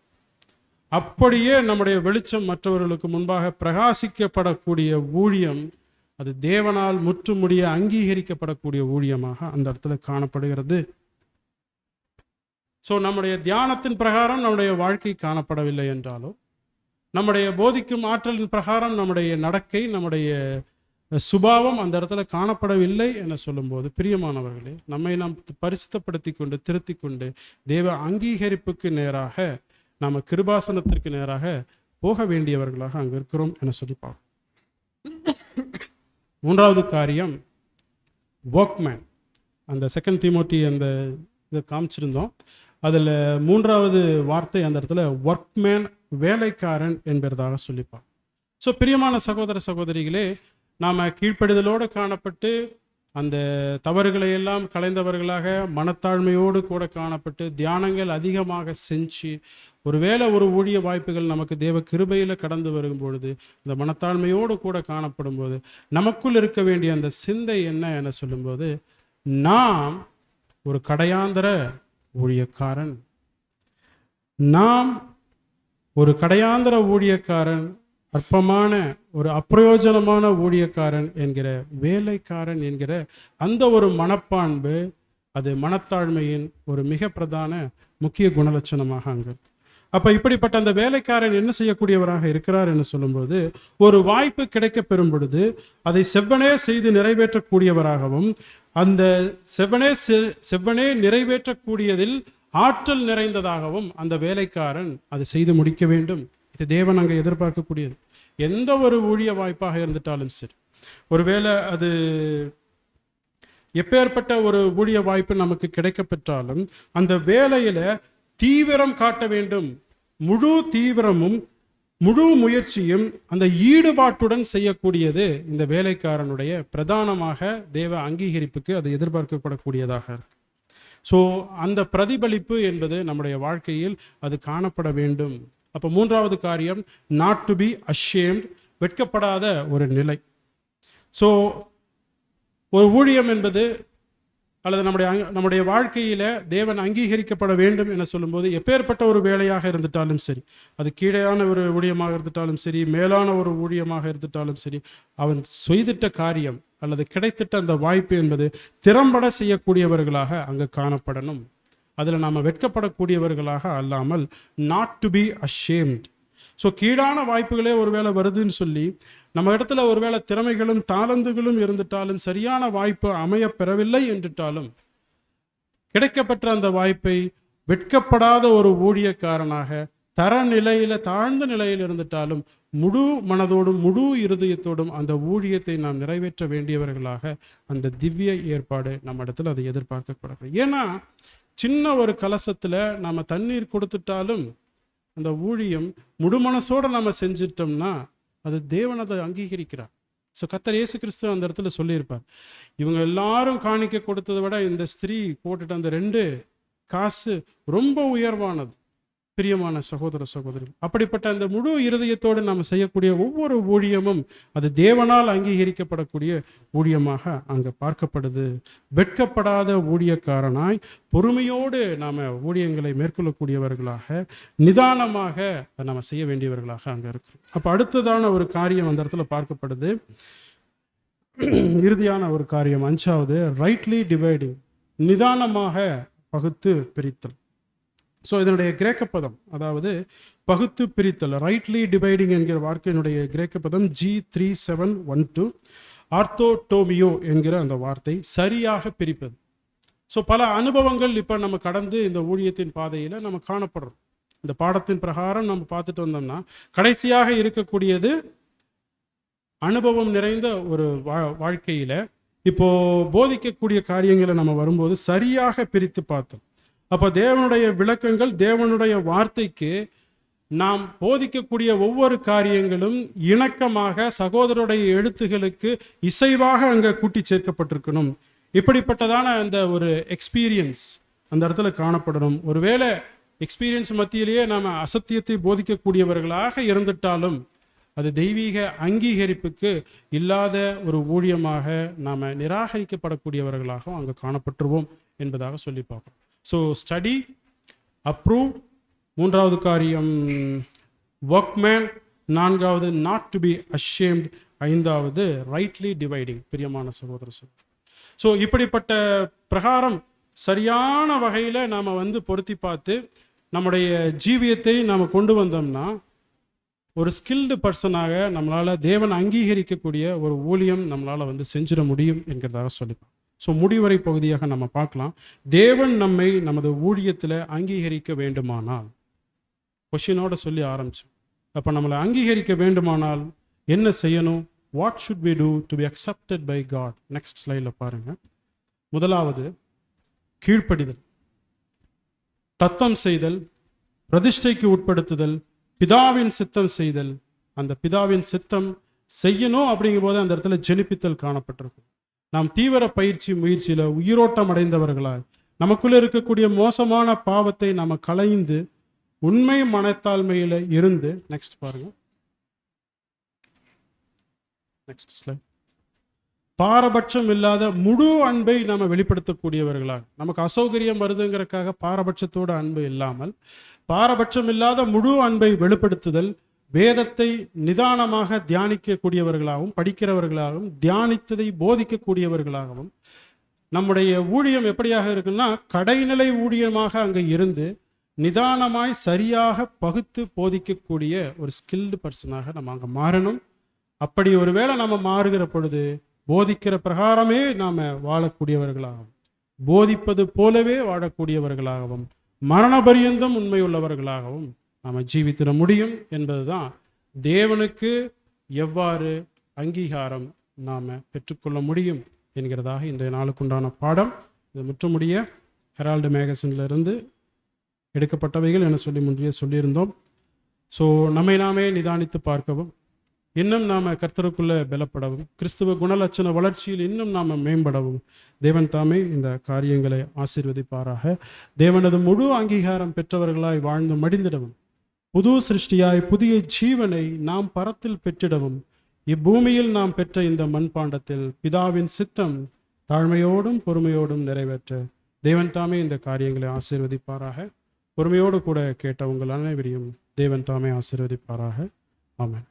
அப்படியே நம்முடைய வெளிச்சம் மற்றவர்களுக்கு முன்பாக பிரகாசிக்கப்படக்கூடிய ஊழியம், அது தேவனால் முற்றுமுடிய அங்கீகரிக்கப்படக்கூடிய ஊழியமாக அந்த இடத்துல காணப்படுகிறது. ஸோ நம்முடைய தியானத்தின் பிரகாரம் நம்முடைய வாழ்க்கை காணப்படவில்லை என்றாலோ, நம்முடைய போதிக்கும் ஆற்றலின் பிரகாரம் நம்முடைய நடக்கை, நம்முடைய சுபாவம் அந்த இடத்துல காணப்படவில்லை என சொல்லும்போது, பிரியமானவர்களே, நம்மை நாம் பரிசுத்தப்படுத்தி கொண்டு திருத்தி கொண்டு தேவ அங்கீகரிப்புக்கு நேராக, நாம் கிருபாசனத்திற்கு நேராக போக வேண்டியவர்களாக அங்கே இருக்கிறோம் என சொல்லி பார்ப்போம். மூன்றாவது காரியம் ஒர்க்மேன். அந்த 2 தீமோத்தி அந்த இதை காமிச்சிருந்தோம். அதில் மூன்றாவது வார்த்தை அந்த இடத்துல ஒர்க்மேன், வேலைக்காரன் என்பதாக சொல்லிப்பார். ஸோ பிரியமான சகோதர சகோதரிகளே, நாம் கீழ்ப்படிதலோடு காணப்பட்டு அந்த தவறுகளை எல்லாம் களைந்தவர்களாக மனத்தாழ்மையோடு கூட காணப்பட்டு தியானங்கள் அதிகமாக செஞ்சு, ஒருவேளை ஒரு ஊழிய வாய்ப்புகள் நமக்கு தேவ கிருபையில் கடந்து வரும் பொழுது இந்த மனத்தாழ்மையோடு கூட காணப்படும் போது நமக்குள் இருக்க வேண்டிய அந்த சிந்தை என்ன என சொல்லும்போது, நாம் ஒரு கடையாந்தர ஊழியக்காரன், நாம் ஒரு கடையாந்தர ஊழியக்காரன், அற்பமான ஒரு அப்பிரயோஜனமான ஊழியக்காரன் என்கிற, வேலைக்காரன் என்கிற அந்த ஒரு மனப்பான்பு, அது மனத்தாழ்மையின் ஒரு மிக பிரதான முக்கிய குணலட்சணமாக அங்கே இருக்கு. அப்போ இப்படிப்பட்ட அந்த வேலைக்காரன் என்ன செய்யக்கூடியவராக இருக்கிறார் என்று சொல்லும்போது, ஒரு வாய்ப்பு கிடைக்க பெறும் பொழுது அதை செவ்வனே செய்து நிறைவேற்றக்கூடியவராகவும், அந்த செவ்வனே நிறைவேற்றக்கூடியதில் ஆற்றல் நிறைந்ததாகவும் அந்த வேலைக்காரன் அதை செய்து முடிக்க வேண்டும். இது தேவன் அங்கே எதிர்பார்க்கக்கூடியது. எந்த ஒரு ஊழிய வாய்ப்பாக இருந்துட்டாலும் சரி, ஒருவேளை அது எப்பேற்பட்ட ஒரு ஊழிய வாய்ப்பு நமக்கு கிடைக்கப்பெற்றாலும் அந்த வேலையில தீவிரம் காட்ட வேண்டும். முழு தீவிரமும் முழு முயற்சியும் அந்த ஈடுபாட்டுடன் செய்யக்கூடியது இந்த வேலைக்காரனுடைய பிரதானமாக தேவ அங்கீகரிப்புக்கு அது எதிர்பார்க்கப்படக்கூடியதாக இருக்கு. ஸோ அந்த பிரதிபலிப்பு என்பது நம்முடைய வாழ்க்கையில் அது காணப்பட வேண்டும். அப்போ மூன்றாவது காரியம், நாட் டு பி அஷேம்ட், வெட்கப்படாத ஒரு நிலை. ஸோ ஒரு ஊழியம் என்பது அல்லது நம்முடைய வாழ்க்கையில் தேவன் அங்கீகரிக்கப்பட வேண்டும் என சொல்லும்போது எப்பேற்பட்ட ஒரு வேலையாக இருந்துட்டாலும் சரி, அது கீழேயான ஒரு ஊழியமாக இருந்துட்டாலும் சரி, மேலான ஒரு ஊழியமாக இருந்துட்டாலும் சரி, அவன் செய்திட்ட காரியம் அல்லது கிடைத்திட்ட அந்த வாய்ப்பு என்பது திறம்பட செய்யக்கூடியவர்களாக அங்கே காணப்படணும். அதில் நாம் வெட்கப்படக்கூடியவர்களாக அல்லாமல் not to be ashamed. So கீழான வாய்ப்புகளே ஒருவேளை வருதுன்னு சொல்லி நம்ம இடத்துல ஒருவேளை திறமைகளும் தாளந்துகளும் இருந்துட்டாலும் சரியான வாய்ப்பு அமைய பெறவில்லை என்றிட்டாலும் கிடைக்கப்பெற்ற அந்த வாய்ப்பை வெட்கப்படாத ஒரு ஊழியக்காரனாக தரநிலையில தாழ்ந்த நிலையில் இருந்துட்டாலும் முழு மனதோடும் முழு இருதயத்தோடும் அந்த ஊழியத்தை நாம் நிறைவேற்ற வேண்டியவர்களாக அந்த திவ்ய ஏற்பாடு நம்ம இடத்துல அதை எதிர்பார்க்கப்படக்கூடாது. ஏன்னா சின்ன ஒரு கலசத்துல நாம தண்ணீர் கொடுத்துட்டாலும் அந்த ஊழியம் முழு மனசோட நம்ம செஞ்சிட்டோம்னா அது தேவன் அதை அங்கீகரிக்கிறார். ஸோ கர்த்தர் இயேசு கிறிஸ்து அந்த இடத்துல சொல்லியிருப்பார், இவங்க எல்லாரும் காணிக்க கொடுத்ததை விட இந்த ஸ்திரீ போட்டுட்டு அந்த 2 காசு ரொம்ப உயர்வானது. பிரியமான சகோதர சகோதரி, அப்படிப்பட்ட அந்த முழு இருதயத்தோடு நாம் செய்யக்கூடிய ஒவ்வொரு ஊழியமும் அது தேவனால் அங்கீகரிக்கப்படக்கூடிய ஊழியமாக அங்கே பார்க்கப்படுது. வெட்கப்படாத ஊழியக்காரனாய் பொறுமையோடு நாம் ஊழியங்களை மேற்கொள்ளக்கூடியவர்களாக நிதானமாக நாம் செய்ய வேண்டியவர்களாக அங்கே இருக்கிறோம். அப்போ அடுத்ததான ஒரு காரியம் அந்த இடத்துல பார்க்கப்படுது, இறுதியான ஒரு காரியம், 5வது, ரைட்லி டிவைடிங், நிதானமாக பகுத்து பிரித்தல். ஸோ இதனுடைய கிரேக்க பதம், அதாவது பகுத்து பிரித்தல், ரைட்லி டிவைடிங் என்கிற வார்த்தையினுடைய கிரேக்க பதம் G3712, ஆர்த்தோடோமியோ என்கிற அந்த வார்த்தை சரியாக பிரிப்பது. ஸோ பல அனுபவங்கள் இப்போ நம்ம கடந்து இந்த ஊழியத்தின் பாதையில் நம்ம காணப்படுறோம். இந்த பாடத்தின் பிரகாரம் நம்ம பார்த்துட்டு வந்தோம்னா கடைசியாக இருக்கக்கூடியது அனுபவம் நிறைந்த ஒரு வாழ்க்கையில் இப்போ போதிக்கக்கூடிய காரியங்களை நம்ம வரும்போது சரியாக பிரித்து பார்த்தோம். அப்போ தேவனுடைய விளக்கங்கள், தேவனுடைய வார்த்தைக்கு நாம் போதிக்கக்கூடிய ஒவ்வொரு காரியங்களும் இணக்கமாக சகோதரருடைய எழுத்துகளுக்கு இசைவாக அங்கே கூட்டி சேர்க்கப்பட்டிருக்கணும். இப்படிப்பட்டதான அந்த ஒரு எக்ஸ்பீரியன்ஸ் அந்த இடத்துல காணப்படணும். ஒருவேளை எக்ஸ்பீரியன்ஸ் மத்தியிலேயே நாம் அசத்தியத்தை போதிக்கக்கூடியவர்களாக இருந்துட்டாலும் அது தெய்வீக அங்கீகரிப்புக்கு இல்லாத ஒரு ஊழியமாக நாம் நிராகரிக்கப்படக்கூடியவர்களாகவும் அங்கே காணப்பட்டுருவோம் என்பதாக சொல்லி பார்க்குறோம். ஸோ ஸ்டடி, அப்ரூவ், 3வது காரியம் ஒர்க்மேன், 4வது நாட் டு பி அஷேம்ட், 5வது ரைட்லி டிவைடிங். பிரியமான சகோதர சகோதரி, ஸோ இப்படிப்பட்ட பிரகாரம் சரியான வகையில் நாம் பொருத்தி பார்த்து நம்முடைய ஜீவியத்தை நாம் கொண்டு வந்தோம்னா ஒரு ஸ்கில்டு பர்சனாக நம்மளால் தேவன் அங்கீகரிக்கக்கூடிய ஒரு ஊழியம் நம்மளால் செஞ்சிட முடியும் என்கிறதாக சொல்லிப்போம். ஸோ முடிவரை பகுதியாக நம்ம பார்க்கலாம், தேவன் நம்மை நமது ஊழியத்தில் அங்கீகரிக்க வேண்டுமானால், கொஷினோட சொல்லி ஆரம்பிச்சோம். அப்போ நம்மளை அங்கீகரிக்க வேண்டுமானால் என்ன செய்யணும்? What should we do to be accepted by God? Next ஸ்லைடில் பாருங்கள். முதலாவது கீழ்ப்படிதல், தத்தம் செய்தல், பிரதிஷ்டைக்கு உட்படுத்துதல், பிதாவின் சித்தம் செய்தல். அந்த பிதாவின் சித்தம் செய்யணும் அப்படிங்கும் போது அந்த இடத்துல ஜெனிப்பித்தல் காணப்பட்டிருக்கும். நாம் தீவிர முயற்சியில் உயிரோட்டம் அடைந்தவர்களாய் நமக்குள்ள இருக்கக்கூடிய மோசமான பாவத்தை நாம் களைந்து உண்மை மனத்தாழ்மையில் இருந்து, நெக்ஸ்ட் பாருங்க, நெக்ஸ்ட் ஸ்லைட், பாரபட்சம் இல்லாத முழு அன்பை நாம் வெளிப்படுத்தக்கூடியவர்களாக, நமக்கு அசௌகரியம் வருதுங்கிறதுக்காக பாரபட்சத்தோட அன்பு இல்லாமல் பாரபட்சம் இல்லாத முழு அன்பை வெளிப்படுத்துதல், வேதத்தை நிதானமாக தியானிக்கக்கூடியவர்களாகவும் படிக்கிறவர்களாகவும் தியானித்ததை போதிக்கக்கூடியவர்களாகவும். நம்முடைய ஊழியம் எப்படியாக இருக்குன்னா கடைநிலை ஊழியமாக அங்கே இருந்து நிதானமாய் சரியாக பகுத்து போதிக்கக்கூடிய ஒரு ஸ்கில்டு பர்சனாக நம்ம அங்கே மாறணும். அப்படி ஒருவேளை நம்ம மாறுகிற பொழுது போதிக்கிற பிரகாரமே நாம் வாழக்கூடியவர்களாகவும், போதிப்பது போலவே வாழக்கூடியவர்களாகவும், மரண பரியந்தம் உண்மை உள்ளவர்களாகவும் நாம் ஜீவித்திட முடியும் என்பதுதான் தேவனுக்கு எவ்வாறு அங்கீகாரம் நாம் பெற்றுக்கொள்ள முடியும் என்கிறதாக இந்த நாளுக்குண்டான பாடம். இது முற்றுமுடிய ஹெரால்டு மேகசின்லேருந்து எடுக்கப்பட்டவைகள் என சொல்லி முன்னே சொல்லியிருந்தோம். ஸோ நம்மை நாமே நிதானித்து பார்க்கவும், இன்னும் நாம் கர்த்தருக்குள்ளே பலப்படவும், கிறிஸ்துவ குணலட்சண வளர்ச்சியில் இன்னும் நாம் மேம்படவும் தேவன் தாமே இந்த காரியங்களை ஆசீர்வதிப்பாராக. தேவனது முழு அங்கீகாரம் பெற்றவர்களாய் வாழ்ந்து மடிந்திடவும், புது சிருஷ்டியாய் புதிய ஜீவனை நாம் பரத்தில் பெற்றிடவும், இப்பூமியில் நாம் பெற்ற இந்த மண்பாண்டத்தில் பிதாவின் சித்தம் தாழ்மையோடும் பொறுமையோடும் நிறைவேற்ற தேவன் தாமே இந்த காரியங்களை ஆசீர்வதிப்பாராக. பொறுமையோடு கூட கேட்ட உங்கள் அனைவரையும் தேவன் தாமே ஆசீர்வதிப்பாராக. ஆமென்.